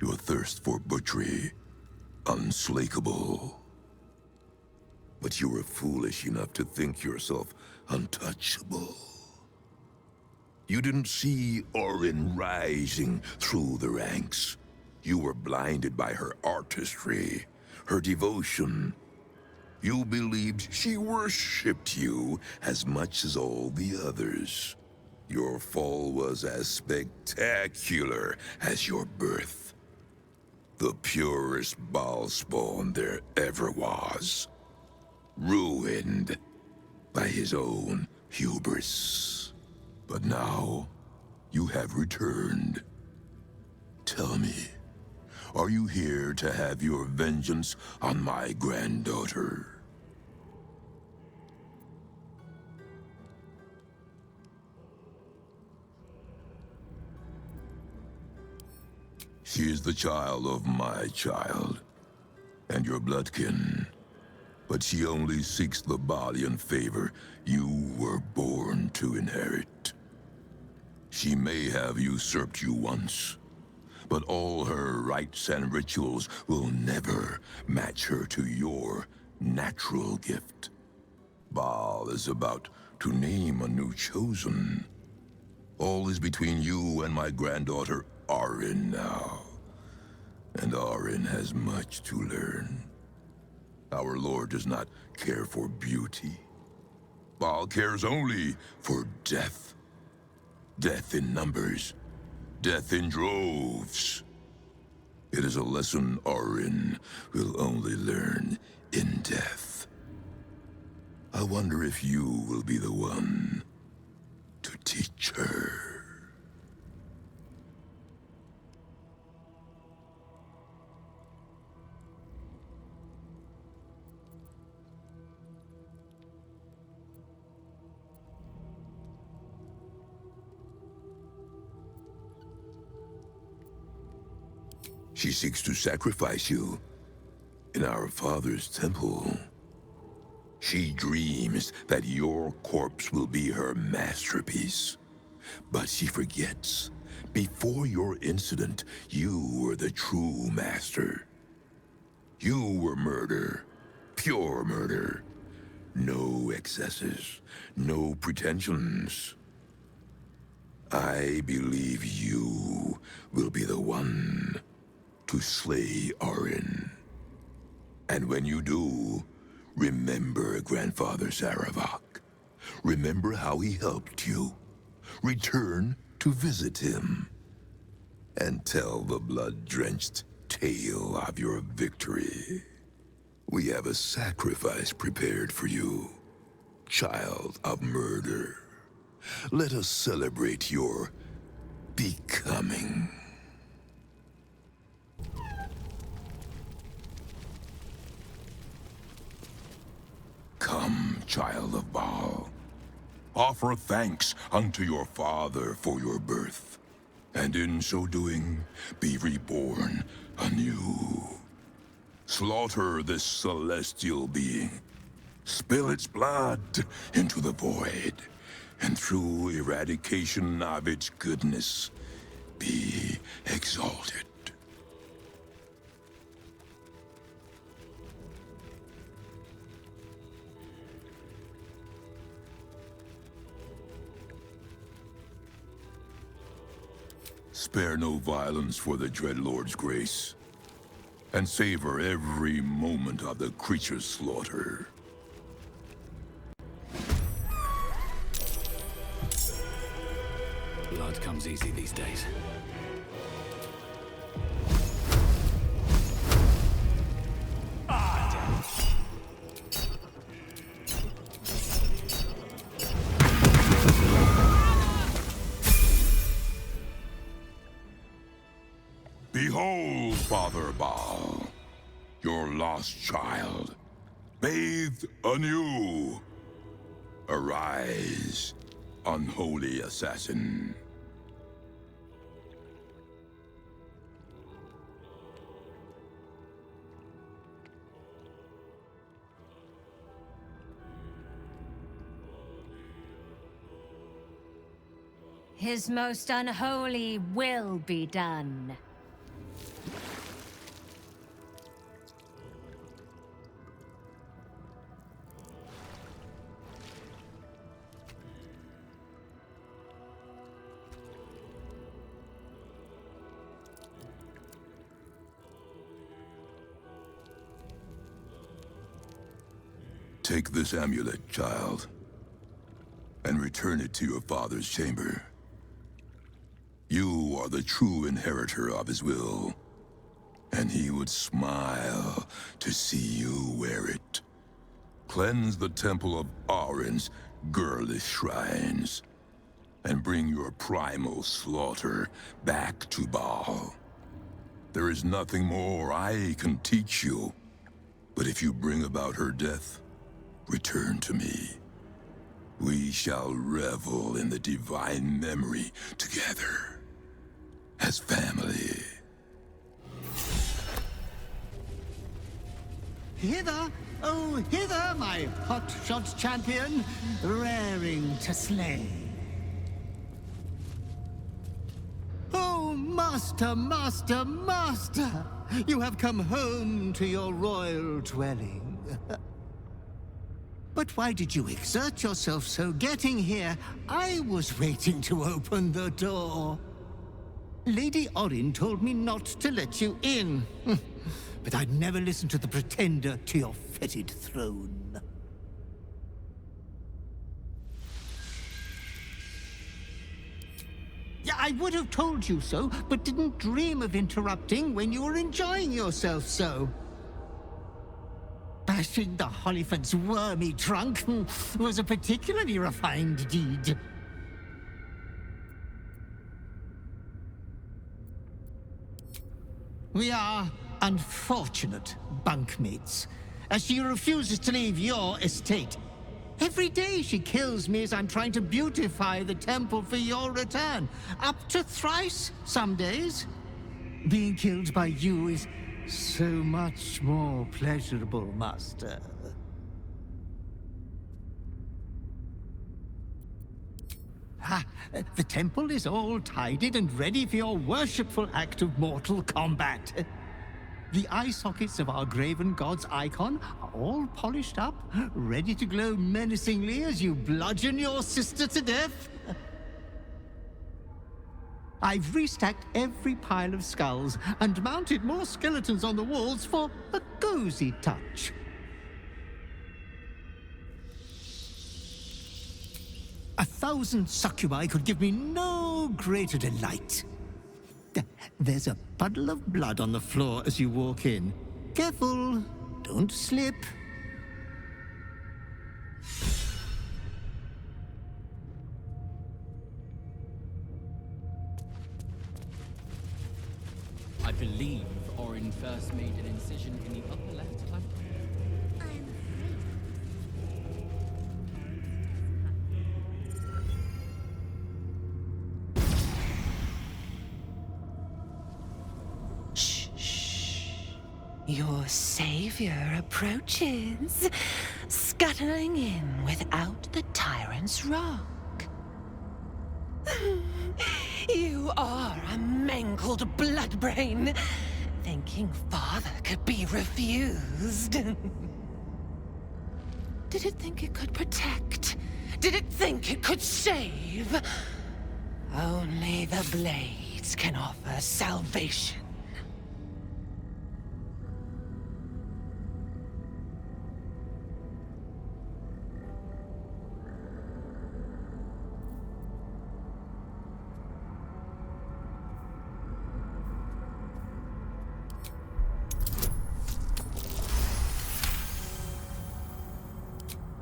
your thirst for butchery, unslakable. But you were foolish enough to think yourself untouchable. You didn't see Orin rising through the ranks. You were blinded by her artistry, her devotion. You believed she worshipped you as much as all the others. Your fall was as spectacular as your birth. The purest Bhaal spawn there ever was. Ruined by his own hubris. But now, you have returned. Tell me, are you here to have your vengeance on my granddaughter? She is the child of my child, and your bloodkin. But she only seeks the Bhaalian favor you were born to inherit. She may have usurped you once, but all her rites and rituals will never match her to your natural gift. Bhaal is about to name a new chosen. All is between you and my granddaughter Orin now. And Orin has much to learn. Our Lord does not care for beauty. Bhaal cares only for death. Death in numbers. Death in droves. It is a lesson Orin will only learn in death. I wonder if you will be the one to teach her. She seeks to sacrifice you in our father's temple. She dreams that your corpse will be her masterpiece. But she forgets, before your incident, you were the true master. You were murder, pure murder. No excesses, no pretensions. I believe you will be the one to slay Orin. And when you do, remember Grandfather Sarevok. Remember how he helped you. Return to visit him. And tell the blood-drenched tale of your victory. We have a sacrifice prepared for you, child of murder. Let us celebrate your becoming. Come, child of Bhaal. Offer thanks unto your father for your birth, and in so doing, be reborn anew. Slaughter this celestial being. Spill its blood into the void, and through eradication of its goodness, be exalted. Spare no violence for the Dreadlord's grace, and savor every moment of the creature's slaughter. Blood comes easy these days. Behold, Father Bhaal, your lost child, bathed anew. Arise, unholy assassin. His most unholy will be done. Take this amulet, child, and return it to your father's chamber. You are the true inheritor of his will, and he would smile to see you wear it. Cleanse the temple of Orin's girlish shrines, and bring your primal slaughter back to Bhaal. There is nothing more I can teach you, but if you bring about her death, return to me. We shall revel in the divine memory together, as family. Hither, oh hither, my hotshot champion, raring to slay. Oh, master, master, master! You have come home to your royal dwelling. But why did you exert yourself so getting here? I was waiting to open the door. Lady Orin told me not to let you in. But I'd never listen to the pretender to your fetid throne. Yeah, I would have told you so, but didn't dream of interrupting when you were enjoying yourself so. Bashing the Hollyphant's wormy trunk was a particularly refined deed. We are unfortunate bunkmates, as she refuses to leave your estate. Every day she kills me as I'm trying to beautify the temple for your return. Up to thrice some days. Being killed by you is so much more pleasurable, Master. Ah, the temple is all tidied and ready for your worshipful act of mortal combat. The eye sockets of our graven god's icon are all polished up, ready to glow menacingly as you bludgeon your sister to death. I've restacked every pile of skulls and mounted more skeletons on the walls for a cozy touch. A 1,000 succubi could give me no greater delight. There's a puddle of blood on the floor as you walk in. Careful, don't slip. I believe Orin first made an incision in the upper left clavicle. Your savior approaches, scuttling in without the tyrant's rock. You are a mangled bloodbrain, thinking father could be refused. Did it think it could protect? Did it think it could save? Only the blades can offer salvation.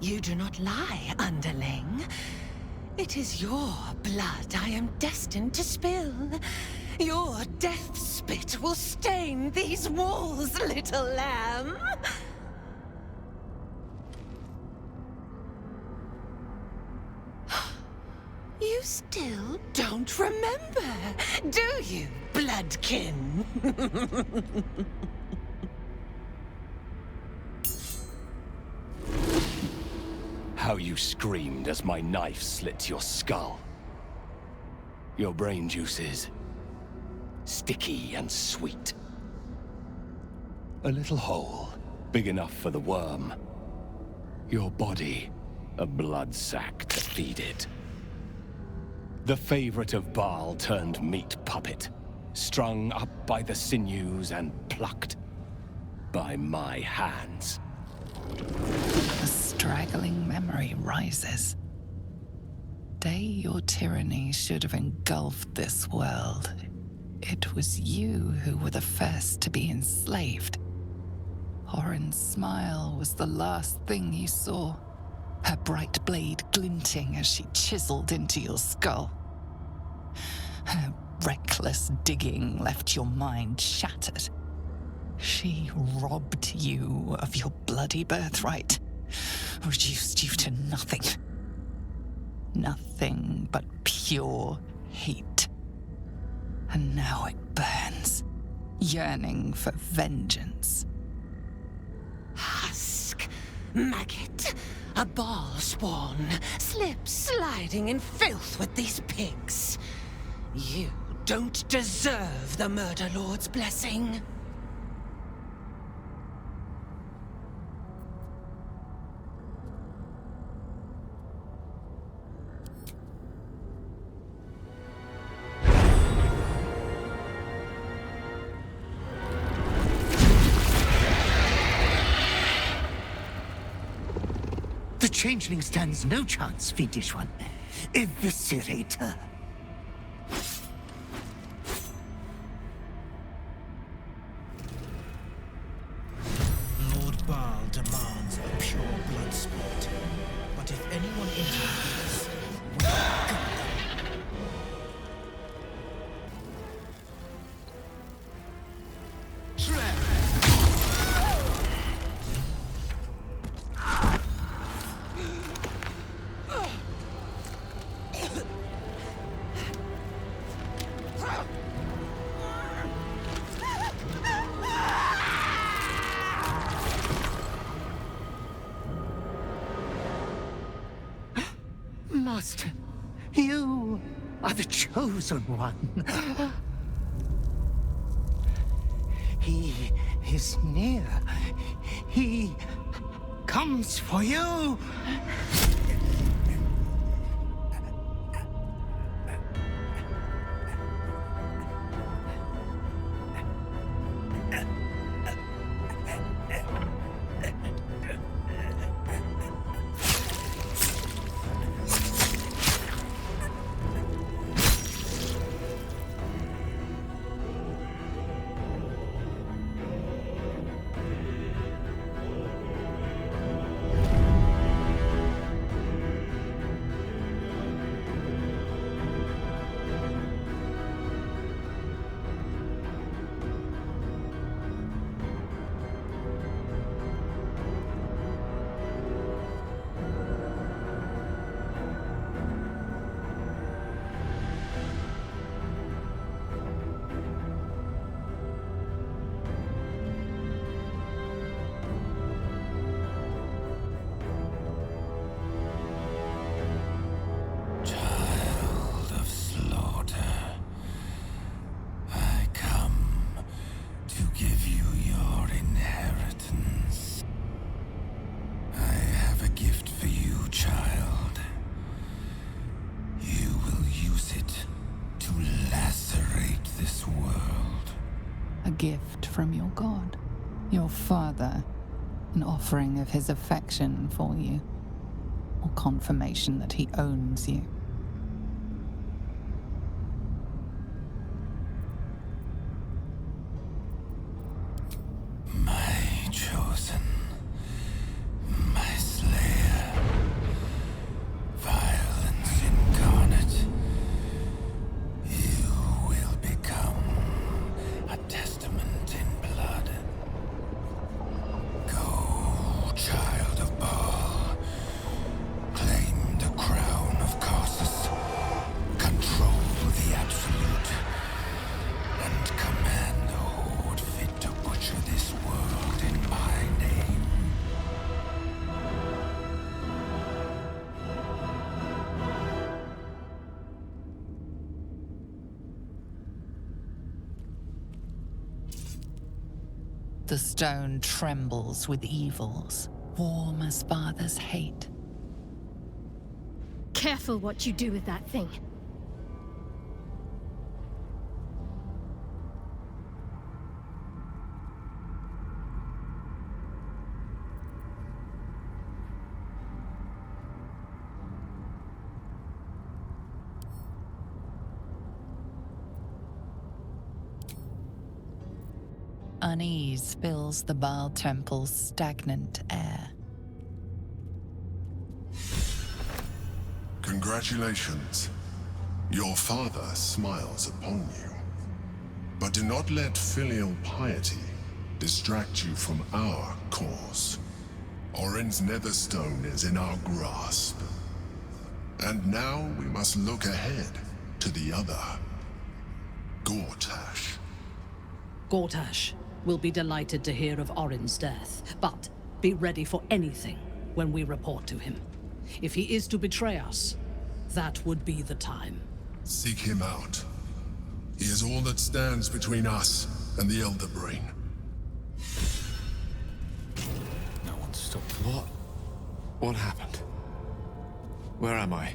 You do not lie, underling. It is your blood I am destined to spill. Your death spit will stain these walls, little lamb. You still don't remember, do you, bloodkin? How you screamed as my knife slit your skull. Your brain juices, sticky and sweet. A little hole, big enough for the worm. Your body, a blood sack to feed it. The favorite of Bhaal turned meat puppet, strung up by the sinews and plucked by my hands. A straggling memory rises. Day your tyranny should have engulfed this world. It was you who were the first to be enslaved. Orin's smile was the last thing you saw, her bright blade glinting as she chiseled into your skull. Her reckless digging left your mind shattered. She robbed you of your bloody birthright, reduced you to nothing. Nothing but pure hate. And now it burns, yearning for vengeance. Husk, maggot, a Bhaal spawn, slip sliding in filth with these pigs. You don't deserve the Murder Lord's blessing. The changeling stands no chance, fiendish one. Eviscerate her. Lord Bhaal demands a pure blood sport. But if anyone intervenes, we will gut them. Master, you are the chosen one. He is near. He comes for you. Gift from your god, your father, an offering of his affection for you, or confirmation that he owns you. My chosen, my slayer, violence incarnate, you will become a testament in blood. Go, child of Bhaal. Claim the crown of Caucasus. Control the Absolute. And command the Horde fit to butcher this world in my name. The stone trembles with evils, warm as fathers hate. Careful what you do with that thing. Unease fills the Bhaal temple's stagnant air. Congratulations. Your father smiles upon you. But do not let filial piety distract you from our cause. Orin's Netherstone is in our grasp. And now we must look ahead to the other. Gortash. Gortash will be delighted to hear of Orin's death, but be ready for anything when we report to him. If he is to betray us, that would be the time. Seek him out. He is all that stands between us and the Elderbrain. No one stopped. What? What happened? Where am I?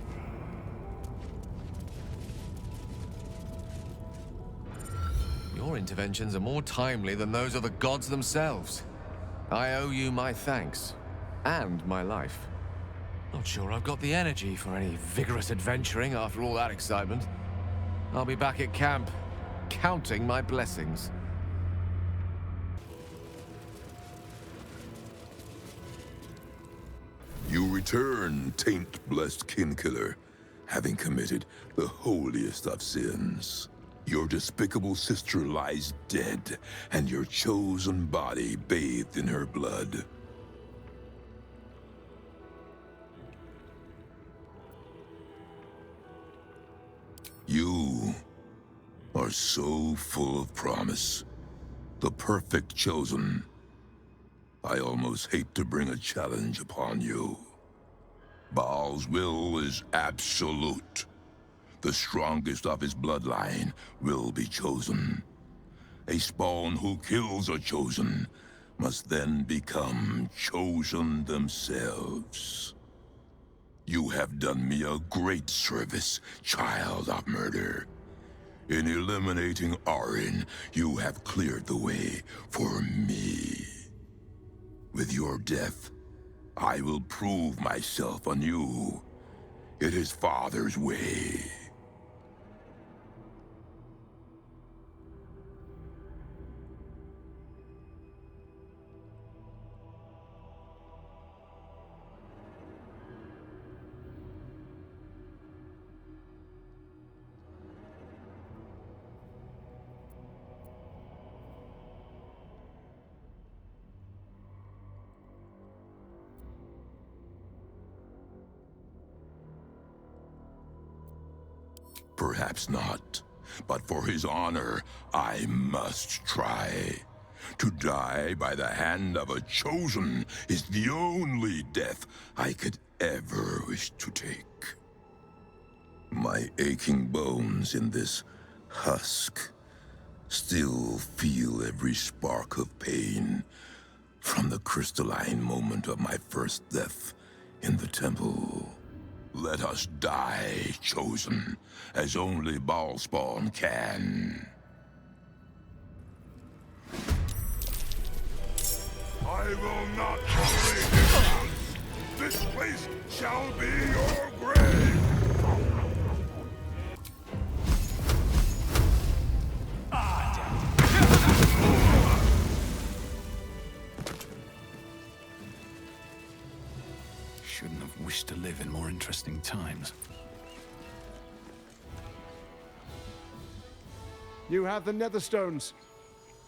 Your interventions are more timely than those of the gods themselves. I owe you my thanks. And my life. Not sure I've got the energy for any vigorous adventuring after all that excitement. I'll be back at camp, counting my blessings. You return, taint-blessed kinkiller, having committed the holiest of sins. Your despicable sister lies dead, and your chosen body bathed in her blood. You are so full of promise. The perfect chosen. I almost hate to bring a challenge upon you. Bhaal's will is absolute. The strongest of his bloodline will be chosen. A spawn who kills a chosen must then become chosen themselves. You have done me a great service, child of murder. In eliminating Orin, you have cleared the way for me. With your death, I will prove myself anew. It is Father's way. Perhaps not, but for his honor, I must try. To die by the hand of a chosen is the only death I could ever wish to take. My aching bones in this husk still feel every spark of pain from the crystalline moment of my first death in the temple. Let us die, chosen, as only Bhaal spawn can. I will not tolerate ignorance. This place shall be your grave. Shouldn't have wished to live in more interesting times. You have the Netherstones.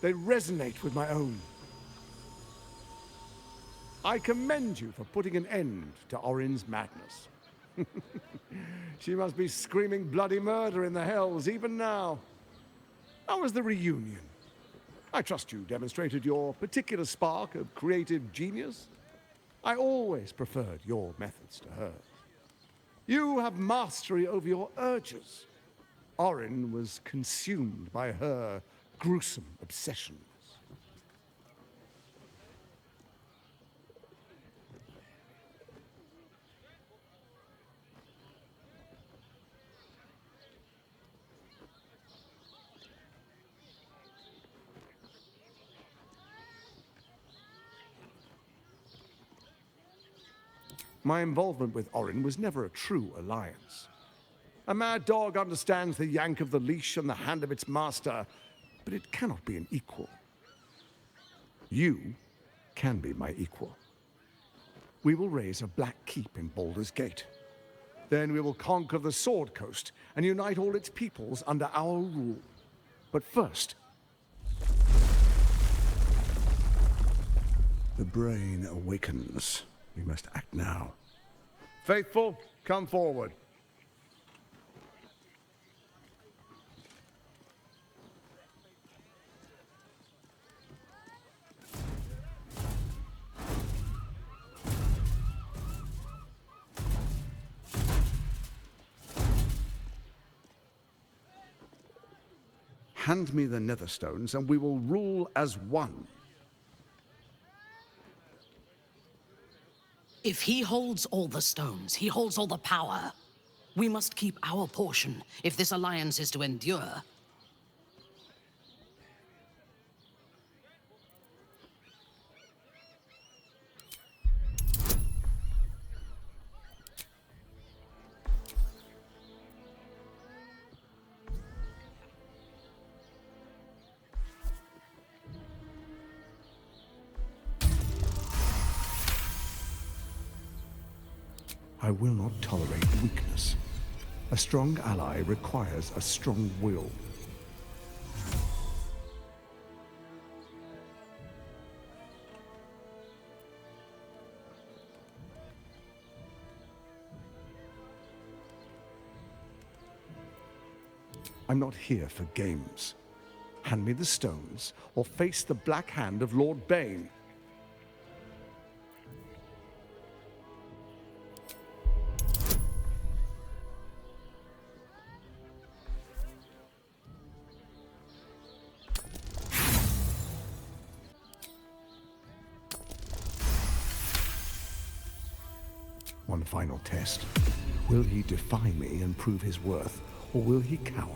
They resonate with my own. I commend you for putting an end to Orin's madness. She must be screaming bloody murder in the hells even now. How was the reunion? I trust you demonstrated your particular spark of creative genius. I always preferred your methods to hers. You have mastery over your urges. Orin was consumed by her gruesome obsessions. My involvement with Orin was never a true alliance. A mad dog understands the yank of the leash and the hand of its master, but it cannot be an equal. You can be my equal. We will raise a black keep in Baldurs Gate. Then we will conquer the Sword Coast and unite all its peoples under our rule. But first, the brain awakens. We must act now. Faithful, come forward. Hand me the Netherstones and we will rule as one. If he holds all the stones, he holds all the power. We must keep our portion if this alliance is to endure. I will not tolerate weakness. A strong ally requires a strong will. I'm not here for games. Hand me the stones, or face the black hand of Lord Bane. One final test. Will he defy me and prove his worth, or will he cower?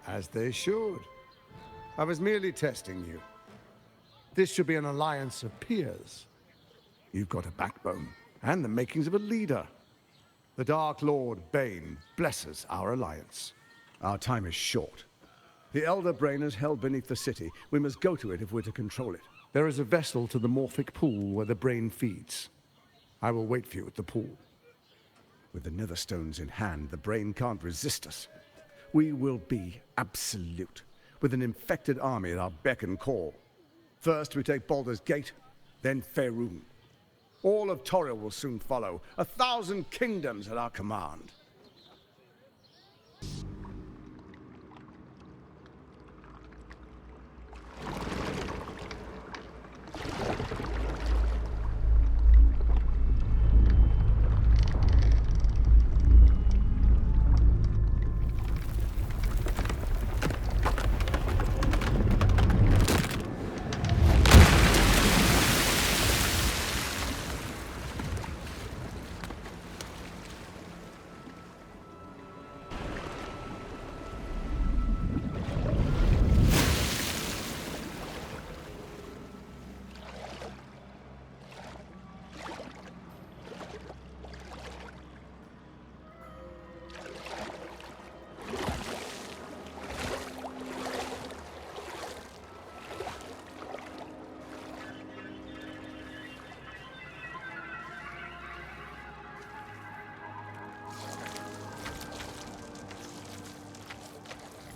As they should. I was merely testing you. This should be an alliance of peers. You've got a backbone, and the makings of a leader. The Dark Lord Bane blesses our alliance. Our time is short. The Elder Brain is held beneath the city. We must go to it if we're to control it. There is a vessel to the Morphic pool where the brain feeds. I will wait for you at the pool. With the Netherstones in hand, the brain can't resist us. We will be absolute, with an infected army at our beck and call. First we take Baldurs Gate, then Faerun. All of Toril will soon follow, 1,000 kingdoms at our command.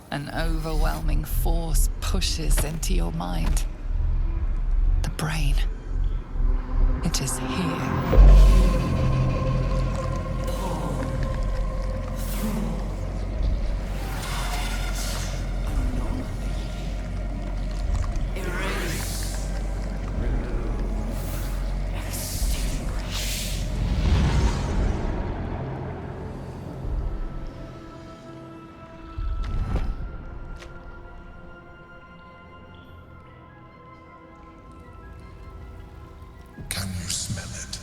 An overwhelming force pushes into your mind. The brain. It is here. Can you smell it?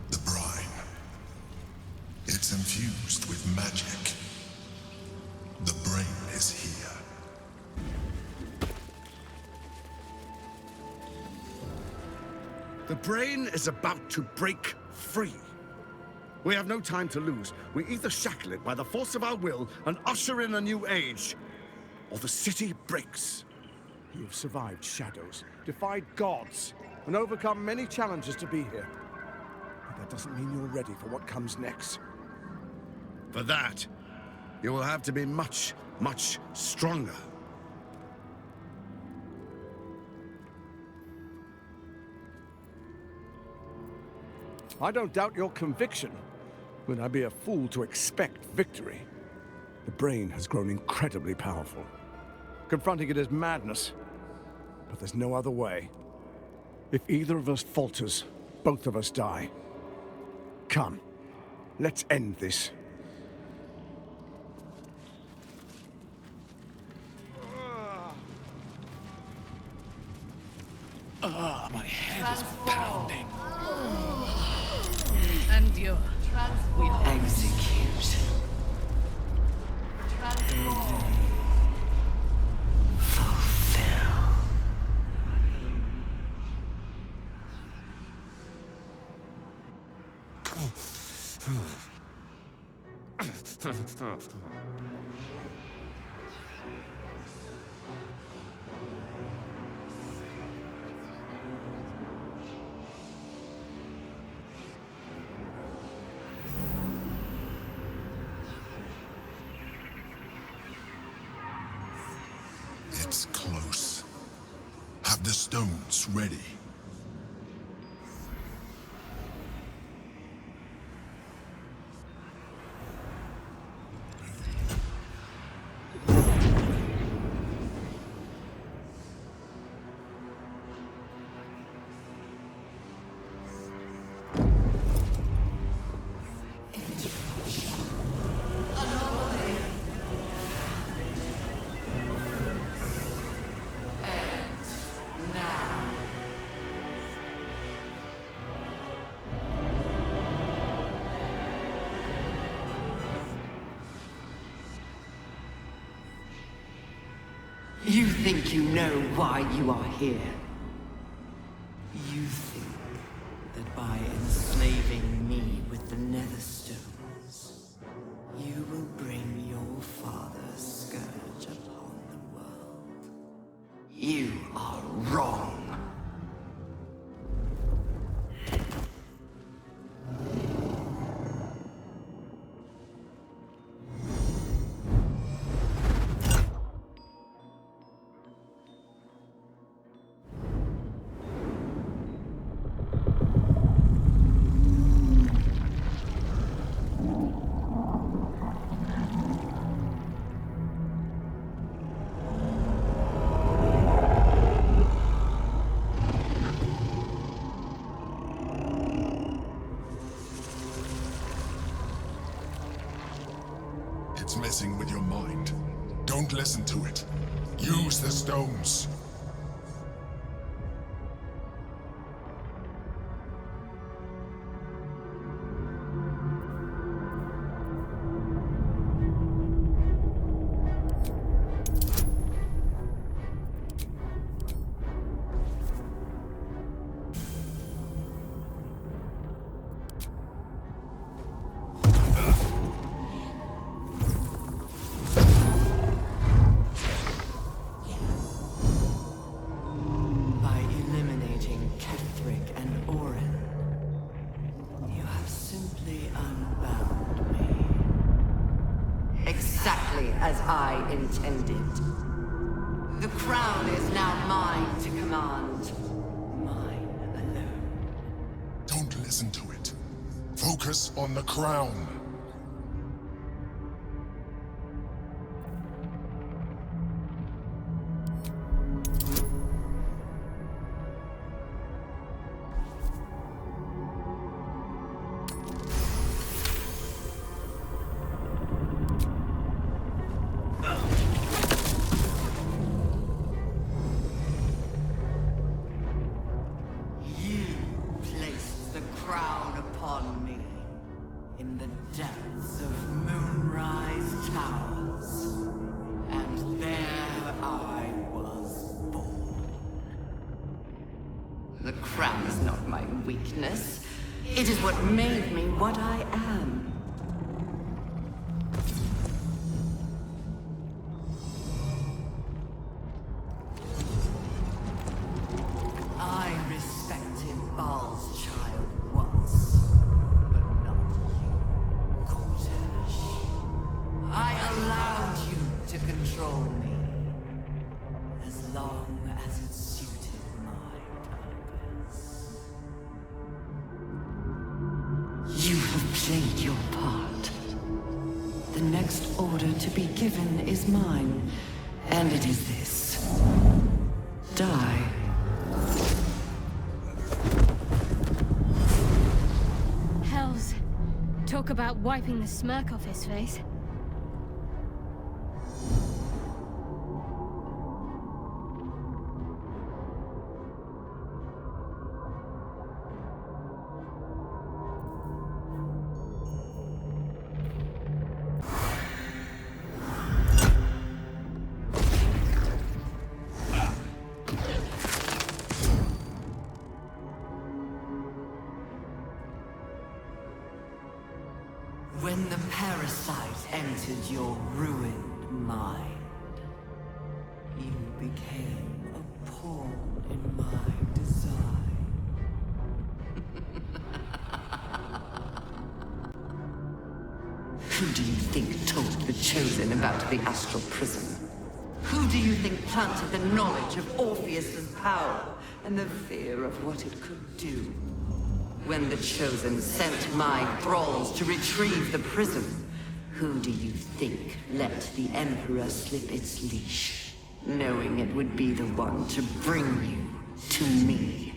The brine. It's infused with magic. The brain is here. The brain is about to break free. We have no time to lose. We either shackle it by the force of our will and usher in a new age, or the city breaks. You've survived shadows, defied gods, and overcome many challenges to be here. But that doesn't mean you're ready for what comes next. For that, you will have to be much, much stronger. I don't doubt your conviction, but I'd be a fool to expect victory. The brain has grown incredibly powerful. Confronting it is madness, but there's no other way. If either of us falters, both of us die. Come, let's end this. My head is pounding. Endure. We execute. It's close. Have the stones ready. You think you know why you are here. You think that by enslaving me with the Netherstones, you will bring your father's scourge upon the world. You are wrong. It's messing with your mind. Don't listen to it. Use the stones. As I intended. The crown is now mine to command. Mine alone. Don't listen to it. Focus on the crown. It is what made me what I am. I respected Bhaal's child once, but not you, Gortash. I allowed you to control me, as long as it suited my purpose. You have played your part. The next order to be given is mine, and it is this. Die. Hells. Talk about wiping the smirk off his face. When the parasite entered your ruined mind, you became a pawn in my design. Who do you think told the Chosen about the astral prism? Who do you think planted the knowledge of Orpheus's power and the fear of what it could do? When the Chosen sent my thralls to retrieve the prism, who do you think let the Emperor slip its leash, knowing it would be the one to bring you to me?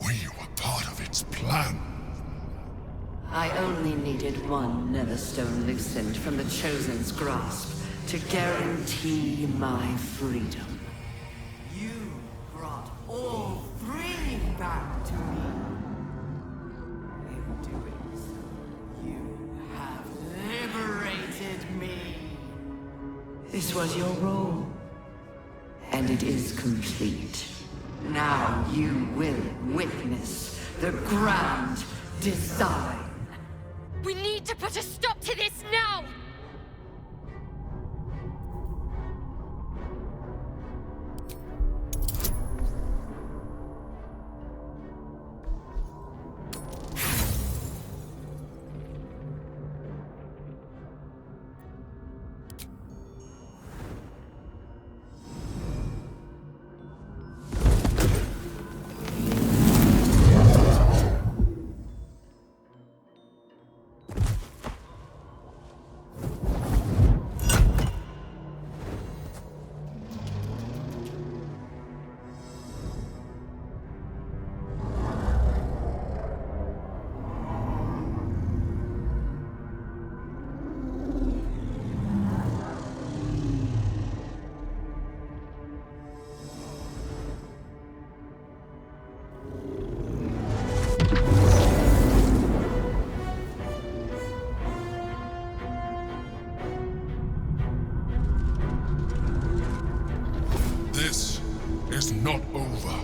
We were part of its plan. I only needed one Netherstone loosened from the Chosen's grasp to guarantee my freedom. You brought all three back to me. In doing so, you have liberated me. This was your role, and And it is complete. Now you will witness the grand design. We need to put a stop to this now! This is not over.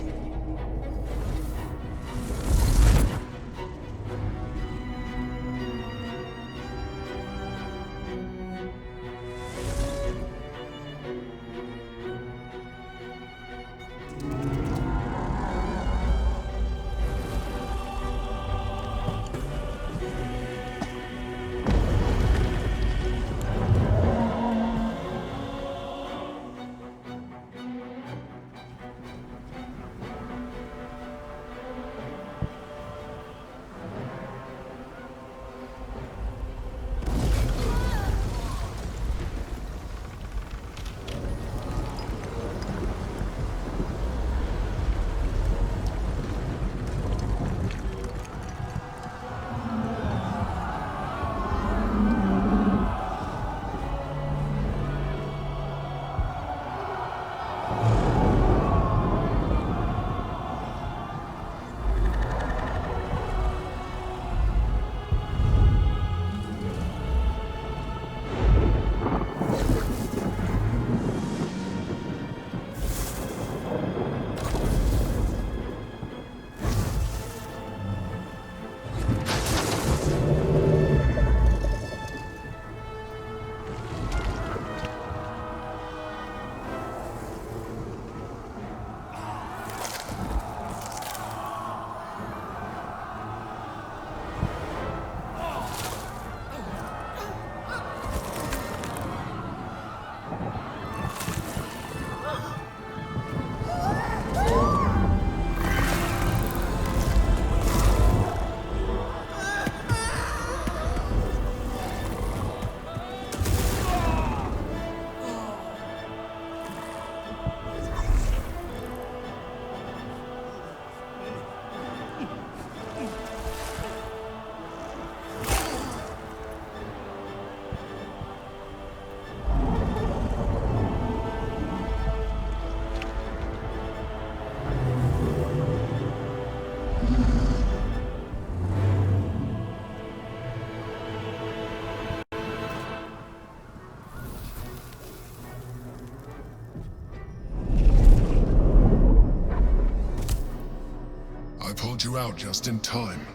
Pulled you out just in time.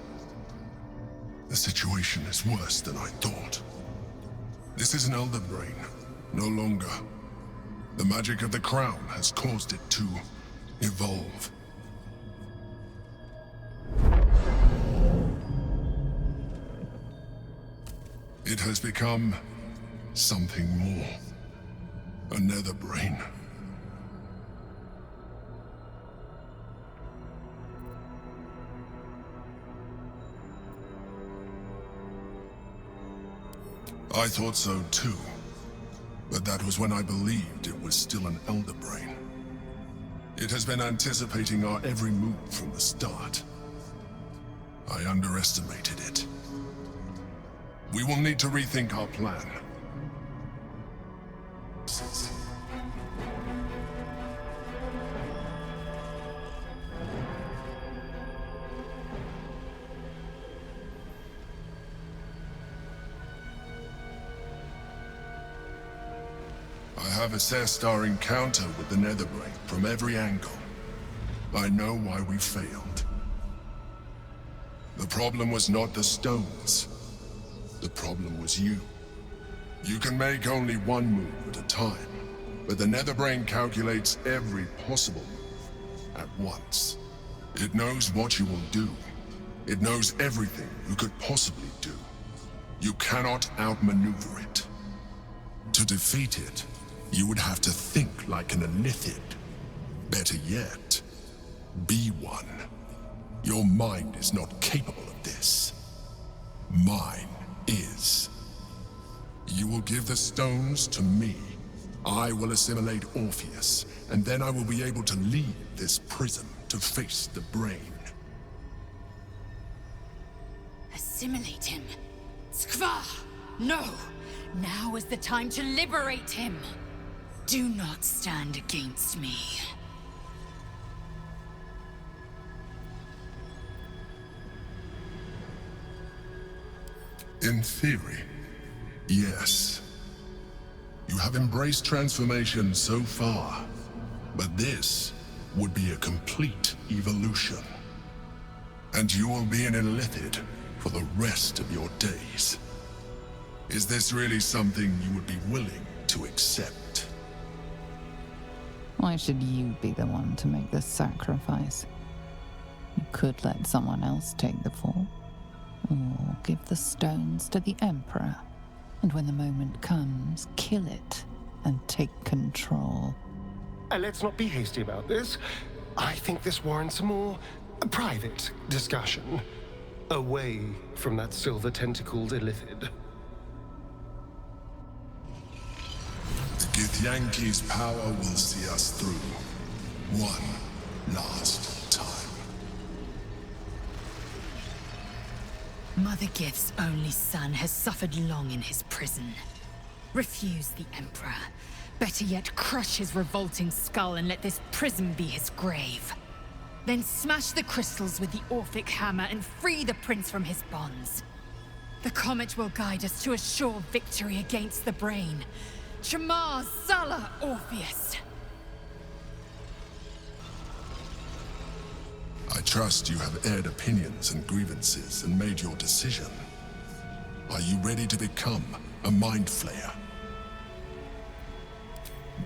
The situation is worse than I thought. This is an Netherbrain, no longer. The magic of the crown has caused it to evolve. It has become something more. A Netherbrain. I thought so too, but that was when I believed it was still an Elderbrain. It has been anticipating our every move from the start. I underestimated it. We will need to rethink our plan. I have assessed our encounter with the Netherbrain from every angle. I know why we failed. The problem was not the stones. The problem was you. You can make only one move at a time, but the Netherbrain calculates every possible move at once. It knows what you will do. It knows everything you could possibly do. You cannot outmaneuver it. To defeat it, you would have to think like an Illithid. Better yet, be one. Your mind is not capable of this. Mine is. You will give the stones to me. I will assimilate Orpheus, and then I will be able to leave this prison to face the brain. Assimilate him? Skva! No! Now is the time to liberate him! Do not stand against me. In theory, yes. You have embraced transformation so far, but this would be a complete evolution. And you will be an Illithid for the rest of your days. Is this really something you would be willing to accept? Why should you be the one to make this sacrifice? You could let someone else take the fall. Or give the stones to the Emperor, and when the moment comes, kill it and take control. Let's not be hasty about this. I think this warrants a more private discussion, away from that silver-tentacled Illithid. The Githyanki's power will see us through. One last time. Mother Gith's only son has suffered long in his prison. Refuse the Emperor. Better yet, crush his revolting skull and let this prison be his grave. Then smash the crystals with the Orphic hammer and free the prince from his bonds. The comet will guide us to a sure victory against the brain. Chamar Zala Orpheus! I trust you have aired opinions and grievances and made your decision. Are you ready to become a Mind Flayer?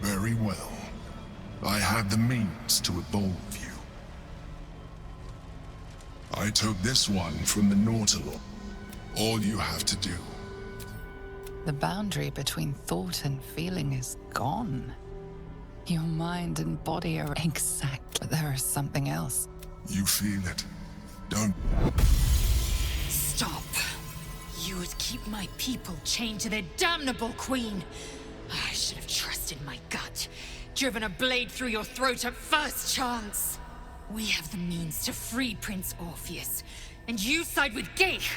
Very well. I have the means to evolve you. I took this one from the Nautilus. All you have to do. The boundary between thought and feeling is gone. Your mind and body are exact, but there is something else. You feel it. Don't... Stop. You would keep my people chained to their damnable queen. I should have trusted my gut. Driven a blade through your throat at first chance. We have the means to free Prince Orpheus, and you side with Gate.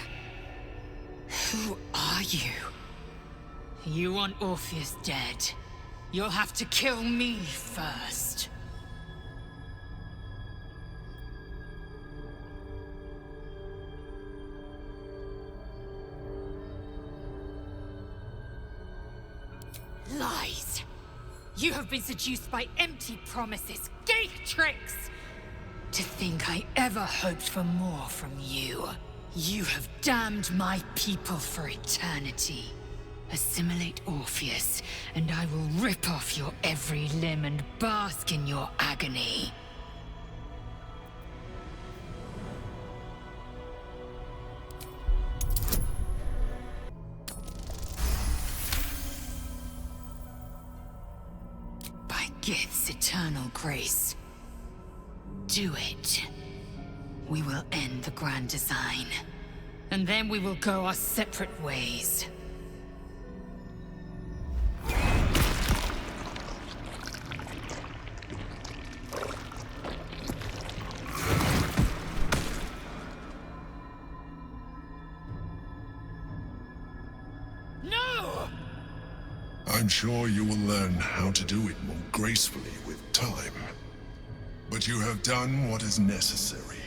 Who are you? You want Orpheus dead. You'll have to kill me first. Lies! You have been seduced by empty promises, Gate tricks! To think I ever hoped for more from you. You have damned my people for eternity. Assimilate Orpheus, and I will rip off your every limb and bask in your agony. By Gith's eternal grace, do it. We will end the grand design, and then we will go our separate ways. I'm sure you will learn how to do it more gracefully with time. But you have done what is necessary.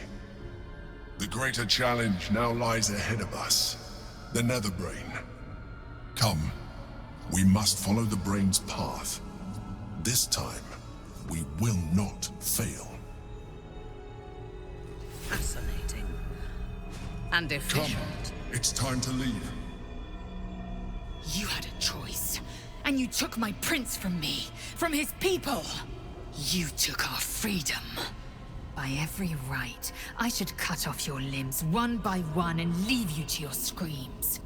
The greater challenge now lies ahead of us. The Netherbrain. Come, we must follow the brain's path This time, we will not fail. Fascinating. And efficient. It's time to leave. You had a choice, and you took my prince from me, from his people. You took our freedom. By every right, I should cut off your limbs one by one and leave you to your screams.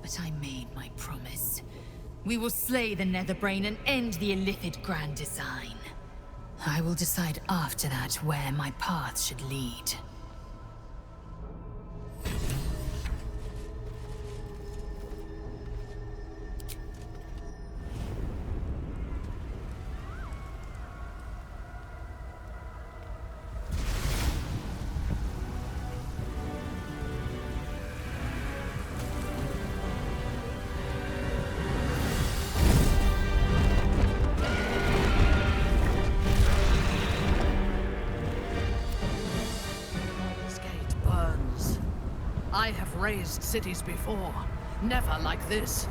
But I made my promise. We will slay the Netherbrain and end the illithid grand design. I will decide after that where my path should lead. I have razed cities before. Never like this.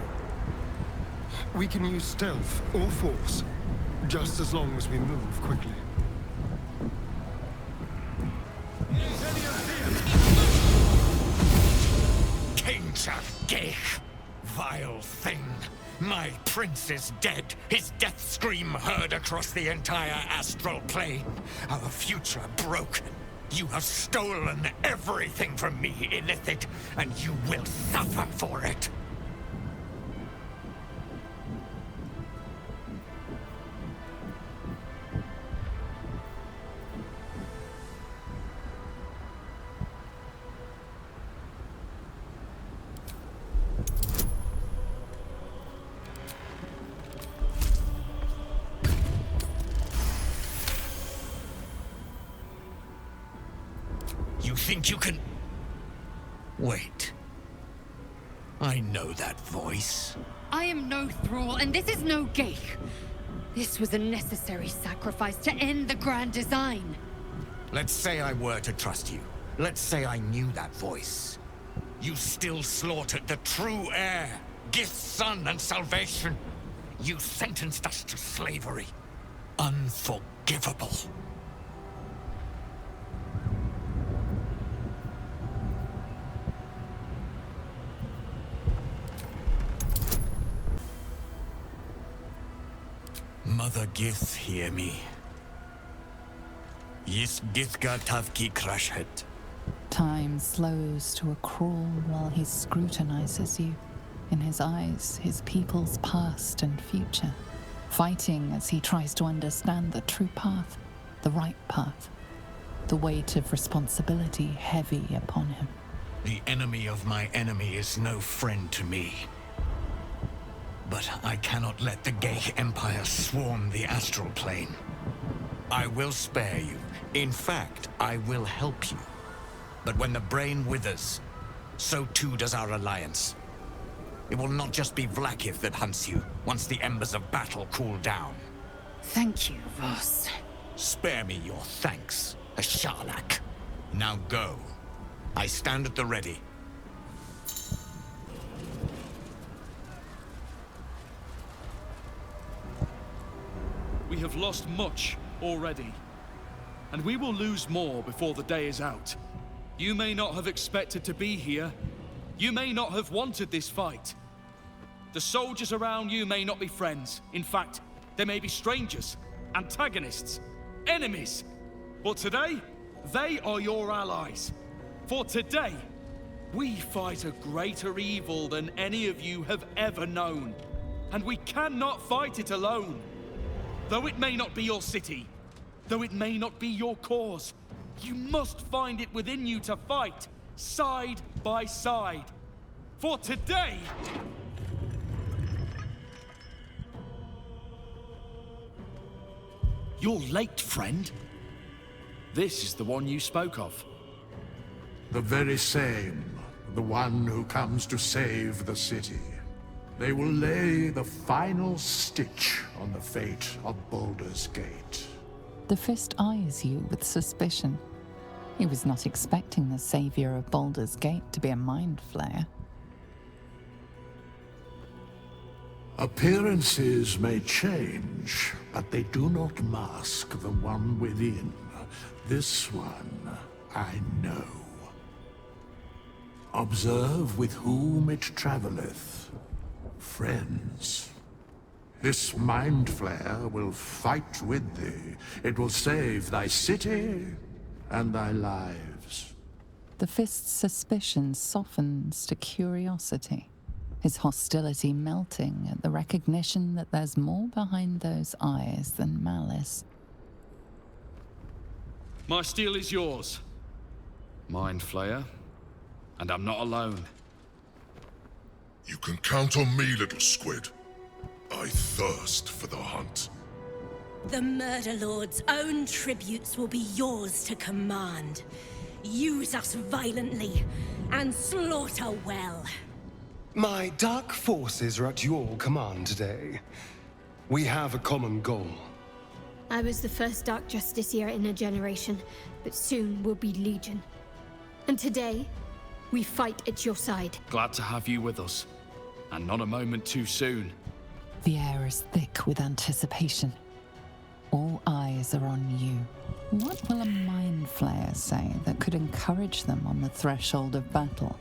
We can use stealth or force, just as long as we move quickly. Gate, vile thing. My prince is dead. His death scream heard across the entire astral plane. Our future broken. You have stolen everything from me, illithid, and you will suffer for it. You think you can... Wait. I know that voice. I am no thrall, and this is no gate. This was a necessary sacrifice to end the grand design. Let's say I were to trust you. Let's say I knew that voice. You still slaughtered the true heir, Gith's son and salvation. You sentenced us to slavery. Unforgivable. Mother Gith, hear me. Yis Githga Tavki Krashet. Time slows to a crawl while he scrutinizes you. In his eyes, his people's past and future, fighting as he tries to understand the true path, the right path, the weight of responsibility heavy upon him. The enemy of my enemy is no friend to me. But I cannot let the Gate Empire swarm the astral plane. I will spare you. In fact, I will help you. But when the brain withers, so too does our alliance. It will not just be Vlaakith that hunts you, once the embers of battle cool down. Thank you, Voss. Spare me your thanks, a Sharlak. Now go. I stand at the ready. We have lost much already, and we will lose more before the day is out. You may not have expected to be here. You may not have wanted this fight. The soldiers around you may not be friends. In fact, they may be strangers, antagonists, enemies. But today, they are your allies. For today, we fight a greater evil than any of you have ever known. And we cannot fight it alone. Though it may not be your city, though it may not be your cause, you must find it within you to fight, side by side. For today... You're late, friend. This is the one you spoke of. The very same. The one who comes to save the city. They will lay the final stitch on the fate of Baldurs Gate. The Fist eyes you with suspicion. He was not expecting the savior of Baldurs Gate to be a Mind Flayer. Appearances may change, but they do not mask the one within. This one I know. Observe with whom it traveleth. Friends. This Mind Flayer will fight with thee. It will save thy city and thy lives. The Fist's suspicion softens to curiosity, his hostility melting at the recognition that there's more behind those eyes than malice. My steel is yours, Mind Flayer, and I'm not alone. You can count on me, little squid. I thirst for the hunt. The Murder Lord's own tributes will be yours to command. Use us violently, and slaughter well. My dark forces are at your command today. We have a common goal. I was the first Dark Justiciar in a generation, but soon we'll be Legion. And today, we fight at your side. Glad to have you with us, and not a moment too soon. The air is thick with anticipation. All eyes are on you. What will a Mind Flayer say that could encourage them on the threshold of battle?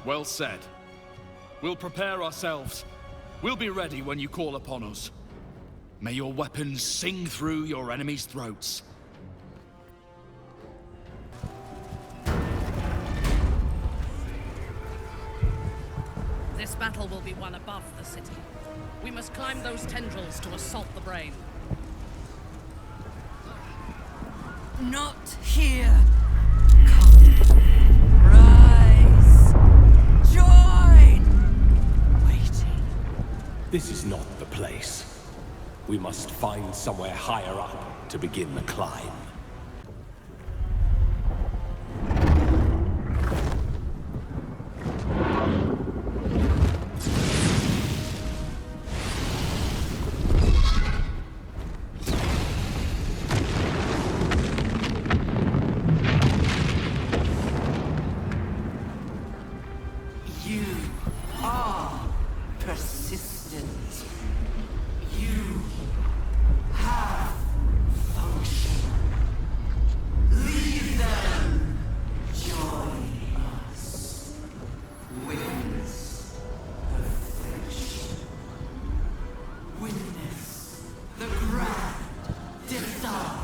Well said. We'll prepare ourselves. We'll be ready when you call upon us. May your weapons sing through your enemies' throats. This battle will be won above the city. We must climb those tendrils to assault the brain. Not here. Rise. Join. Waiting. This is not the place. We must find somewhere higher up to begin the climb. You are persistent. You have function. Leave them. Join us. Witness perfection. Witness the grand design.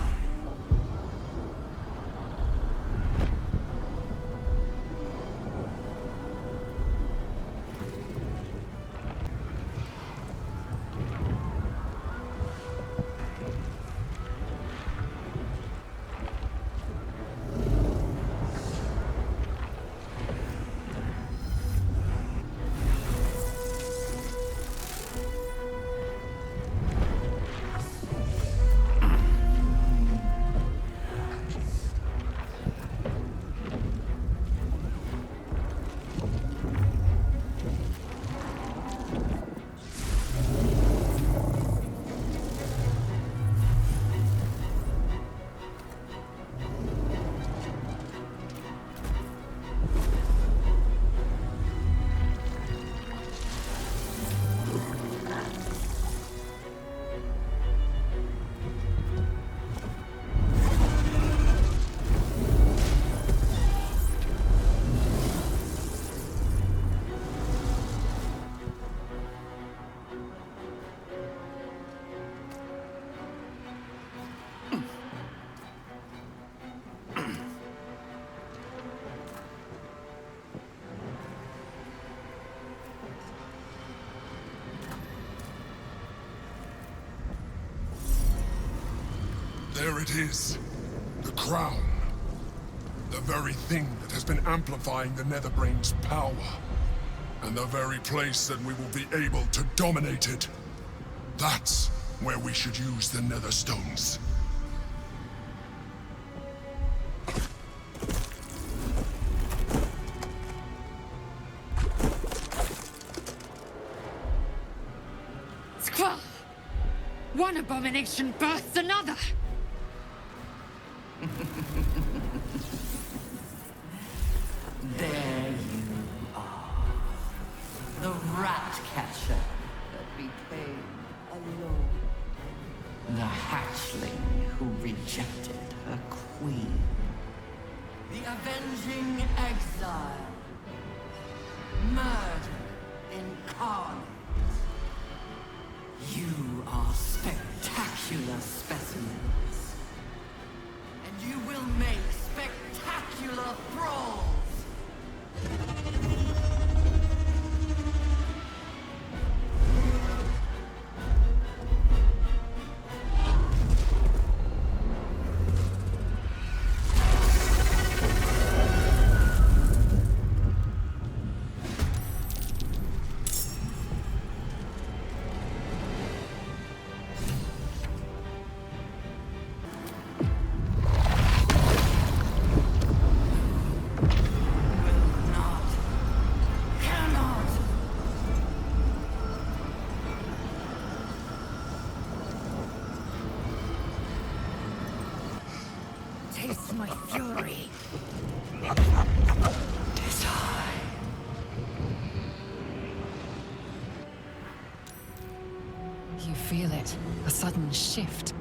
There it is. The crown. The very thing that has been amplifying the Netherbrain's power. And the very place that we will be able to dominate it. That's where we should use the Netherstones. One abomination births another! There you are. The rat catcher that became alone. The hatchling who rejected her queen. The avenging exile. Murder incarnate. You are spectacular specimens. And you will make spectacular thralls. Taste my fury. You feel it, a sudden shift.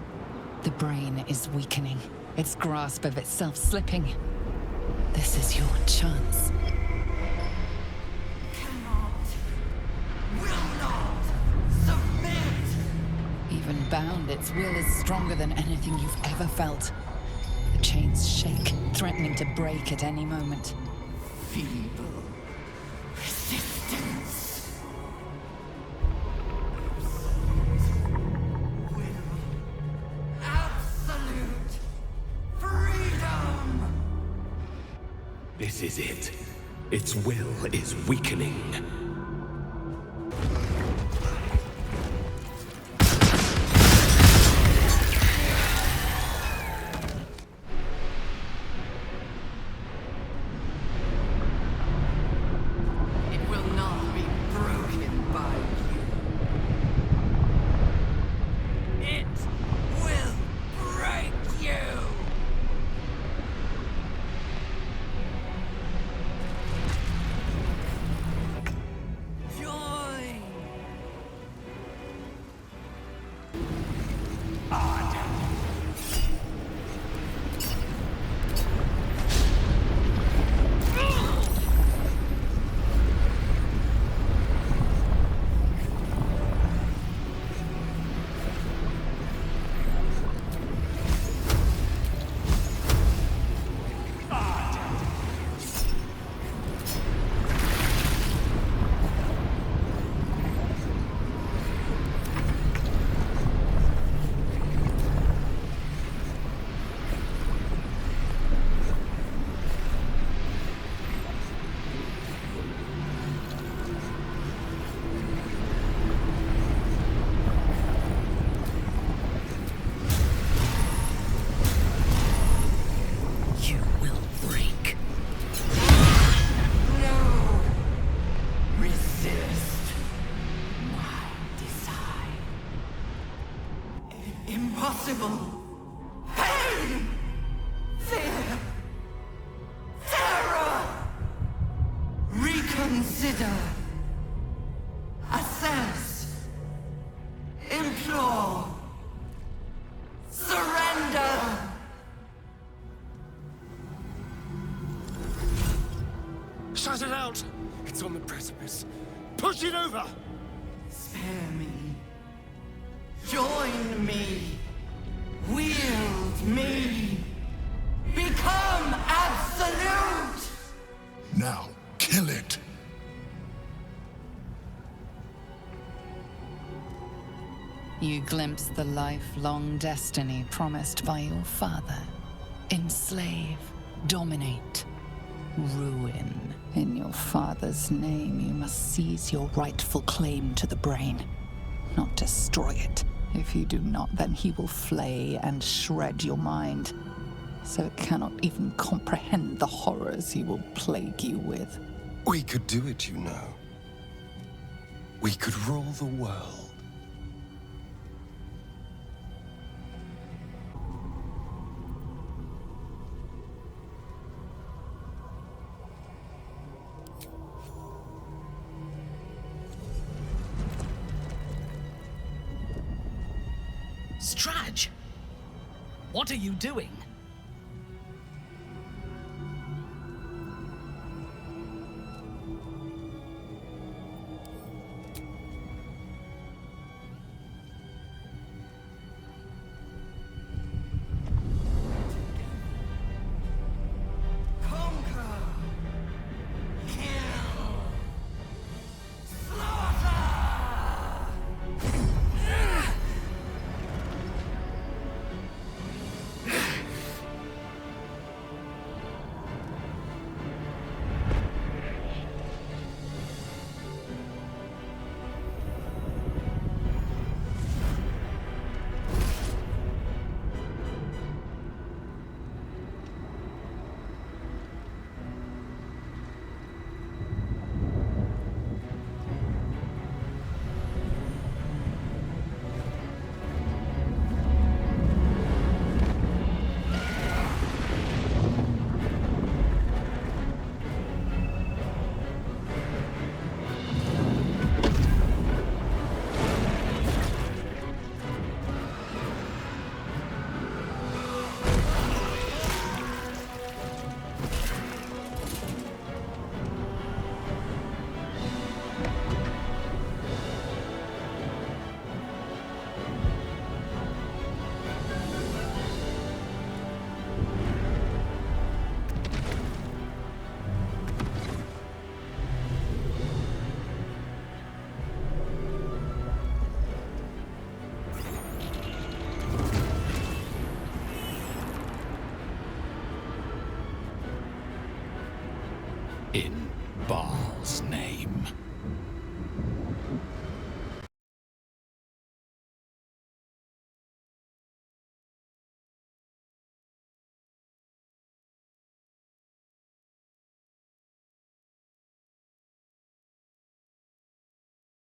The brain is weakening, its grasp of itself slipping. This is your chance. Even bound, its will is stronger than anything you've ever felt. The chains shake, threatening to break at any moment. Feeble resistance. Will. Absolute freedom. This is it. Its will is weakening. Impossible. Pain. Fear. Terror. Reconsider. Assess. Implore. Surrender. Shut it out! It's on the precipice. Push it over! Spare me. Join me. Wield me. Become absolute! Now, kill it! You glimpse the lifelong destiny promised by your father. Enslave, dominate, ruin. In your father's name, you must seize your rightful claim to the brain, not destroy it. If you do not, then he will flay and shred your mind, so it cannot even comprehend the horrors he will plague you with. We could do it, you know. We could rule the world. Straj! What are you doing? In Bhaal's name.